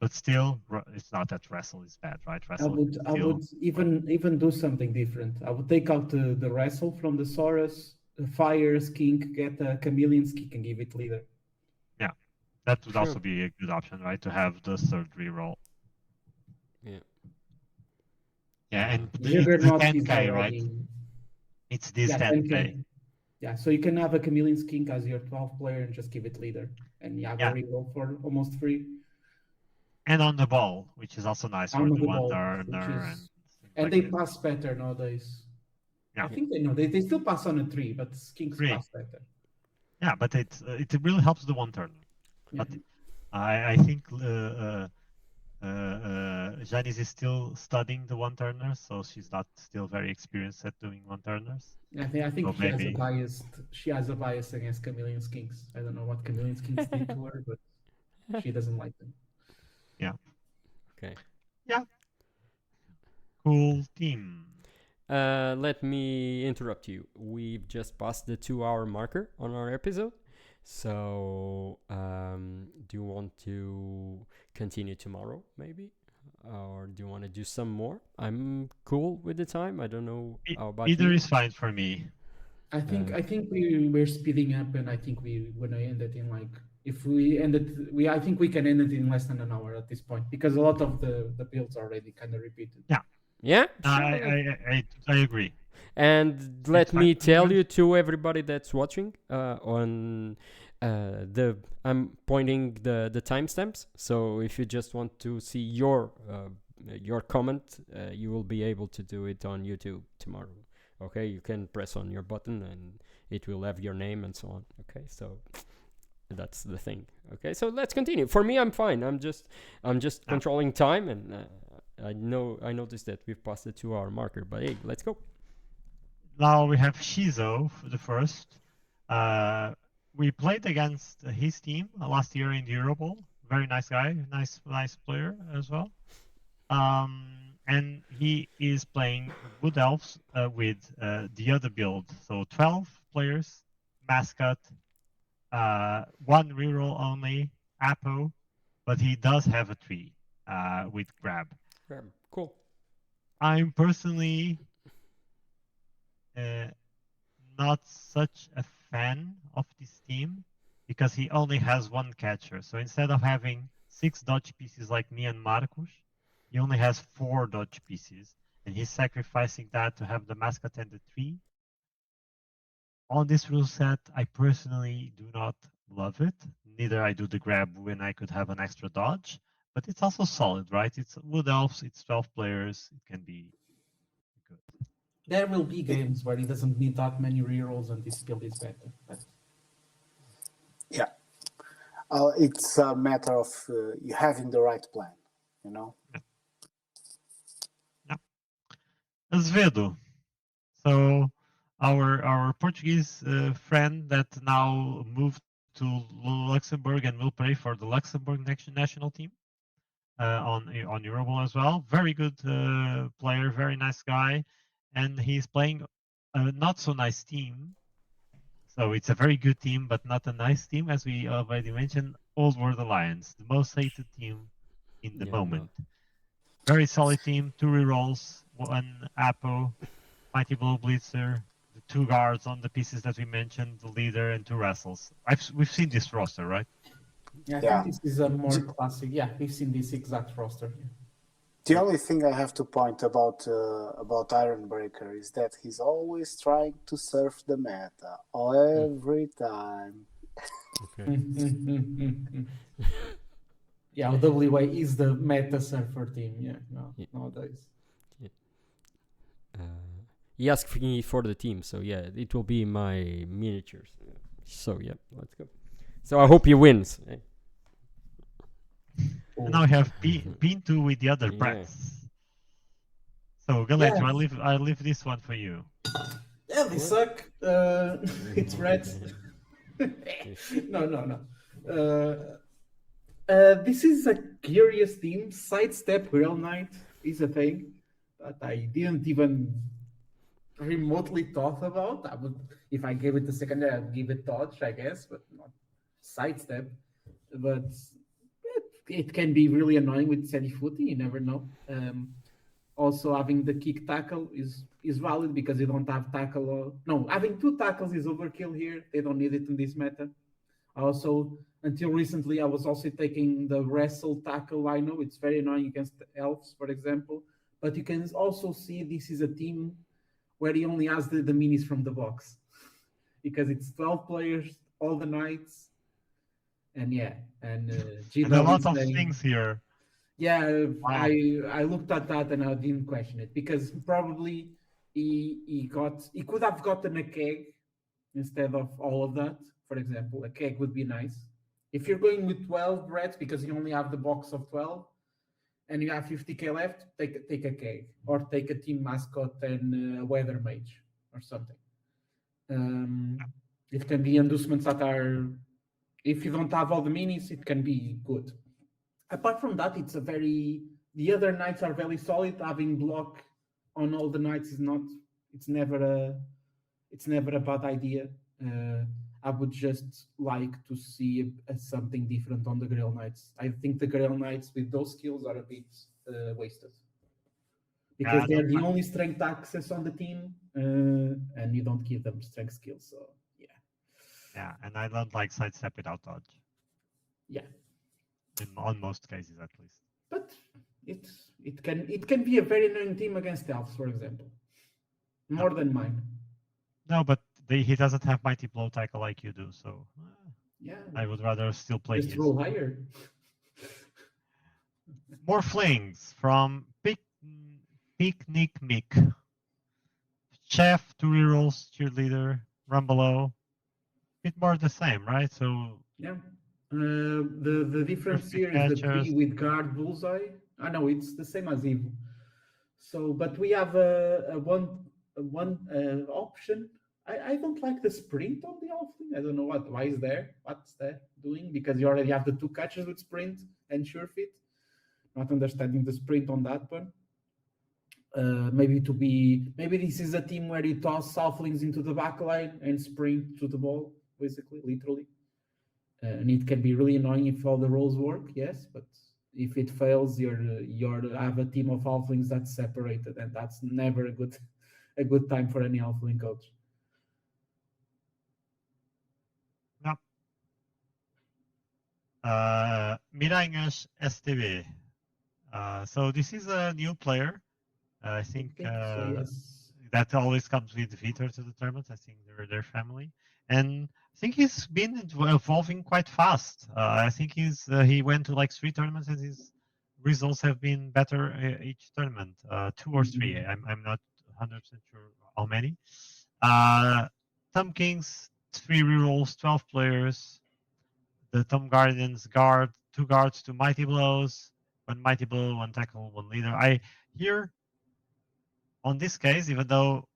S5: but still, it's not that wrestle is bad, right? Wrestle
S4: I would even do something different. I would take out the wrestle from the Soros, fire skink, get a chameleon skink and give it leader.
S5: Yeah, that would also be a good option, right? To have the third reroll.
S1: Yeah.
S5: Yeah, and it's the 10k, right? It's this 10k.
S4: Yeah, so you can have a chameleon skink as your 12th player and just give it leader, and you have a reroll for almost free.
S5: And on the ball, which is also nice for the one turner.
S4: And they pass better nowadays.
S5: Yeah.
S4: I think they know they still pass on a 3, but skinks pass better.
S5: Yeah, but it really helps the one turner.
S4: Yeah.
S5: But I think Janice is still studying the one turners, so she's not still very experienced at doing one turners.
S4: I think she has a bias against chameleon skinks. I don't know what chameleon skinks did to her, but she doesn't like them.
S5: Yeah.
S1: Okay.
S5: Yeah. Cool team.
S1: Let me interrupt you. We've just passed the 2-hour marker on our episode. So, do you want to continue tomorrow, maybe? Or do you want to do some more? I'm cool with the time. I don't know how about
S5: either
S1: you.
S5: Is fine for me.
S4: I think we're speeding up, and I think we're gonna end it in like I think we can end it in less than an hour at this point because a lot of the builds are already kind of repeated.
S5: Yeah.
S1: Yeah.
S5: I agree.
S1: And let me tell you to everybody that's watching on I'm pointing the timestamps. So if you just want to see your comment, you will be able to do it on YouTube tomorrow. Okay, you can press on your button and it will have your name and so on. Okay, so that's the thing. Okay, so let's continue. For me, I'm fine. I'm just controlling time, and I noticed that we've passed the 2-hour marker. But hey, let's go.
S5: Now we have Shizo for the first. We played against his team last year in the Eurobowl. Very nice guy, nice player as well. And he is playing Wood Elves with the other build. So 12 players, mascot, 1 reroll only, Apo, but he does have a 3 with grab.
S1: Cool.
S5: I'm personally not such a fan of this team because he only has 1 catcher. So instead of having 6 dodge pieces like me and Marcus, he only has 4 dodge pieces, and he's sacrificing that to have the mascot and the 3. On this rule set, I personally do not love it. Neither I do the grab when I could have an extra dodge, but it's also solid, right? It's Wood Elves, it's 12 players, it can be good.
S4: There will be games where he doesn't need that many rerolls and this build is better. But...
S3: Yeah. It's a matter of you having the right plan, you know?
S5: Yeah. Zédu. So our Portuguese friend that now moved to Luxembourg and will play for the Luxembourg national team on Eurobowl as well. Very good player, very nice guy, and he's playing a not so nice team. So it's a very good team, but not a nice team, as we already mentioned. Old World Alliance, the most hated team in the moment. No. Very solid team, 2 rerolls, 1 Apo, Mighty Blow Blitzer, the 2 guards on the pieces that we mentioned, the leader, and 2 wrestles. We've seen this roster, right?
S6: Yeah, I think this is a more classic. Yeah, we've seen this exact roster.
S3: The only thing I have to point about Ironbreaker is that he's always trying to surf the meta every time.
S6: Okay. Yeah, WA is the meta surfer team. Yeah, nowadays.
S1: Yeah. He asked me for the team, so yeah, it will be my miniatures. So yeah, let's go. So I hope he wins.
S5: And now we have Pinto with the other press. So Galentio, I leave this one for you.
S6: Yeah, they suck. It's reds. No. This is a curious theme. Sidestep Grail Knight is a thing that I didn't even remotely thought about. I would, if I gave it a second, I'd give it dodge, I guess, but not sidestep. But it can be really annoying with steady footy. You never know. Also, having the kick tackle is valid because you don't have tackle. Having 2 tackles is overkill here. They don't need it in this meta. Also, until recently, I was also taking the wrestle tackle. I know it's very annoying against elves, for example. But you can also see this is a team where he only has the minis from the box. Because it's 12 players, all the knights. And and
S5: a lot of things here.
S6: Yeah, wow. I looked at that and I didn't question it because probably he could have gotten a keg instead of all of that. For example, a keg would be nice. If you're going with 12 reds because you only have the box of 12 and you have 50k left, take a keg or take a team mascot and a weather mage or something. It can be inducements that are. If you don't have all the minis, it can be good. Apart from that, the other knights are very solid. Having block on all the knights it's never a bad idea. I would just like to see something different on the Grail Knights. I think the Grail Knights with those skills are a bit wasted. Because they're the only strength access on the team, and you don't give them strength skills, so
S5: yeah, and I don't like sidestep without dodge.
S6: Yeah.
S5: On most cases, at least.
S6: But it can be a very annoying team against elves, for example. More than mine.
S5: No, but he doesn't have mighty blow tackle like you do, so I would rather still play.
S6: Just roll higher.
S5: More flings from Picnic Mick. Chef, 2 rerolls, cheerleader, run below. Bit more the same, right? So
S6: the difference here is the 3 with guard bullseye. I know it's the same as evil. So, but we have a one option. I don't like the sprint on the Halfling. I don't know what's that doing, because you already have the 2 catches with sprint and sure fit. Not understanding the sprint on that one. Maybe this is a team where you toss Halflings into the back line and sprint to the ball, basically, literally. And it can be really annoying if all the rolls work, yes, but if it fails, you have a team of Halflings that's separated, and that's never a good time for any Halfling coach.
S5: No. Miranhas STB. So this is a new player. I think
S6: so, yes.
S5: That always comes with Vitor to the tournament. I think they're their family, and I think he's been evolving quite fast. I think he went to like 3 tournaments, and his results have been better each tournament. 2 or 3. I'm not 100% sure how many. Tom Kings, 3 rerolls, 12 players. The Tom Guardians guard, 2 guards, 2 mighty blows, 1 mighty blow, 1 tackle, 1 leader. I hear on this case, even though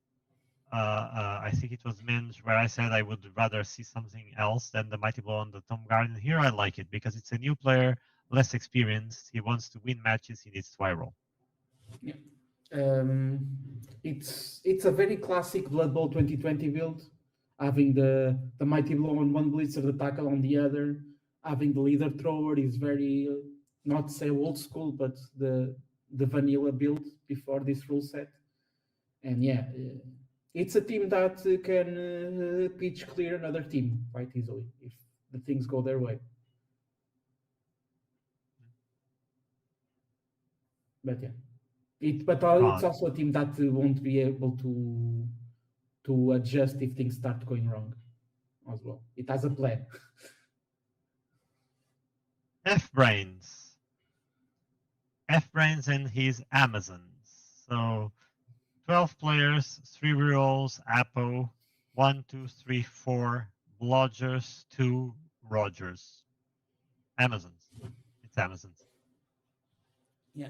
S7: I think it was Minge, where I said I would rather see something else than the Mighty Blow on the Tomb Garden. Here I like it because it's a new player, less experienced. He wants to win matches. He needs to high roll.
S4: Yeah. It's a very classic Blood Bowl 2020 build, having the Mighty Blow on one blitzer, the tackle on the other, having the leader thrower is very, not to say old school, but the vanilla build before this rule set. And yeah, it's a team that can pitch clear another team quite easily if the things go their way. But yeah, it's also a team that won't be able to adjust if things start going wrong as well. It has a plan.
S7: F-Brains and his Amazons. So 12 players, 3 rerolls, Apo, 1, 2, 3, 4, Blodgers, 2, Rogers. Amazons. It's Amazons.
S4: Yeah.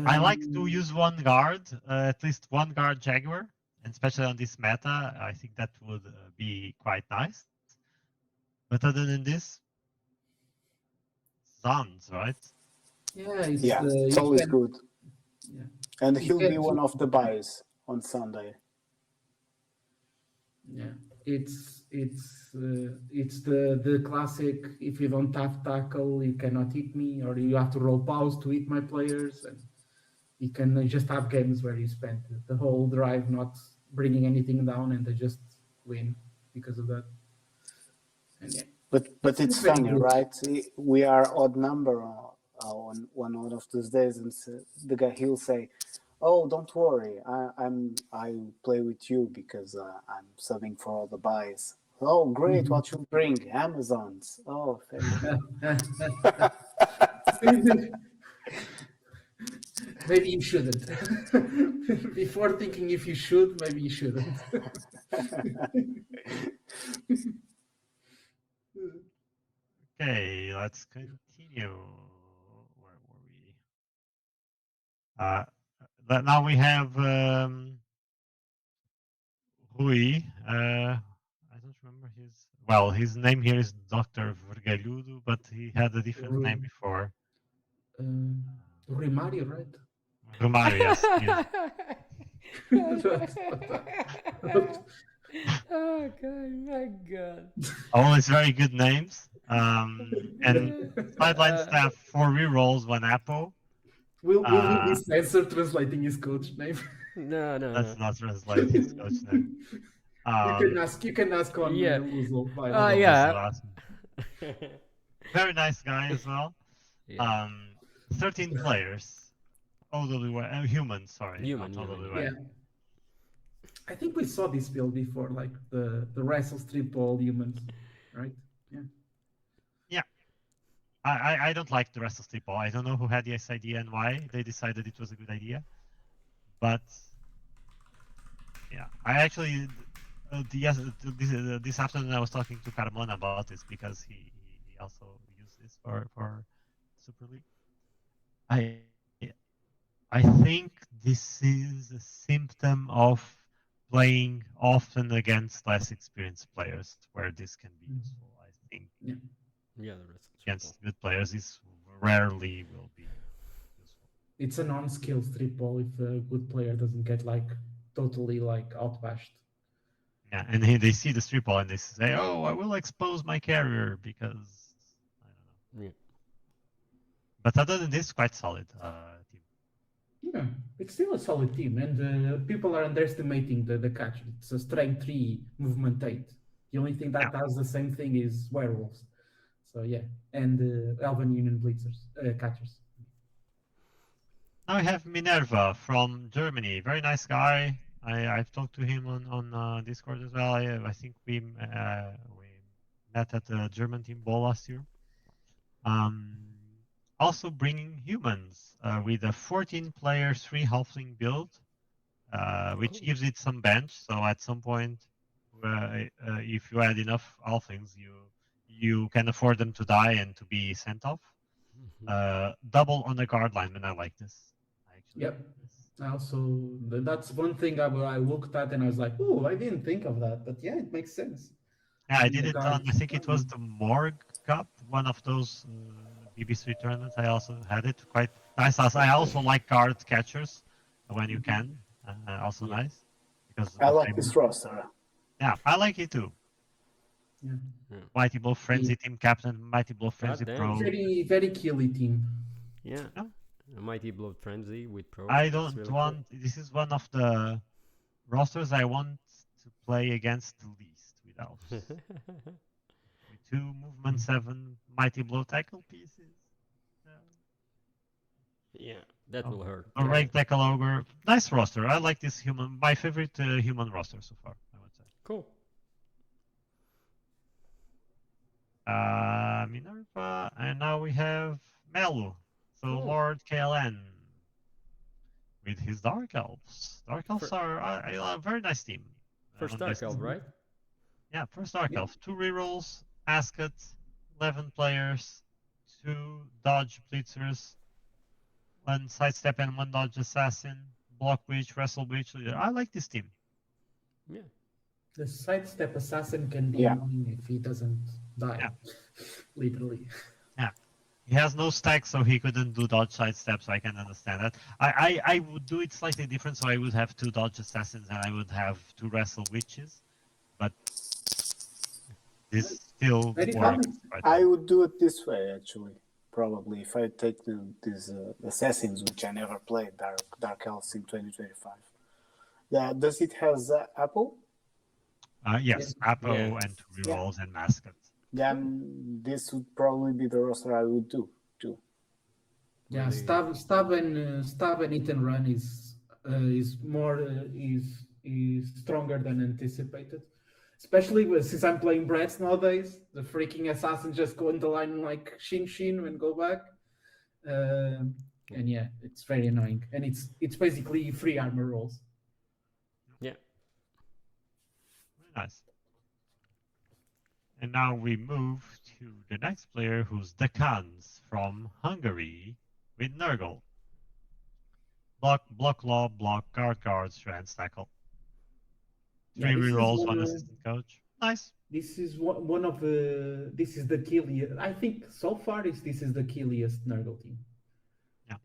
S7: I like to use one guard, at least one guard Jaguar, and especially on this meta, I think that would be quite nice. But other than this, Zons, right?
S4: Yeah,
S3: it's always good.
S4: Yeah.
S3: And he'll be one of the buys on Sunday.
S4: Yeah, it's the classic. If you don't have tackle, you cannot hit me, or you have to roll pause to hit my players, and you can just have games where you spend the whole drive not bringing anything down, and they just win because of that. And yeah.
S3: But it's funny, right? We are odd number on one of those days, and the guy he'll say, "Oh, don't worry, I play with you because I'm subbing for all the buys." Oh, great! What you bring? Amazons. Oh, thank you.
S4: Maybe you shouldn't. Before thinking if you should, maybe you shouldn't.
S7: Okay, let's continue. Where were we? Now we have Rui. I don't remember his name here is Dr. Vergalhudo, but he had a different name before.
S4: Romario, right?
S7: Romario, yes.
S1: Oh god, my god.
S7: All these very good names. And sideline staff 4 rerolls, 1 Apo.
S4: Will he be censored translating his coach name?
S1: No.
S7: Let's not translate his coach name.
S4: You can ask on Lusobowl.
S1: Yeah.
S7: Very nice guy as well. 13 players. Human, sorry.
S1: Human.
S4: Yeah. I think we saw this build before, like the wrestle strip all humans, right? Yeah.
S7: Yeah. I don't like the wrestle strip all. I don't know who had this idea and why they decided it was a good idea. But yeah, I actually this afternoon I was talking to Carmona about this because he also used this for Super League. I think this is a symptom of playing often against less experienced players where this can be useful. I think against good players this rarely will be useful.
S4: It's a non-skill strip ball if a good player doesn't get totally outbashed.
S7: Yeah, and they see the strip ball and they say, "Oh, I will expose my carrier because I don't know."
S1: Yeah.
S7: But other than this, quite solid team.
S4: Yeah, it's still a solid team, and people are underestimating the catch. It's a strength 3, movement 8. The only thing that does the same thing is werewolves. So yeah, and Elven Union Blitzers, catchers.
S7: Now we have Minerva from Germany. Very nice guy. I've talked to him on Discord as well. I think we met at the German team ball last year. Also bringing humans with a 14-player 3 Halfling build, which gives it some bench. So at some point, if you add enough Halflings, you can afford them to die and to be sent off. Double on the guard lineman. I like this.
S4: Yep. Also, that's one thing I looked at and I was like, oh, I didn't think of that. But yeah, it makes sense.
S5: Yeah, I did it on, I think it was the Morg Cup, one of those BBC tournaments. I also had it. Quite nice. I also like card catchers when you can. Also nice. Because
S3: I like this roster.
S5: Yeah, I like it too.
S4: Yeah.
S5: Mighty Blow Frenzy Team Captain, Mighty Blow Frenzy Pro.
S4: Very, very killy team.
S1: Yeah. A Mighty Blow Frenzy with Pro.
S5: I don't want... Cool. This is one of the rosters I want to play against the least with elves. With 2 movement 7 Mighty Blow tackle pieces.
S1: Yeah, that will hurt.
S5: A rank tackle ogre. Nice roster. I like this human. My favorite human roster so far, I would say.
S1: Cool.
S5: Minerva, and now we have Melu. So Lord KLN with his Dark Elves. Dark Elves are a very nice team.
S1: First Dark Elf, right?
S5: Yeah, first Dark Elf. 2 rerolls, Ascot, 11 players, 2 dodge blitzers, 1 sidestep and 1 dodge assassin, block witch, wrestle witch. I like this team.
S1: Yeah.
S4: The sidestep assassin can be annoying if he doesn't die.
S5: Yeah.
S4: Literally.
S5: Yeah. He has no stack, so he couldn't do dodge sidestep, so I can understand that. I would do it slightly different, so I would have 2 dodge assassins and I would have 2 wrestle witches. But this still works.
S3: I would do it this way, actually. Probably, if I take these assassins, which I never played, Dark Elves in 2025. Yeah, does it has Apple?
S5: Yes, Apple and 2 rerolls and mascot.
S3: Then this would probably be the roster I would do too.
S4: Yeah, stab and eat and run is stronger than anticipated. Especially since I'm playing Brats nowadays, the freaking assassins just go in the line like shin and go back, and yeah, it's very annoying. And it's basically free armor rolls.
S1: Yeah,
S5: very nice. And now we move to the next player, who's Dekans from Hungary with Nurgle. Block law, block guard, strength tackle. 3 rerolls, 1 assistant coach. Nice.
S4: This is one of the. This is the killiest. I think so far this is the killiest Nurgle team.
S5: Yeah,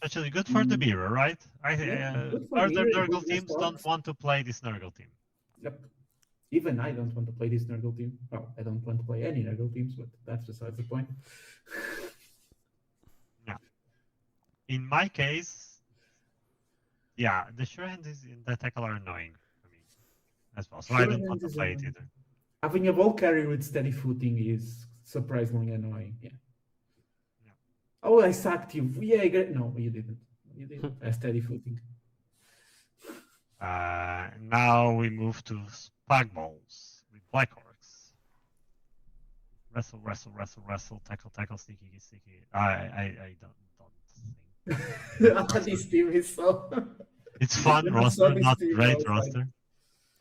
S5: actually good for the mirror, right? Other Nurgle teams don't want to play this Nurgle team.
S4: Yep. Even I don't want to play this Nurgle team. Well, I don't want to play any Nurgle teams, but that's besides the point.
S5: Yeah. In my case, yeah, the sure hand is in the tackle are annoying for me as well, so I don't want to play it either.
S4: Having a ball carrier with steady footing is surprisingly annoying. Yeah. Oh, I sacked you. Yeah, great. No, you didn't. You didn't. A steady footing.
S5: Now we move to Spag Balls with Black Orcs. Wrestle, tackle, sticky. I don't think.
S4: This team is so.
S5: It's fun roster, not great roster.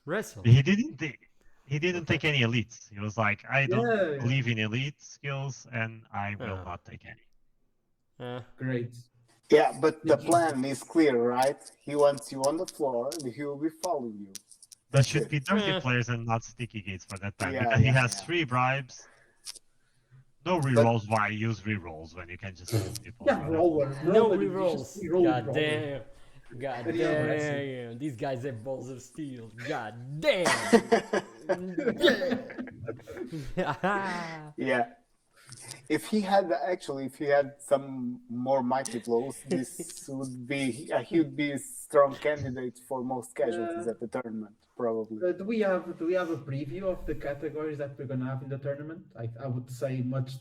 S1: Wrestle.
S5: He didn't take any elites. He was like, I don't believe in elite skills, and I will not take any.
S4: Great.
S3: Yeah, but the plan is clear, right? He wants you on the floor, and he will be following you.
S5: There should be dirty players and not sticky gates for that time, because he has 3 bribes. No rerolls. Why use rerolls when you can just use people?
S4: Yeah, roller.
S1: No rerolls. God damn. God damn. These guys have balls of steel. God damn.
S3: Yeah. If he had some more mighty blows, this would be he would be a strong candidate for most casualties at the tournament, probably.
S4: Do we have a preview of the categories that we're gonna have in the tournament? I would say most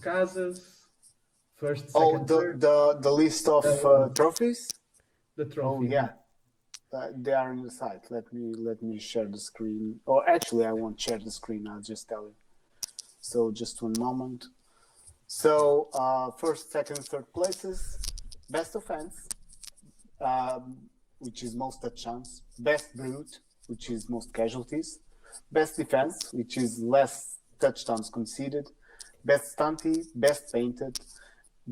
S4: cases, first, second, third.
S3: The list of trophies.
S4: The trophy.
S3: Oh yeah, they are on the site. Let me share the screen. Or actually, I won't share the screen. I'll just tell you. So just one moment. So first, second, third places. Best offense, which is most touchdowns. Best brute, which is most casualties. Best defense, which is less touchdowns conceded. Best stunty, best painted.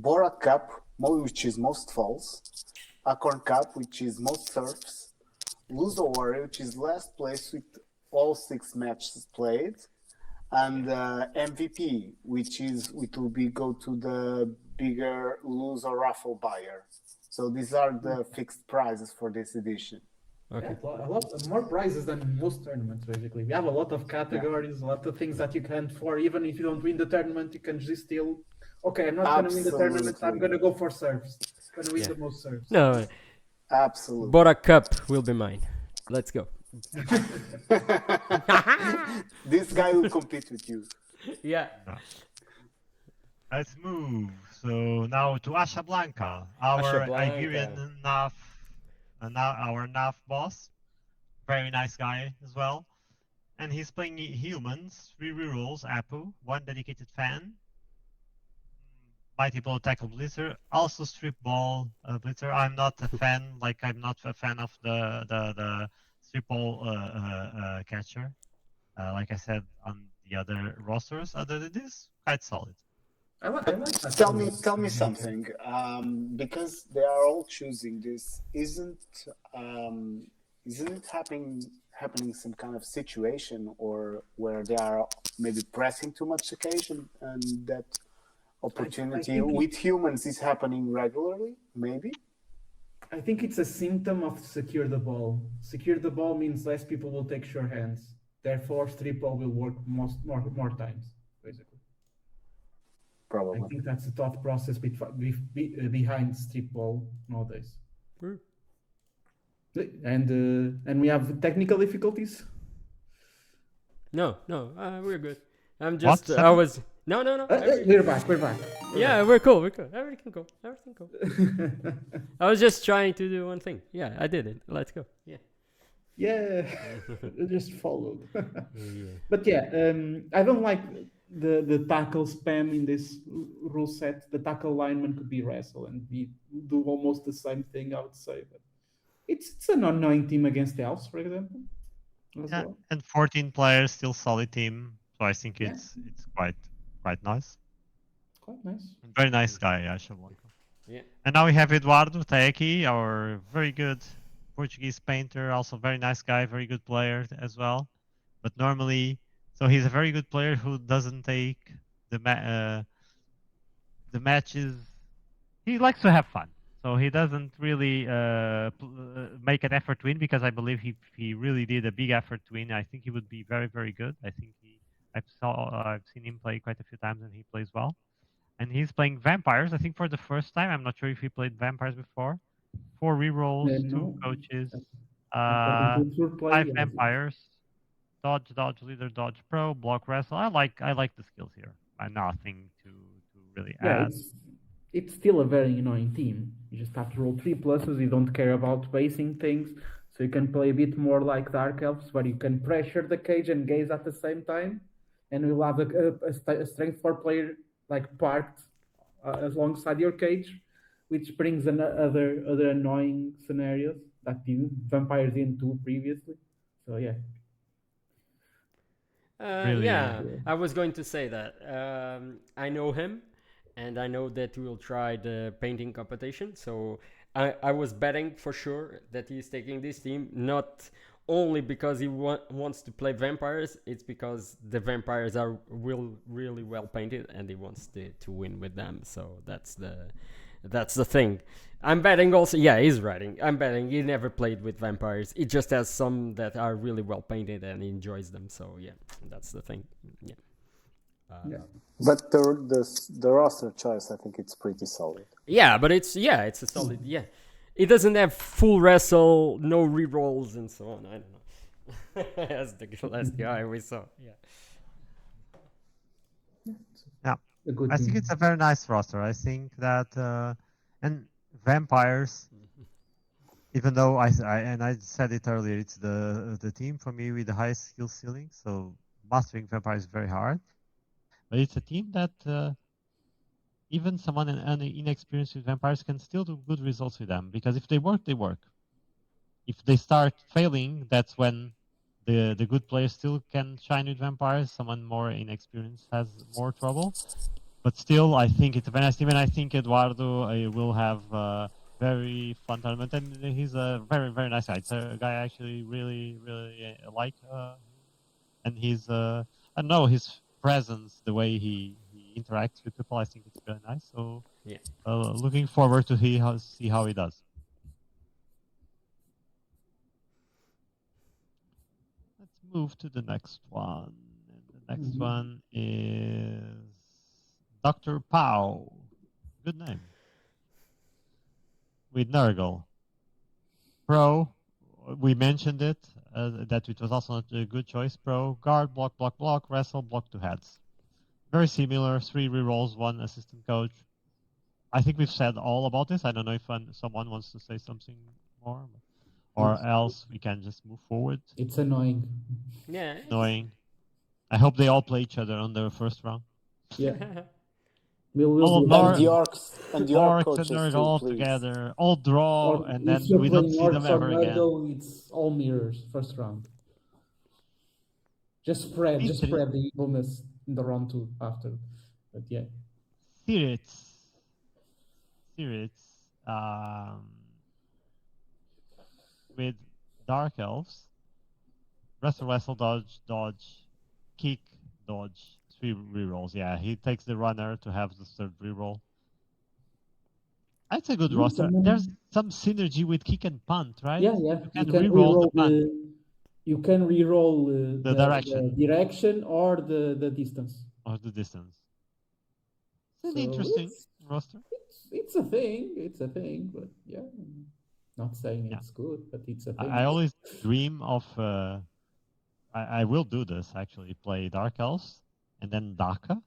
S3: Borat Cup, which is most falls. Acorn Cup, which is most serfs, Lusobowl, which is last place with all 6 matches played, and MVP, which will be go to the bigger Luso raffle buyer. So these are the fixed prizes for this edition.
S4: Okay. Yeah, a lot more prizes than most tournaments. Basically, we have a lot of categories, a lot of things that you can for. Even if you don't win the tournament, you can just still. Okay, I'm not going to win the tournament. I'm going to go for serves. I'm going to win the most serves.
S1: No,
S3: absolutely.
S1: Bora Cup will be mine. Let's go.
S3: This guy will compete with you.
S1: Yeah.
S7: Let's move. So now to Asha Blanca, our Iberian NAF, our NAF boss. Very nice guy as well. And he's playing humans, 3 rerolls, Apu, 1 dedicated fan, Mighty Blow, Tackle, Blitzer, also Strip Ball, Blitzer. I'm not a fan, I'm not a fan of the Strip Ball catcher. Like I said on the other rosters, other than this, quite solid.
S3: I like that. Tell me something. Because they are all choosing this, isn't it happening some kind of situation or where they are maybe pressing too much occasion, and that opportunity with humans is happening regularly? Maybe.
S4: I think it's a symptom of secure the ball. Secure the ball means less people will take sure hands. Therefore, strip ball will work more times, basically.
S3: Probably.
S4: I think that's the thought process behind strip ball nowadays.
S1: Mm.
S4: And we have technical difficulties.
S1: No, we're good. I'm just. I was. No.
S4: We're back.
S1: Yeah, we're cool. Everything cool. I was just trying to do one thing. Yeah, I did it. Let's go.
S4: Yeah, just followed. But yeah, I don't like the tackle spam in this rule set. The tackle lineman could be wrestle and do almost the same thing, I would say. But it's an annoying team against the elves, for example.
S7: Well. And 14 players, still solid team. So I think it's quite nice.
S4: Quite nice.
S7: Very nice guy, Asha Blanca.
S1: Yeah.
S7: And now we have Eduardo Taeki, our very good Portuguese painter, also very nice guy, very good player as well. But normally, so he's a very good player who doesn't take the matches. He likes to have fun, so he doesn't really make an effort to win, because I believe he really did a big effort to win. I think he would be very, very good. I think I've seen him play quite a few times, and he plays well. And he's playing vampires, I think, for the first time. I'm not sure if he played vampires before. 4 rerolls, 2 coaches, 5 vampires, dodge, leader, dodge, pro, block, wrestle. I like the skills here. Nothing to really add.
S4: It's still a very annoying team. You just have to roll 3 pluses. You don't care about basing things, so you can play a bit more like Dark Elves, where you can pressure the cage and gaze at the same time, and we'll have a strength 4 player parked alongside your cage, which brings other annoying scenarios that the vampires didn't do previously. So yeah.
S1: I was going to say that. I know him, and I know that we'll try the painting competition. So I was betting for sure that he's taking this team, not only because he wants to play vampires. It's because the vampires are really well painted, and he wants to win with them. So that's the thing. I'm betting also. Yeah, he's writing. I'm betting he never played with vampires. He just has some that are really well painted, and he enjoys them. So yeah, that's the thing. Yeah.
S3: But the roster choice, I think it's pretty solid.
S1: Yeah, but it's a solid. Yeah, it doesn't have full wrestle, no rerolls, and so on. I don't know. As the last guy we saw. Yeah.
S7: I think it's a very nice roster. I think that and vampires, even though I said it earlier, it's the team for me with the highest skill ceiling. So mastering vampires is very hard. But it's a team that even someone inexperienced with vampires can still do good results with them, because if they work, they work. If they start failing, that's when the good players still can shine with vampires. Someone more inexperienced has more trouble. But still, I think it's a very nice team, and I think Eduardo will have
S5: very fun tournament, and he's a very, very nice guy. It's a guy I actually really, really like, and he's I don't know, his presence, the way he interacts with people, I think it's really nice. So
S1: yeah,
S5: looking forward to see how he does. Let's move to the next one. And the next one is Dr. Pow. Good name. With Nurgle. Pro, we mentioned it, that it was also not a good choice. Pro, guard, block, block, block, wrestle, block 2 heads. Very similar, 3 rerolls, 1 assistant coach. I think we've said all about this. I don't know if someone wants to say something more, or else we can just move forward.
S4: It's annoying.
S1: Yeah.
S5: Annoying. I hope they all play each other on the first round.
S4: Yeah.
S5: All of
S3: and the orcs and
S5: coaches all together, all draw, and then we don't see them ever again.
S4: It's all mirrors first round. Just spread the evilness in the round 2 after. But yeah.
S5: Spirits. With Dark Elves, wrestle, dodge, kick, dodge. 3 rerolls. Yeah, he takes the runner to have the 3rd reroll. That's a good roster. There's some synergy with kick and punt, right?
S4: Yeah.
S5: You can reroll the punt.
S4: You can reroll
S5: the
S4: direction or the distance.
S5: It's an interesting roster.
S4: It's a thing, but yeah. Not saying it's good, but it's a thing.
S5: I always dream of I will do this actually, play Dark Elves and then Daka,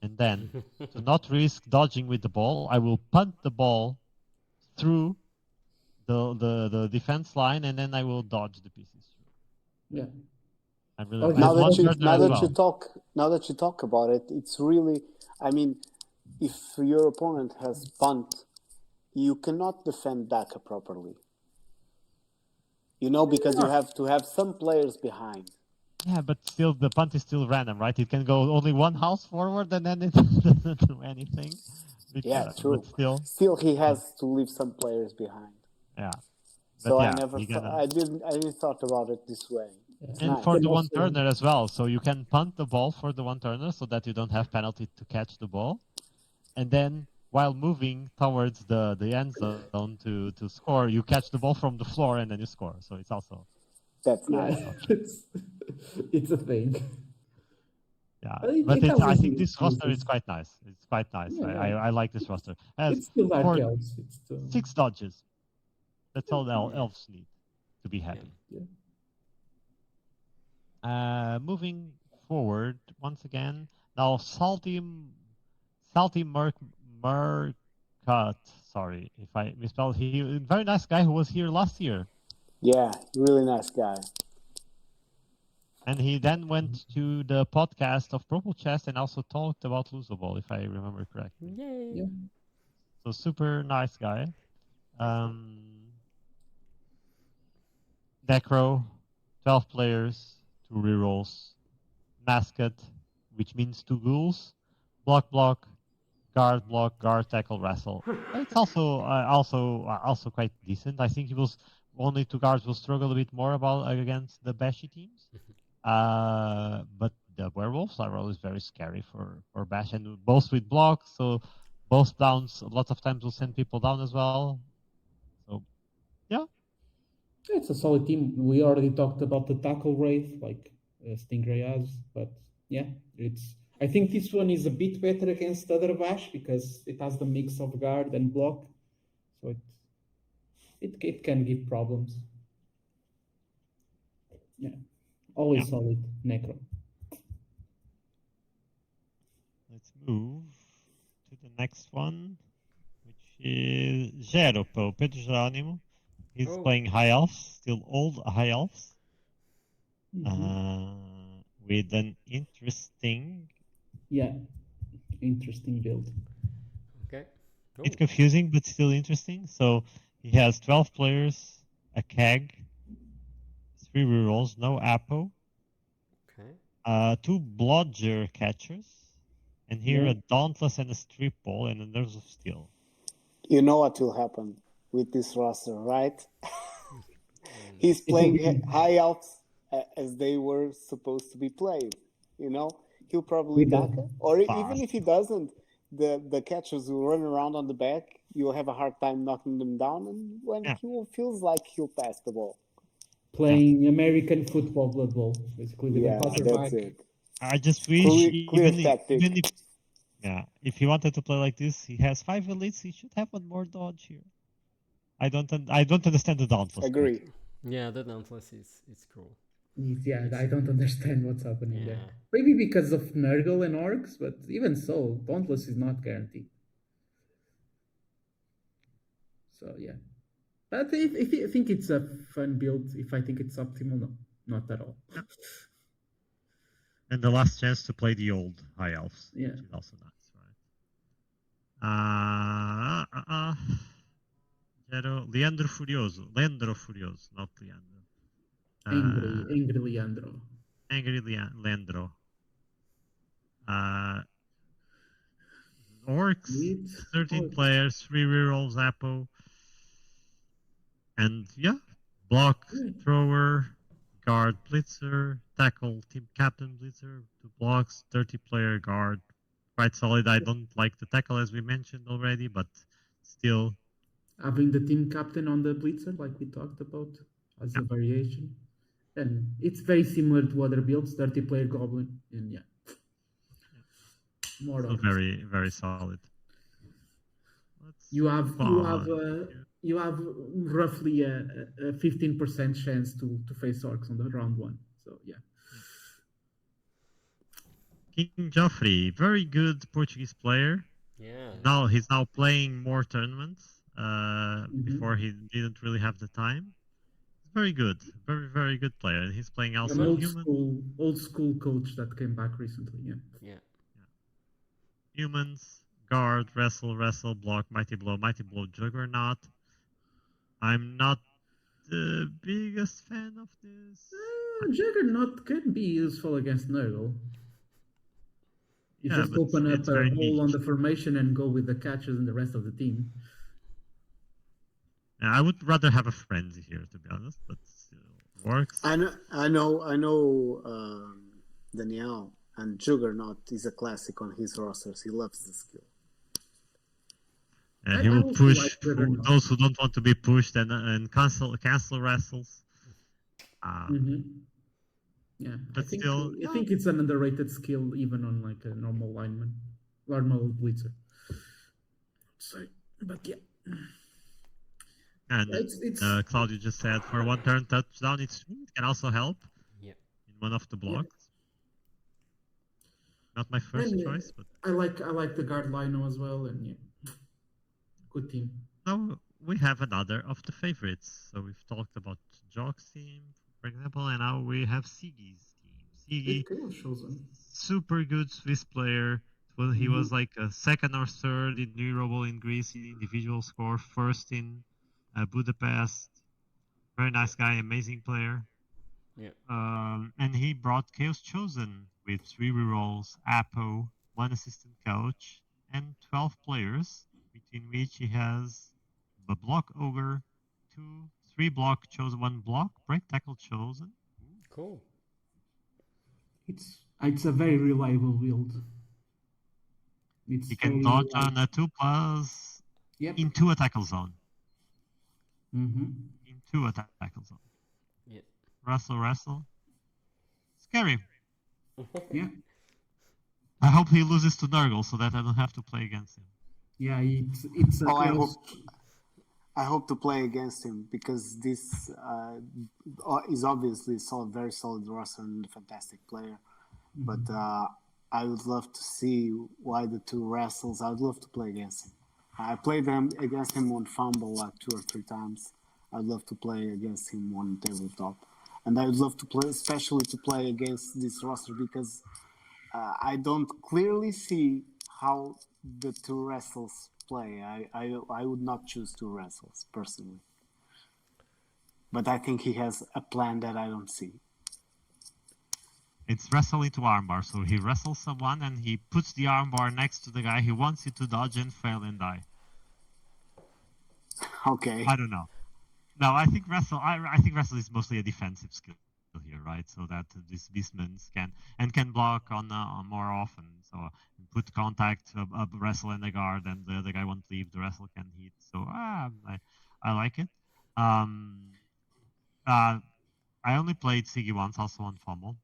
S5: and then to not risk dodging with the ball, I will punt the ball through the defense line, and then I will dodge the pieces.
S4: Yeah.
S5: I really
S3: now that you talk about it, it's really, I mean, if your opponent has punt, you cannot defend Daka properly. Because you have to have some players behind.
S5: Yeah, but still, the punt is still random, right? It can go only 1 house forward, and then it doesn't do anything.
S3: Yeah, true. But still, he has to leave some players behind.
S5: Yeah.
S3: So I didn't thought about it this way.
S5: And for the 1-turner as well, so you can punt the ball for the 1-turner so that you don't have penalty to catch the ball, and then while moving towards the end zone to score, you catch the ball from the floor and then you score. So it's also
S3: that's nice.
S4: It's a thing.
S5: Yeah, but I think this roster is quite nice. It's quite nice. Yeah. I like this roster.
S4: It's still Dark Elves.
S5: 6 dodges. That's all the elves need to be happy. Yeah. Moving forward once again. Now Salty Murcut. Sorry if I misspelled. He very nice guy who was here last year.
S3: Yeah, really nice guy.
S5: And he then went to the podcast of Purple Chest and also talked about Lusobowl, if I remember correctly.
S1: Yay!
S4: Yeah.
S5: So super nice guy. Necro, 12 players, 2 rerolls. Mascot, which means 2 ghouls. Block, guard, tackle, wrestle. It's also quite decent. I think he was only 2 guards will struggle a bit more against the bashy teams. But the werewolves are always very scary for bash, and both with blocks, so both downs lots of times will send people down as well. So yeah.
S4: It's a solid team. We already talked about the tackle wraith, like Stingray has, but yeah, I think this one is a bit better against other bash because it has the mix of guard and block, so it can give problems. Yeah, always solid Necro.
S5: Let's move to the next one, which is Zero Pedro Geronimo. He's playing High Elves, still old High Elves, with an interesting
S4: build.
S1: Okay. Cool.
S5: It's confusing, but still interesting. So he has 12 players, a keg, 3 rerolls, no Apo, 2 Blodger catchers, and here a Dauntless and a Strip Ball and a Nerves of Steel.
S3: You know what will happen. with this roster, right? He's playing high elves as they were supposed to be played. You know, he'll probably DACA, or even if he doesn't, the catchers will run around on the back. You'll have a hard time knocking them down, and when he feels like he'll pass the ball.
S8: Playing American football, Blood Bowl, basically with
S3: Yeah,
S8: the quarterback.
S3: that's it.
S5: I just wish if he wanted to play like this, he has 5 elites. He should have one more dodge here. I don't understand the Dauntless.
S3: Agree.
S1: Yeah, the Dauntless is cool.
S8: Yeah, I don't understand what's happening there. Maybe because of Nurgle and Orcs, but even so, Dauntless is not guaranteed. So yeah, but if I think it's a fun build, if I think it's optimal, no, not at all.
S5: And the last chance to play the old High Elves, which is also nice, right? Leandro Furioso, not Leandro.
S8: Angry Leandro.
S5: Angry Leandro. Orcs, 13 players, 3 rerolls, Apo. And block, thrower, guard, blitzer, tackle, team captain, blitzer, 2 blocks, 30-player guard. Quite solid. I don't like the tackle as we mentioned already, but still.
S8: Having the team captain on the blitzer, like we talked about, as a variation. And it's very similar to other builds, 30-player Goblin, and more
S5: so very, very solid.
S8: You have roughly a 15% chance to face Orcs on the round 1. So
S5: King Joffrey, very good Portuguese player.
S1: Yeah.
S5: He's now playing more tournaments. Before he didn't really have the time. Very good, very, very good player. And he's playing also
S8: old school coach that came back recently.
S1: Yeah.
S5: Humans, guard, wrestle, block, mighty blow, juggernaut. I'm not the biggest fan of this.
S8: Juggernaut can be useful against Nurgle. You just open up a hole on the formation and go with the catchers and the rest of the team.
S5: I would rather have a frenzy here, to be honest, but still works.
S3: I know. Daniel, and Juggernaut is a classic on his rosters. He loves the skill.
S5: And he will push those who don't want to be pushed and cancel wrestles.
S8: Yeah,
S5: but
S8: I think it's an underrated skill even on like a normal lineman, normal blitzer. Sorry, but yeah.
S5: And Claudio just said for 1 turn touchdown, it can also help in one of the blocks. Not my first choice, but
S8: I like the guard lino as well, and good team.
S5: Now we have another of the favorites. So we've talked about Jock's team, for example, and now we have Siggy's team. Siggy, super good Swiss player. Well, he was like a 2nd or 3rd in Nuffle in Greece in individual score, 1st in Budapest. Very nice guy, amazing player. And he brought Chaos Chosen with 3 rerolls, Apo, 1 assistant coach, and 12 players, between which he has a block Ogre, 3 block Chosen, 1 block, break tackle Chosen.
S1: Cool.
S8: It's a very reliable build.
S5: He can dodge on a 2+ into a tackle zone. Into a tackle zone. Wrestle. Scary.
S8: Yeah.
S5: I hope he loses to Nurgle so that I don't have to play against him.
S8: Yeah, it's
S3: I hope to play against him because this is obviously very solid roster and a fantastic player. But I would love to see why the 2 wrestles. I would love to play against him. I played against him on Fumble like 2 or 3 times. I'd love to play against him on tabletop. And I would love to play, especially to play against this roster because I don't clearly see how the 2 wrestles play. I would not choose 2 wrestles personally. But I think he has a plan that I don't see.
S5: It's wrestle into armbar. So he wrestles someone and he puts the armbar next to the guy he wants you to dodge and fail and die.
S3: Okay.
S5: I don't know. No, I think wrestle. I think wrestle is mostly a defensive skill here, right? So that these beastmen can block on more often. So put contact, wrestle in the guard, and the guy won't leave. The wrestle can hit. So I like it. I only played Siggy once, also on Fumble,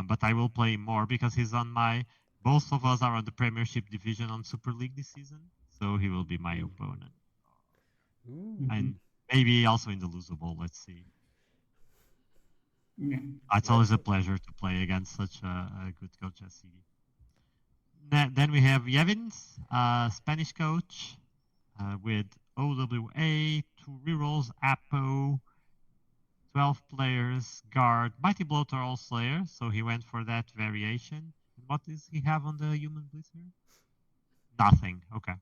S5: but I will play more because he's on my. Both of us are on the Premiership division on Super League this season, so he will be my opponent. And maybe also in the Lusobowl. Let's see.
S8: Yeah.
S5: It's always a pleasure to play against such a good coach as Siggy. Then we have Yevins, Spanish coach, with OWA, 2 rerolls, Apo, 12 players, guard, Mighty Blow to all Slayer, so he went for that variation. What does he have on the Human Blitzer? Nothing, okay.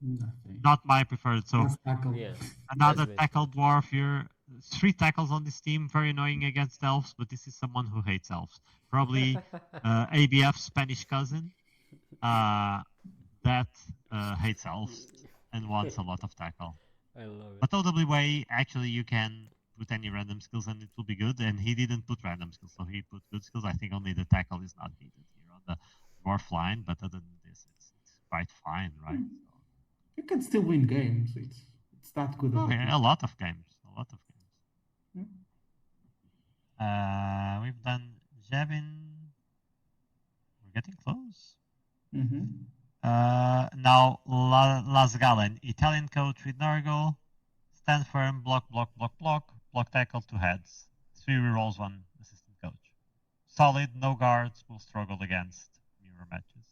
S8: Nothing.
S5: Not my preferred, so
S1: Yeah,
S5: another
S1: that's
S5: tackle dwarf here. 3 tackles on this team, very annoying against elves, but this is someone who hates elves. Probably ABF's Spanish cousin that hates elves and wants a lot of tackle.
S1: I love it.
S5: But OWA, actually, you can put any random skills and it will be good, and he didn't put random skills, so he put good skills. I think only the tackle is not needed here on the dwarf line, but other than this, it's quite fine, right?
S8: You can still win games. It's that good.
S5: Oh, yeah, a lot of games.
S8: Yeah.
S5: We've done Jevin. We're getting close. Now Las Galen, Italian coach with Nurgle. Stand firm, block, tackle, 2 heads. 3 rerolls, 1 assistant coach. Solid, no guards, will struggle against mirror matches.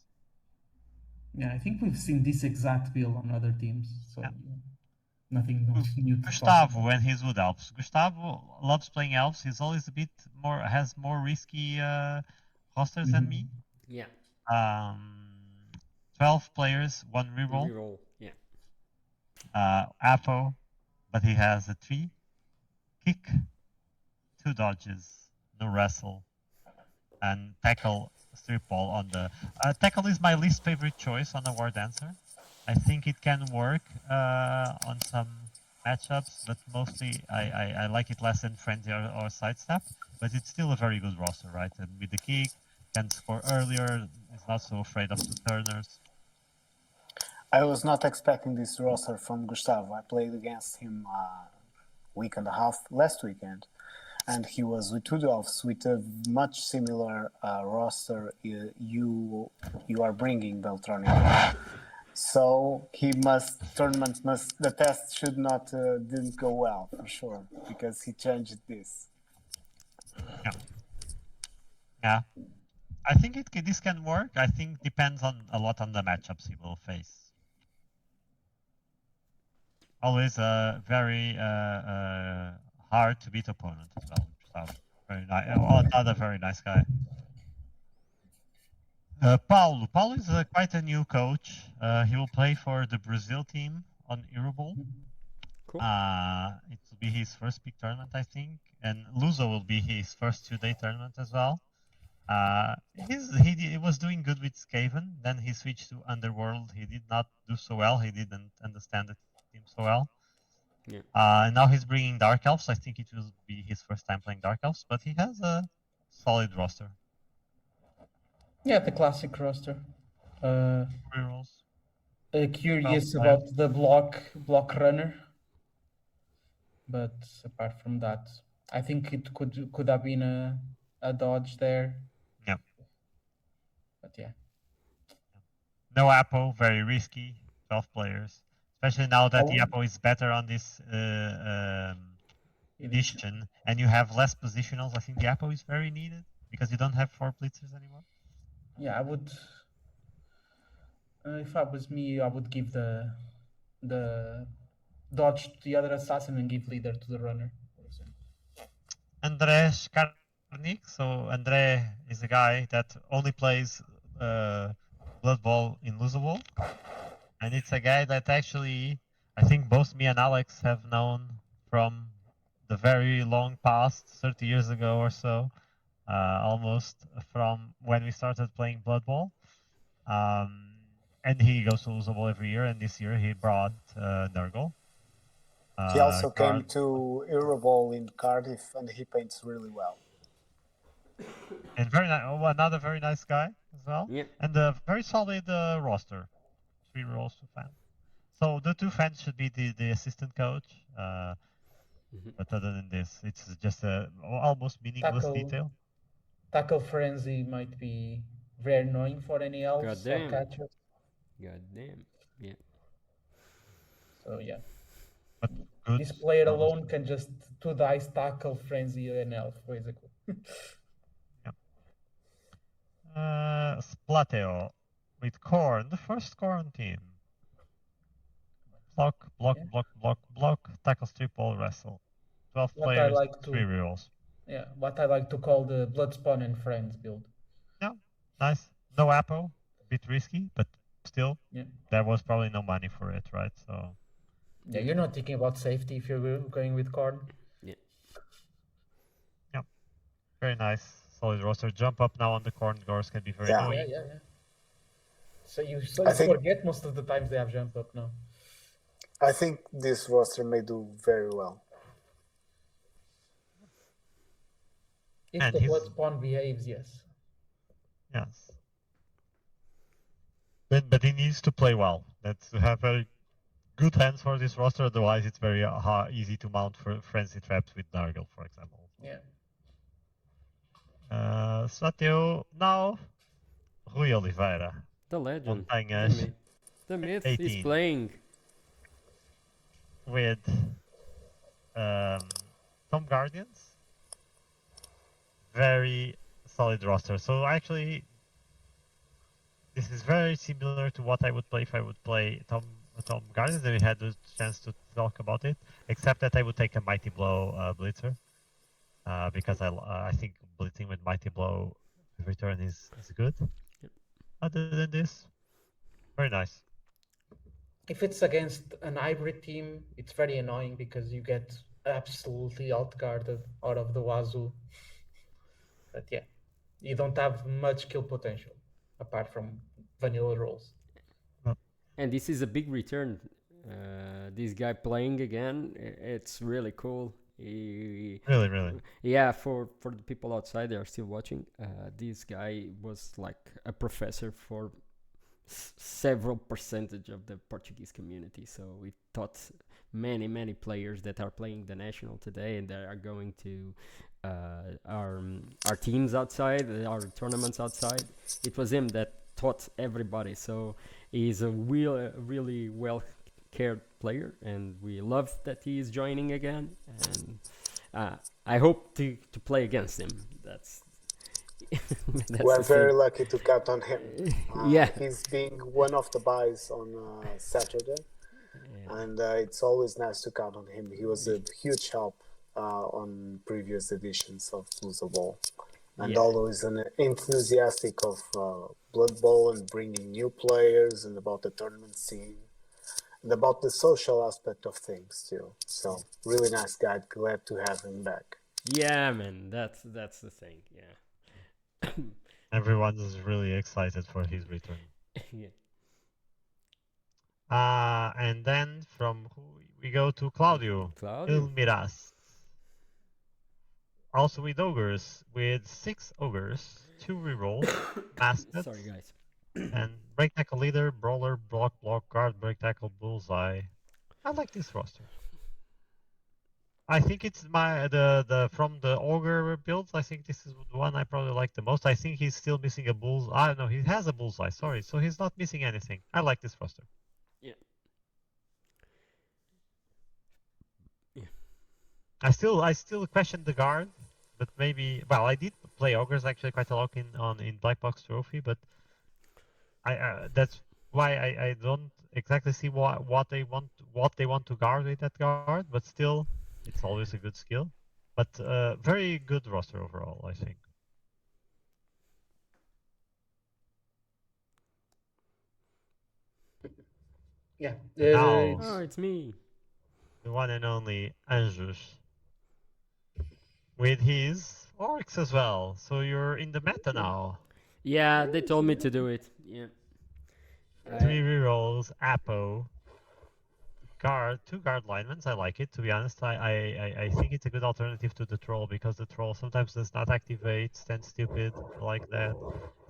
S8: Yeah, I think we've seen this exact build on other teams, so nothing new to
S5: Gustavo, when he's with elves. Gustavo loves playing elves. He's always a bit more, has more risky rosters than me.
S1: Yeah.
S5: 12 players, 1 reroll.
S1: Reroll, yeah.
S5: Apo, but he has a 3. Kick, 2 dodges, no wrestle, and tackle, strip ball on the... tackle is my least favorite choice on a War Dancer. I think it can work on some matchups, but mostly I like it less than Frenzy or Sidestep, but it's still a very good roster, right? And with the kick, can score earlier, is not so afraid of the turners.
S3: I was not expecting this roster from Gustavo. I played against him week and a half last weekend, and he was with 2 dwarfs with a much similar roster you are bringing, Beltroniko. So the test should not didn't go well for sure because he changed this.
S5: Yeah, I think this can work. I think depends a lot on the matchups he will face. Always a very hard to beat opponent as well. So very nice. Another very nice guy. Paulo is quite a new coach. He will play for the Brazil team on Eurobowl.
S1: Cool.
S5: It will be his first big tournament, I think, and Luso will be his first 2-day tournament as well. He was doing good with Skaven, then he switched to Underworld. He did not do so well. He didn't understand the team so well.
S1: Yeah.
S5: And now he's bringing Dark Elves. I think it will be his first time playing Dark Elves, but he has a solid roster.
S6: Yeah, the classic roster.
S5: Rerolls.
S6: Curious about the block runner, but apart from that, I think it could have been a dodge there.
S5: Yeah.
S6: But yeah.
S5: No Apo, very risky. 12 players, especially now that the Apo is better on this edition, and you have less positionals. I think the Apo is very needed because you don't have 4 blitzers anymore.
S6: Yeah, I would. If I was me, I would give the dodge to the other assassin and give leader to the runner.
S5: André Skarnik. So André is a guy that only plays Blood Bowl in Lusobowl, and it's a guy that actually I think both me and Alex have known from the very long past, 30 years ago or so. Almost from when we started playing Blood Bowl. And he goes to Lusobowl every year, and this year he brought Nurgle.
S3: He also came
S7: card.
S3: to Eurobowl in Cardiff, and he paints really well.
S7: And another very nice guy as well.
S1: Yeah.
S7: And a very solid roster. 3 roles to fan. So the 2 fans should be the assistant coach. But other than this, it's just a almost meaningless detail.
S6: Tackle Frenzy might be very annoying for any elves or
S1: Goddamn.
S6: catchers.
S1: Goddamn. Yeah.
S6: So yeah.
S7: But good.
S6: This player alone can just 2 dice tackle Frenzy an elf, basically.
S7: Splateo with Corn, the first Corn team. Block, tackles triple, wrestle. 12
S6: What I
S7: players,
S6: like
S7: 3 rerolls.
S6: Yeah, what I like to call the Bloodspawn and Friends build.
S7: Yeah, nice. No Apo, a bit risky, but still,
S6: Yeah.
S7: there was probably no money for it, right? So.
S6: Yeah, you're not thinking about safety if you're going with Corn.
S1: Yeah.
S7: Yeah. Very nice. Solid roster. Jump up now on the Corn Gors can be very annoying.
S6: Yeah. So you forget most of the times they have jump up now.
S3: I think this roster may do very well.
S6: If the Bloodspawn behaves, yes.
S7: Yes. But he needs to play well. That's to have very good hands for this roster. Otherwise, it's very easy to mount for frenzy traps with Nurgle, for example.
S6: Yeah.
S7: Sateo now. Rui Oliveira.
S1: The legend.
S7: Montanhas.
S1: The myth
S7: 18.
S1: is playing.
S7: With Tom Guardians. Very solid roster. So actually, this is very similar to what I would play if I would play Tom Guardians, and we had the chance to talk about it, except that I would take a Mighty Blow Blitzer, because I think blitzing with Mighty Blow return is good.
S1: Yep.
S7: Other than this, very nice.
S6: If it's against an hybrid team, it's very annoying because you get absolutely outguarded out of the wazoo. But yeah, you don't have much kill potential apart from vanilla rolls.
S1: And this is a big return. This guy playing again, it's really cool.
S7: Really.
S1: Yeah, for the people outside, they are still watching. This guy was like a professor for several percentage of the Portuguese community. So we taught many players that are playing the national today and that are going to our teams outside, our tournaments outside. It was him that taught everybody. So he's a really well cared player, and we love that he is joining again. And I hope to play against him. That's
S3: we're very lucky to count on him.
S1: Yeah,
S3: he's being one of the buys on Saturday, and it's always nice to count on him. He was a huge help on previous editions of Lusobowl, and always an enthusiastic of Blood Bowl and bringing new players and about the tournament scene and about the social aspect of things too. So really nice guy. Glad to have him back.
S1: Yeah, man, that's the thing. Yeah.
S7: Everyone is really excited for his return.
S1: Yeah.
S7: And then from who we go to Claudio Miras. Also with ogres, with 6 ogres, 2 rerolls, mascots.
S1: Sorry, guys.
S7: And break tackle leader, brawler, block, guard, break tackle, bullseye. I like this roster. I think it's the from the ogre builds. I think this is the one I probably like the most. I think he's still missing a bullseye. I don't know. He has a bullseye. Sorry, so he's not missing anything. I like this roster.
S1: Yeah.
S7: I still question the guard, but maybe. Well, I did play ogres actually quite a lot in Black Box Trophy, but that's why I don't exactly see what they want to guard with that guard, but still. It's always a good skill, but very good roster overall, I think.
S6: Yeah.
S1: Oh, it's me.
S7: The one and only Anjus. With his orcs as well, so you're in the meta now.
S1: Yeah, they told me to do it. Yeah.
S7: 3 rerolls, Apo.
S5: two guard linemen. I like it. To be honest, I think it's a good alternative to the troll because the troll sometimes does not activate, stands stupid like that.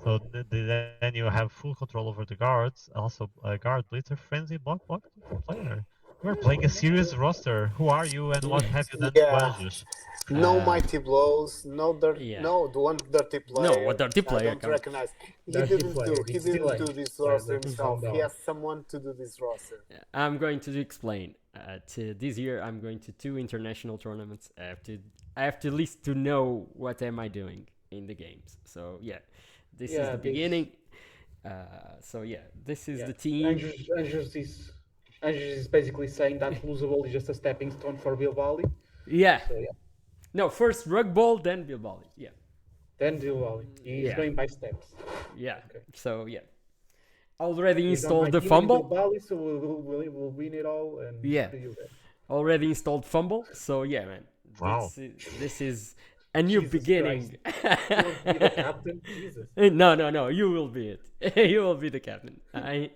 S5: So then you have full control over the guards. Also, guard blitzer, frenzy, block player. We're playing a serious roster. Who are you and what have you done to Anjos?
S3: No mighty blows, no the one dirty player.
S1: No, what dirty player?
S3: I don't recognize. He didn't do this roster himself. He has someone to do this roster.
S1: I'm going to explain. This year, I'm going to 2 international tournaments. I have to at least to know what am I doing in the games. So yeah, this is the beginning. So yeah, this is the team.
S4: Anjos is basically saying that Lusobowl is just a stepping stone for Bilbali.
S1: Yeah.
S4: So, yeah.
S1: No, first Rug Ball, then Bilbali. Yeah.
S4: Then Bilbali. He's going by steps.
S1: Yeah.
S4: Okay.
S1: So yeah. Already installed the Fumble.
S4: Bilbali, so we'll win it all. And
S1: yeah. Already installed Fumble. So yeah, man.
S5: Wow.
S1: This is a new beginning.
S4: You will be the captain? Jesus.
S1: No. You will be it. You will be the captain.
S4: Okay.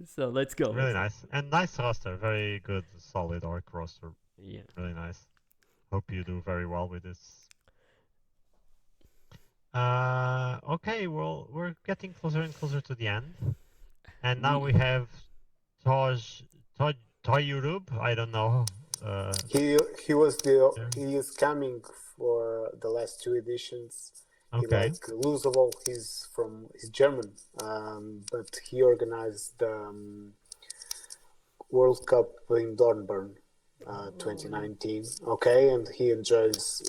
S1: So let's go.
S5: Really nice. And nice roster. Very good, solid orc roster.
S1: Yeah.
S5: Really nice. Hope you do very well with this. Okay, well, we're getting closer and closer to the end. And now we have Toyurub. I don't know.
S3: He is coming for the last 2 editions.
S5: Okay.
S3: Lusobowl, he's German, but he organized the World Cup in Dornbirn, 2019. Okay, and he enjoys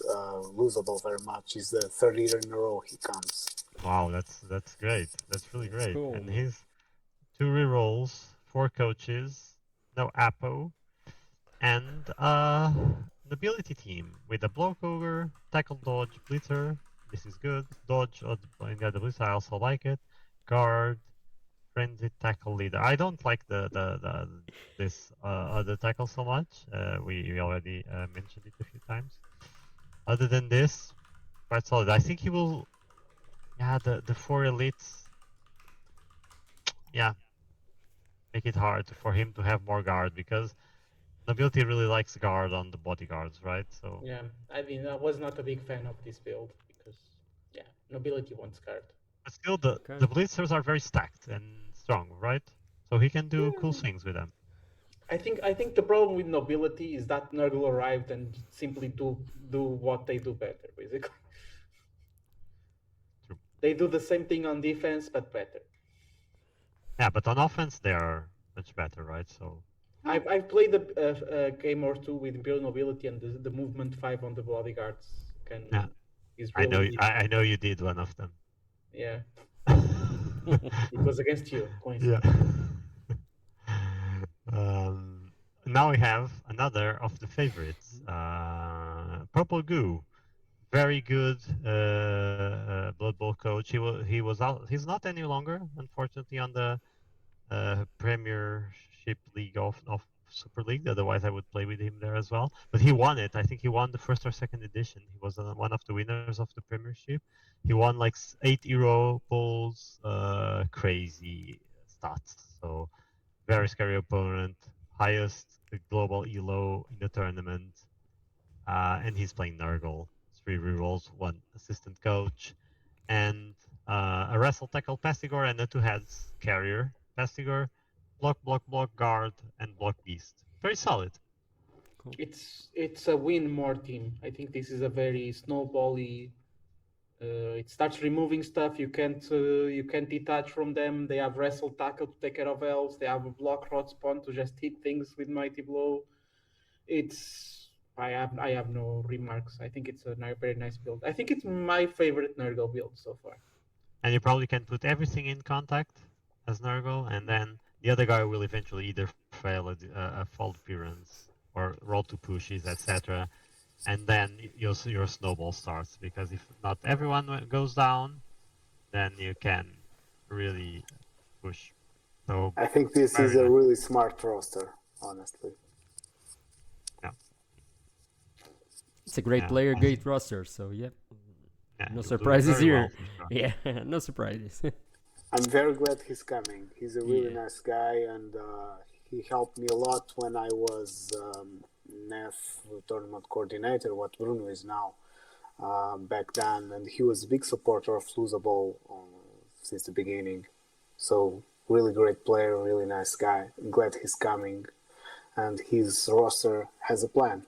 S3: Lusobowl very much. It's the 3rd year in a row he comes.
S5: Wow, that's great. That's really great.
S1: Cool.
S5: And he's 2 rerolls, 4 coaches, no Apo, and nobility team with a block ogre, tackle dodge, blitzer. This is good. Dodge in the other blitzer, I also like it. Guard, frenzy, tackle leader. I don't like this other tackle so much. We already mentioned it a few times. Other than this, quite solid. I think he will. Yeah, the 4 elites. Yeah, make it hard for him to have more guard because nobility really likes guard on the bodyguards, right? So
S4: yeah, I mean, I was not a big fan of this build because nobility wants guard.
S5: But still, the blitzers are very stacked and strong, right? So he can do cool things with them.
S4: I think the problem with nobility is that Nurgle arrived and simply do what they do better, basically.
S5: True.
S4: They do the same thing on defense, but better.
S5: Yeah, but on offense they are much better, right? So
S4: I've played a game or 2 with Imperial Nobility, and the movement 5 on the bodyguards is really
S5: I know you did one of them.
S4: Yeah. It was against you.
S5: Yeah. Now we have another of the favorites, Purple Goo. Very good Blood Bowl coach. He was out. He's not any longer, unfortunately, on the Premiership League of Super League. Otherwise, I would play with him there as well. But he won it. I think he won the 1st or 2nd edition. He was one of the winners of the Premiership. He won like 8 Euro Bowls. Crazy stats. So very scary opponent. Highest global elo in the tournament. And he's playing Nurgle. 3 rerolls, 1 assistant coach, and a wrestle tackle Pastigore and a 2-heads carrier Pastigore, block, guard, and block beast. Very solid.
S4: Cool. It's a win more team. I think this is a very snowbally. It starts removing stuff. You can't detach from them. They have wrestle tackle to take care of elves. They have a block rod spawn to just hit things with mighty blow. I have no remarks. I think it's a very nice build. I think it's my favorite Nurgle build so far.
S5: And you probably can put everything in contact as Nurgle, and then the other guy will eventually either fail a fault appearance or roll to pushes, etc. And then your snowball starts, because if not everyone goes down, then you can really push. So
S3: I think this is a really smart roster, honestly.
S1: It's a great player, great roster, so yeah. No surprises here.
S5: Well,
S1: yeah, no surprises.
S3: I'm very glad he's coming. He's a really nice guy, and He helped me a lot when I was NEF tournament coordinator, what Bruno is now, back then, and he was a big supporter of Lusobowl since the beginning. So really great player, really nice guy. I'm glad he's coming, and his roster has a plan.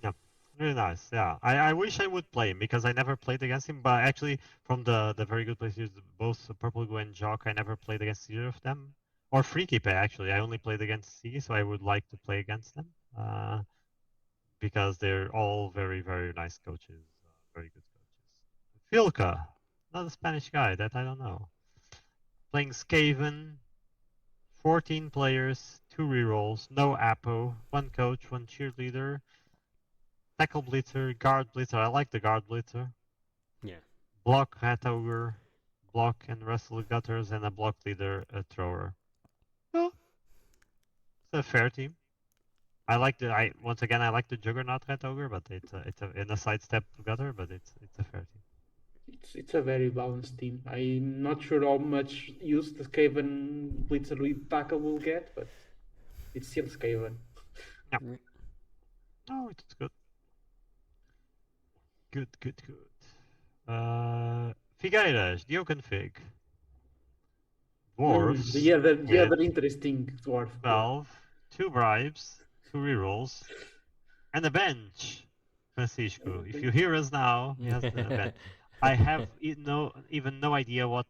S10: Yeah, really nice. Yeah, I wish I would play him because I never played against him. But actually, from the very good players, both Purple Go and Jock, I never played against either of them. Or Frikipe, actually. I only played against C, so I would like to play against them. Because they're all very, very nice coaches. Very good coaches. Filka, another Spanish guy that I don't know. Playing Skaven, 14 players, 2 rerolls, no Apo, 1 coach, 1 cheerleader, tackle blitzer, guard blitzer. I like the guard blitzer.
S1: Yeah.
S10: Block Rat Ogre, block and wrestle gutters, and a block leader, a thrower. Well, it's a fair team. I like the once again I like the Juggernaut Rat Ogre, but it's in a sidestep gutter, but it's a fair team.
S4: It's a very balanced team. I'm not sure how much use the Skaven Blitzer with tackle will get, but it's still Skaven.
S10: Yeah. Oh, it's good. Good. Figueiras, the Oakenfig. Dwarves.
S4: The other interesting dwarf.
S10: 12, 2 bribes, 2 rerolls, and a bench. Francisco, if you hear us now, he has a bench. I have even no idea what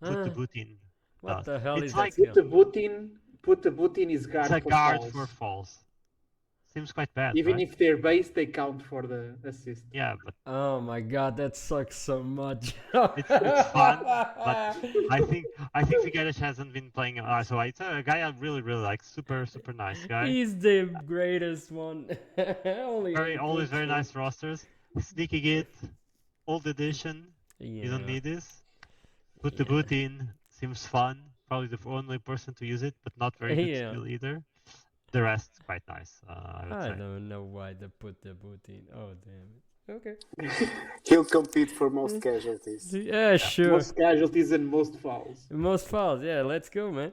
S10: put the boot in.
S1: What the hell
S10: it's
S1: is
S10: like
S1: that?
S4: Put the boot in is guard.
S10: It's a guard for falls. Seems quite bad.
S4: Even
S10: right?
S4: if they're base, they count for the assist.
S10: Yeah, but
S1: oh my god, that sucks so much.
S10: it's fun, but I think Figueiras hasn't been playing. So it's a guy I really like. Super nice guy.
S1: He's the greatest one.
S10: Always very nice rosters. Sneaky Git, old edition.
S1: Yeah.
S10: You don't need this. Put the boot in. Seems fun. Probably the only person to use it, but not very good skill either. The rest quite nice. I
S1: don't know why they put the boot in. Oh damn it. Okay.
S3: He'll compete for most casualties.
S1: Yeah, sure.
S4: Most casualties and most fouls.
S1: Most fouls. Yeah, let's go, man.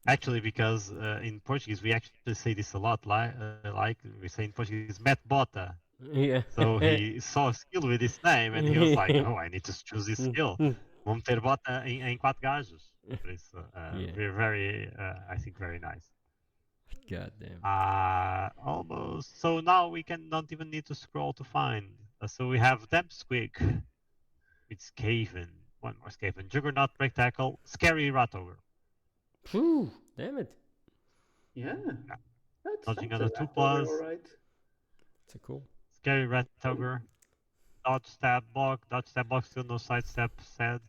S10: Actually, because in Portuguese we actually say this a lot. Like we say in Portuguese, "Met bota."
S1: Yeah.
S10: So he saw a skill with his name and he was like, "Oh, I need to choose this skill. Vou meter bota em 4 gajos." We're very, I think, very nice.
S1: God damn.
S10: Almost. So now we don't even need to scroll to find. So we have Dempsquig. It's Skaven. One more Skaven. Juggernaut, Break Tackle, Scary Rat Ogre.
S1: Whew, damn it.
S4: Yeah.
S10: Dodging under 2+.
S4: Alright.
S1: It's a cool.
S10: Scary Rat Ogre. Dodge stab block, still no sidestep, sad.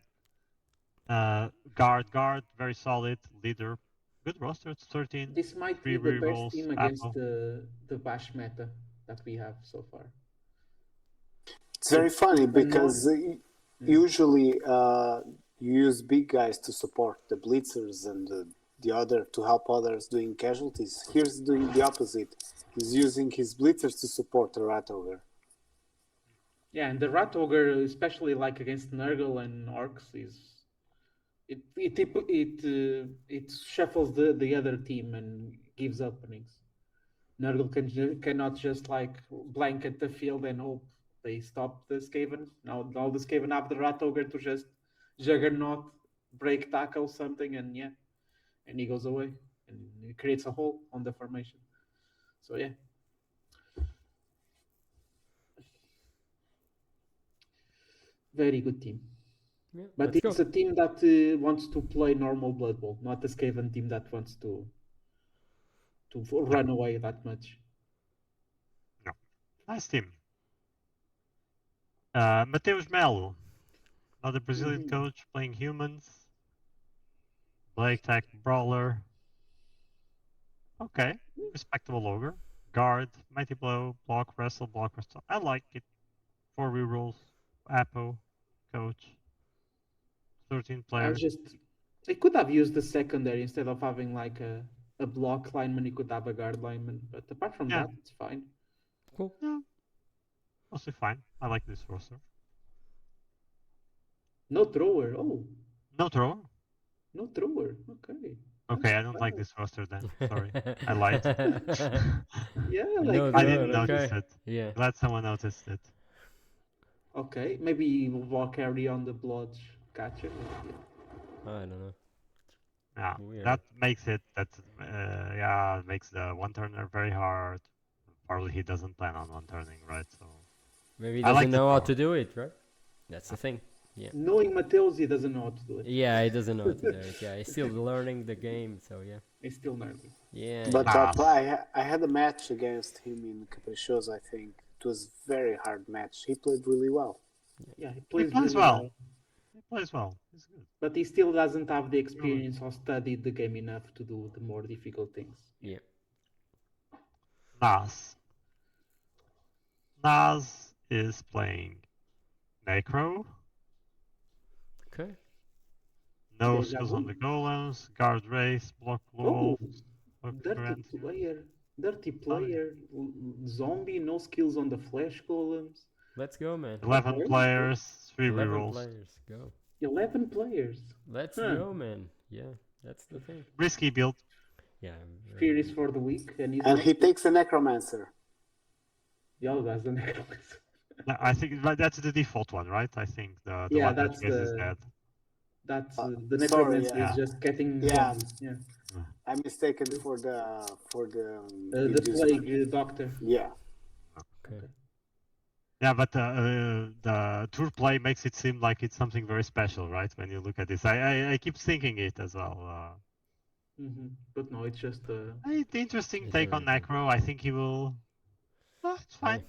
S10: Guard, very solid. Leader. Good roster, it's 13.
S4: This might be the best team against the Bash meta that we have so far.
S3: It's very funny because usually you use big guys to support the blitzers and the other to help others doing casualties. Here's doing the opposite. He's using his blitzers to support the Rat Ogre.
S4: Yeah, and the Rat Ogre, especially like against Nurgle and Orcs, it shuffles the other team and gives openings. Nurgle cannot just like blanket the field and hope they stop the Skaven. Now all the Skaven have the Rat Ogre to just Juggernaut, break tackle something, and he goes away and it creates a hole on the formation. So yeah. Very good team.
S1: Yeah,
S4: but it's a team that wants to play normal Blood Bowl, not a Skaven team that wants to run away that much.
S10: No. Nice team. Mateus Melo, another Brazilian coach playing humans. Blake Tech Brawler. Okay, respectable Ogre. Guard, Mighty Blow, block, wrestle. I like it. 4 rerolls, Apo, coach. 13 players.
S4: They could have used the secondary instead of having like a block lineman. You could have a guard lineman, but apart from that, it's fine.
S1: Cool.
S10: Yeah, mostly fine. I like this roster.
S4: No thrower. Oh.
S10: No thrower.
S4: No thrower. Okay.
S10: Okay, I don't like this roster then. Sorry, I lied.
S4: Yeah,
S1: No,
S10: I
S1: good,
S10: didn't notice
S1: okay.
S10: it.
S1: Yeah.
S10: Glad someone noticed it.
S4: Okay, maybe we'll carry on the bloods. Gotcha.
S1: I don't know.
S10: Yeah,
S1: Weird.
S10: that makes it. Makes the one turner very hard. Probably he doesn't plan on one turning, right? So
S1: maybe he
S10: I
S1: doesn't
S10: like the
S1: know how
S10: draw.
S1: to do it, right? That's the thing. Yeah.
S4: Knowing Mateus, he doesn't know how to do it.
S1: Yeah, he doesn't know how to do it. Yeah, he's still learning the game, so yeah.
S4: He's still learning.
S1: Yeah.
S3: But
S1: yeah.
S3: I had a match against him in Caprichoso, I think. It was a very hard match. He played really well.
S4: Yeah, he
S10: He
S4: plays
S10: plays
S4: really
S10: well. He plays well. He's good.
S4: But he still doesn't have the experience or studied the game enough to do the more difficult things.
S1: Yeah.
S10: Nas. Nas is playing Necro.
S1: Okay.
S10: No
S4: Deja
S10: skills
S4: vu.
S10: on the golems, guard race, block wolves,
S4: Dirty player, zombie, no skills on the flash golems.
S1: Let's go, man.
S10: 11 players, 3
S1: 11
S10: rerolls.
S1: players, go.
S4: 11 players.
S1: Let's go, man. Yeah, that's the thing.
S10: Risky build.
S1: Yeah.
S4: Fear is for the weak. And
S3: he takes a necromancer.
S4: Yeah, that's the necromancer.
S10: I think that's the default one, right? I think the
S4: Yeah,
S10: one
S4: that's
S10: that is dead.
S4: That's the necromancer
S3: Sorry,
S4: is just getting
S3: Yeah.
S4: yeah.
S3: I'm mistaken for the
S4: The plague doctor.
S3: Yeah.
S1: Okay.
S10: Yeah, but the tour play makes it seem like it's something very special, right? When you look at this, I keep thinking it as well.
S4: But no, it's just
S10: Interesting take on Necro. I think he will. It's fine.
S1: Yeah.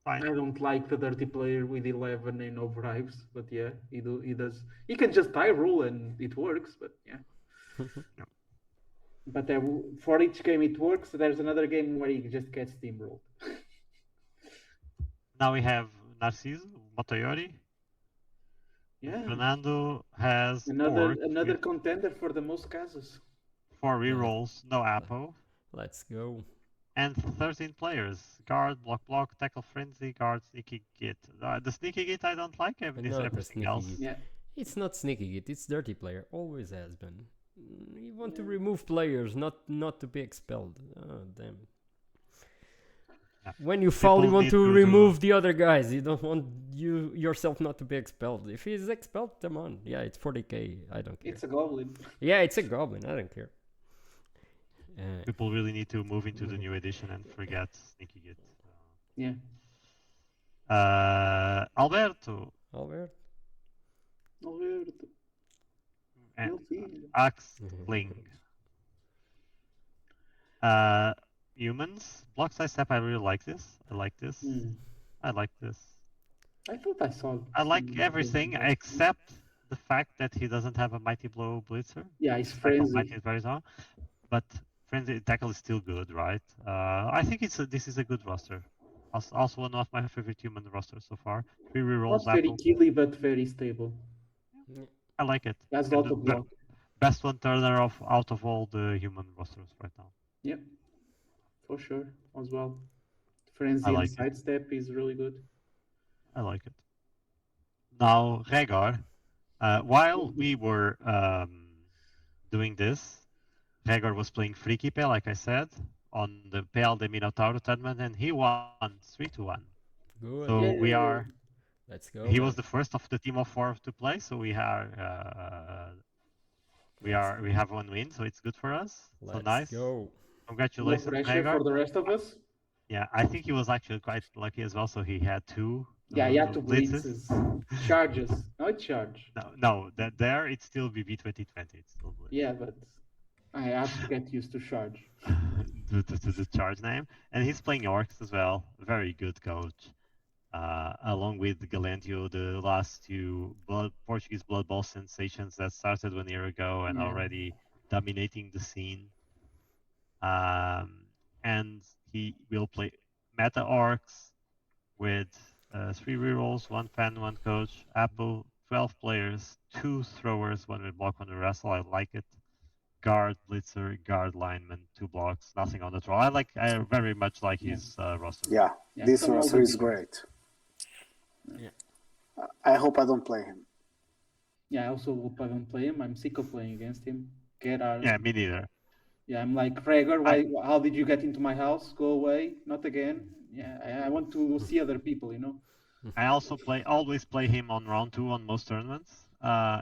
S10: Fine.
S4: I don't like the dirty player with 11 and no bribes, but yeah, he does. He can just tie rule and it works, but yeah.
S10: No.
S4: But for each game it works. There's another game where he just gets steamrolled.
S10: Now we have Narciso, Motoyori.
S4: Yeah.
S10: Fernando has
S4: another contender for the most cases.
S10: 4 rerolls, no Apo.
S1: Let's go.
S10: And 13 players. Guard, block, tackle frenzy, guard, sneaky git. The sneaky git I don't like, everything else.
S1: Yeah. It's not sneaky git, it's dirty player. Always has been. You want to remove players, not to be expelled. Oh, damn.
S10: Yeah.
S1: When you fall, you want to remove the other guys. You don't want yourself not to be expelled. If he's expelled, come on. Yeah, it's 40k. I don't care.
S4: It's a goblin.
S1: Yeah, it's a goblin. I don't care.
S10: People really need to move into the new edition and forget sneaky git.
S4: Yeah.
S10: Alberto. Halfling. Humans. Block size step. I really like this. I like this. I thought
S4: I saw.
S10: I like everything except the fact that he doesn't have a mighty blow blitzer.
S4: Yeah, he's frenzy.
S10: But frenzy tackle is still good, right? I think this is a good roster. Also one of my favorite human rosters so far. 3 rerolls.
S4: Not very killy, but very stable.
S10: I like it.
S4: That's a lot of block.
S10: Best one turner out of all the human rosters right now.
S4: Yep, for sure as well. Frenzy and sidestep is really good.
S10: I like it. Now Rhaegar, while we were doing this, Rhaegar was playing Frikipe, like I said, on the PL de Minotauro tournament, and he won 3-1.
S1: Good.
S10: So we are.
S1: Let's go.
S10: He was the first of the team of 4 to play, so we have 1 win, so it's good for us. So nice.
S1: Go.
S10: Congratulations,
S4: No pressure
S10: Rhaegar.
S4: for the rest of us.
S10: Yeah, I think he was actually quite lucky as well. So he had 2.
S4: Yeah, he had 2 blitzes. Charges, not charge.
S10: No, there it's still BB 2020. It's still blitz.
S4: Yeah, but I have to get used to charge.
S10: to the charge name, and he's playing orcs as well. Very good coach. Along with Galentio, the last 2 Portuguese Blood Bowl sensations that started 1 year ago and already dominating the scene. And he will play meta orcs with 3 rerolls, 1 fan, 1 coach, Apple, 12 players, 2 throwers, 1 with block, 1 with wrestle. I like it. Guard, blitzer, guard lineman, 2 blocks, nothing on the draw. I very much like his roster.
S3: Yeah, this roster is great.
S1: Yeah.
S3: I hope I don't play him.
S4: Yeah, I also hope I don't play him. I'm sick of playing against him. get out.
S10: Yeah, me neither.
S4: Yeah, I'm like, Gregor, how did you get into my house? Go away, not again. Yeah, I want to see other people, you know.
S10: I also always play him on round 2 on most tournaments.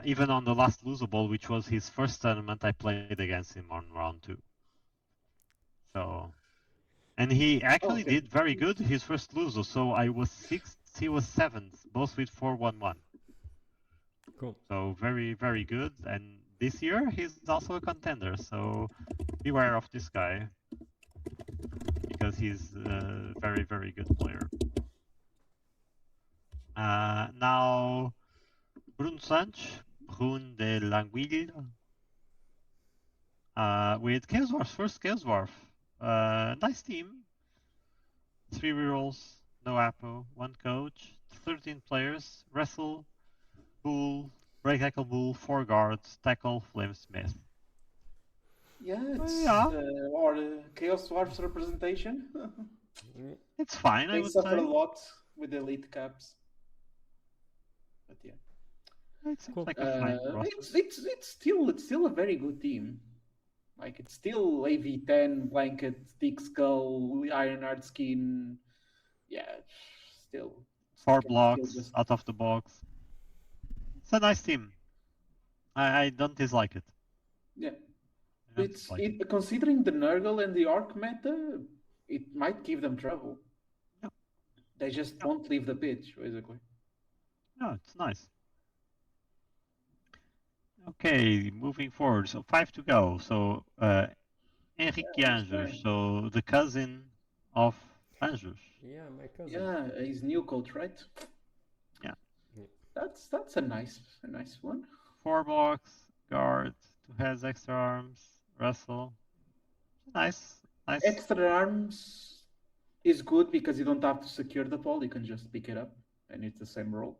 S10: Even on the last Lusobowl, which was his first tournament, I played against him on round 2. So, and he actually did very good his first Luso. So I was 6th, he was 7th, both with 4-1-1.
S1: Cool.
S10: So very, very good. And this year he's also a contender. So beware of this guy because he's a very, very good player. Now, Brun Sanch, Brun de Languille, with Chaos Dwarf, first Chaos Dwarf. Nice team. 3 rerolls, no Apo, 1 coach, 13 players, Wrestle, Bull, Break Tackle Bull, 4 guards, Tackle, Flamesmith.
S4: Yeah, it's Chaos Dwarf's representation.
S10: It's fine, I would say.
S4: They suffer a lot with elite caps. But yeah.
S10: It's like a fine roster.
S4: It's still a very good team. Like it's still AV10, Blanket, Thick Skull, Ironheart Skin. Yeah, still.
S10: 4 blocks out of the box. It's a nice team. I don't dislike it.
S4: Yeah. Considering the Nurgle and the Orc meta, it might give them trouble.
S10: No.
S4: They just won't leave the pitch, basically.
S10: No, it's nice. Okay, moving forward. So 5 to go. So Henrique Anjos, so the cousin of Anjos.
S1: Yeah, my cousin.
S4: Yeah, he's new coach, right?
S10: Yeah.
S4: That's a nice one.
S10: 4 blocks, guard, 2 heads, extra arms, wrestle. Nice.
S4: Extra arms is good because you don't have to secure the ball, you can just pick it up and it's the same roll.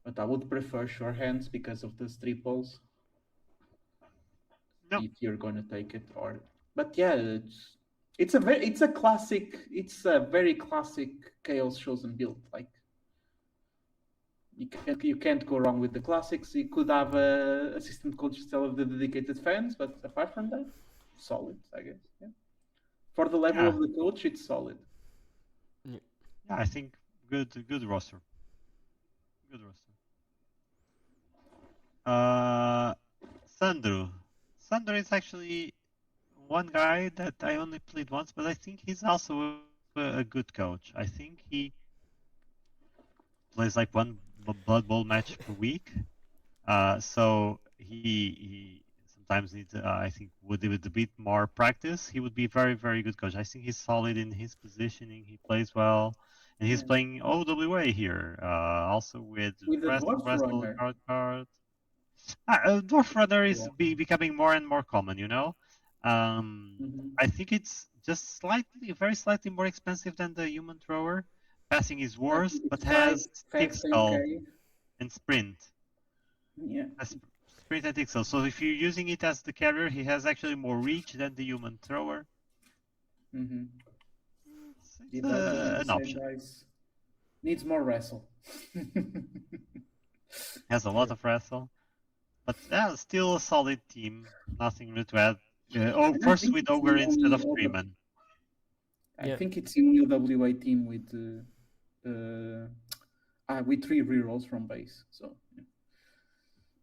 S4: But I would prefer sure hands because of the 3 balls.
S10: No.
S4: If you're gonna take it, but yeah, it's a very classic Chaos Chosen build. Like you can't go wrong with the classics. You could have a assistant coach instead of the dedicated fans, but apart from that, solid, I guess. Yeah. For the level of the coach, it's solid.
S10: Yeah, I think good roster. Good roster. Sandro is actually one guy that I only played once, but I think he's also a good coach. I think he plays like 1 Blood Bowl match per week. So he sometimes needs, I think, with a bit more practice, he would be very, very good coach. I think he's solid in his positioning. He plays well. And he's playing OWA here, also with
S4: the Dwarf Runner.
S10: Card. Dwarf Runner is becoming more and more common, you know? I think it's just very slightly more expensive than the Human Thrower. Passing is worse, but has Thick Skull and Sprint.
S4: Yeah.
S10: Sprint and Thick Skull. So if you're using it as the carrier, he has actually more reach than the Human Thrower.
S4: Mm-hmm.
S10: It's an option.
S4: Guys. Needs more wrestle.
S10: Has a lot of wrestle. But still a solid team. Nothing really to add. First with Ogre instead of Freeman.
S4: I think it's the only WA team with 3 rerolls from base. So, yeah.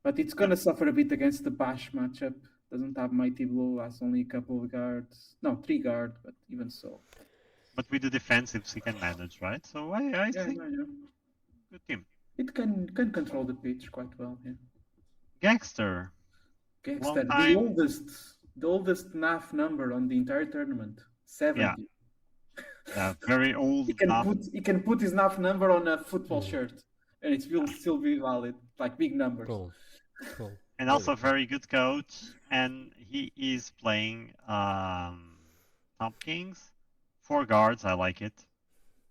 S4: But it's gonna suffer a bit against the Bash matchup. Doesn't have Mighty Blow, has only a couple of guards. No, 3 guard, but even so.
S10: But with the defensives he can manage, right? So I think good team.
S4: It can control the pitch quite well, yeah.
S10: Gangster,
S4: the oldest NAF number on the entire tournament, 70.
S10: Yeah, very old.
S4: He can put his NAF number on a football shirt, and it will still be valid, like big numbers.
S1: Cool.
S10: And also very good coach, and he is playing Top Kings. 4 guards, I like it.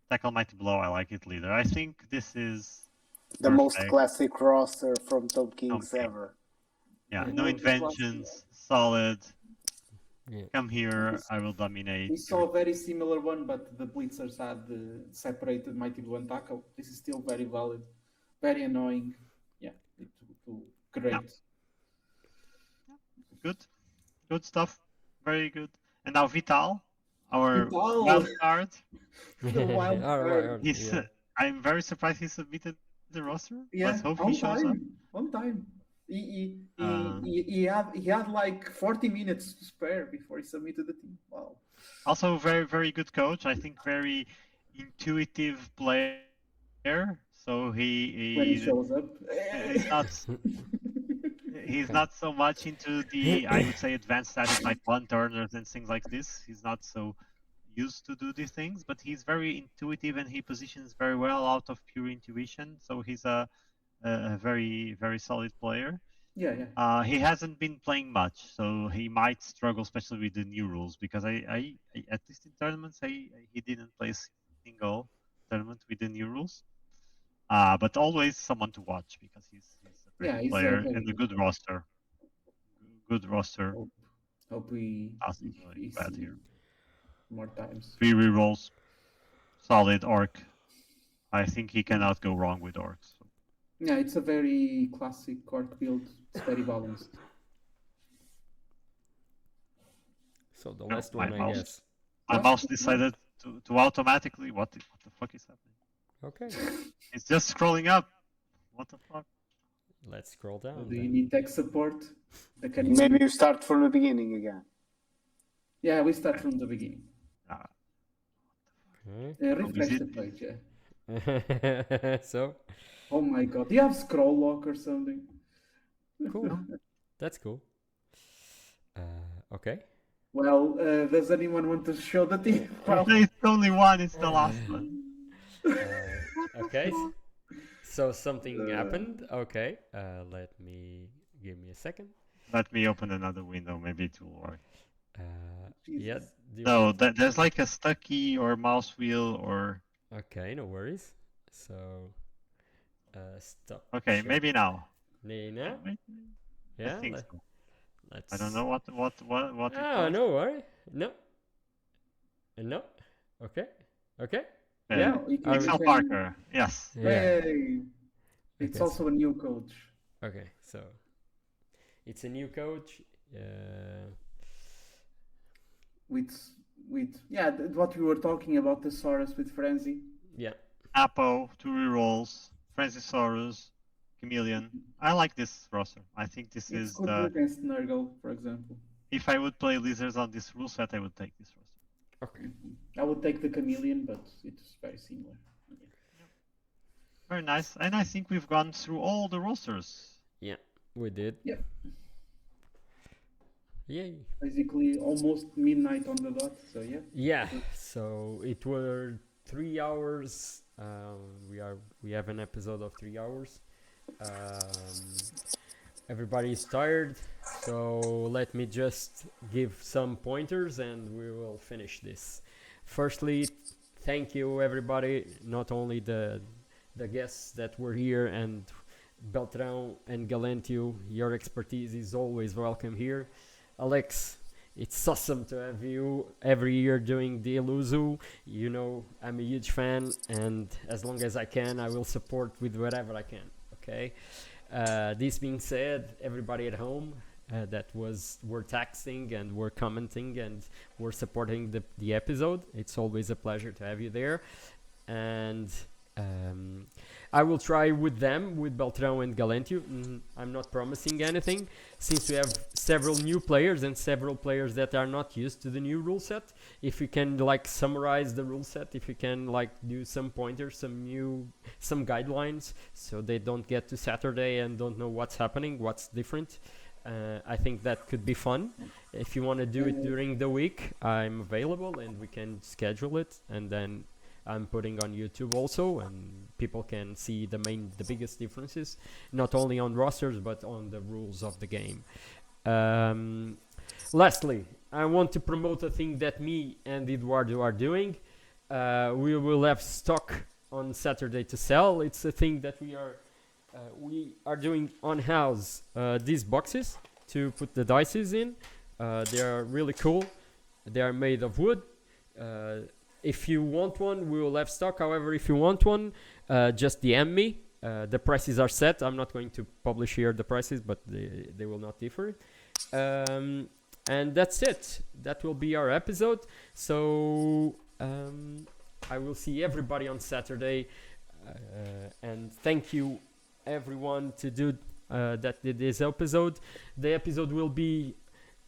S10: Tackle Mighty Blow, I like it. Leader, I think this is
S3: the most classic roster from Top Kings ever.
S10: Yeah, no inventions, solid.
S1: Yeah.
S10: Come here, I will dominate.
S4: We saw a very similar one, but the Blitzers had separated Mighty Blow and Tackle. This is still very valid. Very annoying. Yeah, great.
S10: good stuff, very good. And now Vital, our
S9: Vital!
S10: wild card.
S9: The wild card.
S10: He's. I'm very surprised he submitted the roster.
S9: Yeah,
S10: Let's hope
S9: on
S10: he shows up.
S9: time. On time. He had like 40 minutes to spare before he submitted the team. Wow.
S10: Also, very very good coach. I think very intuitive player. So
S9: When he shows up,
S10: he's not so much into the, I would say, advanced status like one turners and things like this. He's not so used to do these things, but he's very intuitive and he positions very well out of pure intuition. So he's a very very solid player.
S9: Yeah.
S10: He hasn't been playing much, so he might struggle, especially with the new rules. Because I at least in tournaments, he didn't play a single tournament with the new rules. But always someone to watch because he's a very good player and a good roster. Good roster.
S9: Hope we
S10: really bad here.
S9: More times.
S10: 3 rerolls, solid orc. I think he cannot go wrong with orcs. So.
S9: Yeah, it's a very classic orc build. It's very balanced.
S1: So the last one, I guess.
S10: My mouse decided to automatically. What the fuck is happening?
S1: Okay.
S10: It's just scrolling up. What the fuck?
S1: Let's scroll down.
S9: Do you need tech support?
S3: Maybe you start from the beginning again.
S9: Yeah, we start from the beginning.
S1: Okay.
S9: Refresh the page,
S1: yeah. So?
S9: Oh my god, do you have scroll lock or something?
S1: Cool. That's cool. Okay.
S9: Well, does anyone want to show the team?
S10: It's only one, it's the last one.
S1: Okay. So something happened. Okay. Give me a second.
S10: Let me open another window, maybe it will work.
S1: Yeah.
S10: No, there's like a stuck key or mouse wheel or...
S1: Okay, no worries. So, stop.
S10: Okay, maybe now.
S1: Now? Yeah.
S10: I think so.
S1: Let's...
S10: I don't know what.
S1: No worry. No. No. Okay. Okay.
S10: Yeah. Excel Parker. Yes.
S1: Yeah.
S9: Hey. It's also a new coach.
S1: Okay, so it's a new coach.
S9: With what we were talking about, the Saurus with Frenzy.
S1: Yeah.
S10: Apo, 2 rerolls, Frenzysaurus, Chameleon. I like this roster. I think this is
S9: good against Nurgle, for example.
S10: If I would play lizards on this rule set, I would take this roster.
S1: Okay.
S9: I would take the Chameleon, but it's very similar.
S10: Very nice. And I think we've gone through all the rosters.
S1: Yeah, we did.
S9: Yep.
S1: Yay.
S9: Basically almost midnight on the dot, so yeah.
S1: Yeah, so it were 3 hours. We have an episode of 3 hours. Everybody is tired, so let me just give some pointers and we will finish this. Firstly, thank you everybody, not only the guests that were here and Beltron and Galentio, your expertise is always welcome here. Alex, it's awesome to have you every year doing the Luso. You know, I'm a huge fan, and as long as I can, I will support with whatever I can. Okay. This being said, everybody at home were texting and were commenting and were supporting the episode. It's always a pleasure to have you there, and I will try with Beltron and Galentio. I'm not promising anything, since we have several new players and several players that are not used to the new rule set. If you can summarize the rule set, if you can do some pointers, some guidelines, so they don't get to Saturday and don't know what's happening, what's different. I think that could be fun. If you want to do it during the week, I'm available and we can schedule it, and then I'm putting on YouTube also, and people can see the biggest differences, not only on rosters but on the rules of the game. Lastly, I want to promote a thing that me and Eduardo are doing. We will have stock on Saturday to sell. It's a thing that we are doing on house. These boxes to put the dices in. They are really cool. They are made of wood. If you want one, we will have stock. However, if you want one, just DM me. The prices are set. I'm not going to publish here the prices, but they will not differ. And that's it. That will be our episode. So I will see everybody on Saturday. And thank you everyone to do that did this episode. The episode will be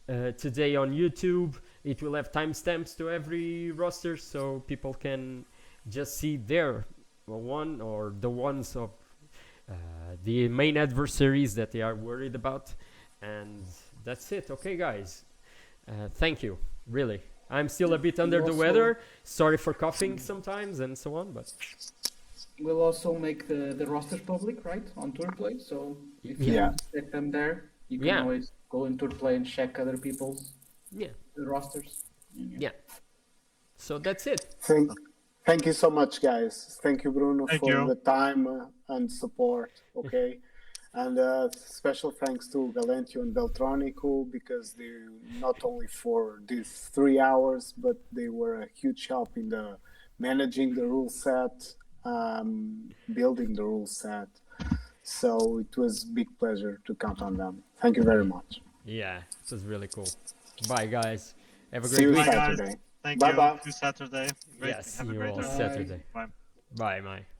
S1: today on YouTube. It will have timestamps to every roster, so people can just see their one or the ones of the main adversaries that they are worried about. And that's it. Okay, guys. Thank you. Really. I'm still a bit under the weather. Sorry for coughing sometimes and so on, but
S9: we'll also make the rosters public, right, on Tourplay. So if you check them there, you can always go in Tourplay and check other people's rosters.
S3: Yeah.
S1: So that's it.
S3: Thank you so much, guys. Thank you, Bruno, for the time and support. Okay. And special thanks to Galentio and Beltroniko, because they not only for these 3 hours, but they were a huge help in the managing the rule set, building the rule set. So it was a big pleasure to count on them. Thank you very much.
S1: Yeah, it was really cool. Bye, guys. Have a
S3: See
S1: great
S3: you
S1: week.
S3: Saturday.
S10: Thank
S3: bye
S10: you.
S3: Bye.
S10: See you Saturday. Great.
S1: Yes,
S10: Have a
S1: see you
S10: great
S1: all
S10: day.
S1: Saturday.
S10: Bye.
S1: Bye, bye.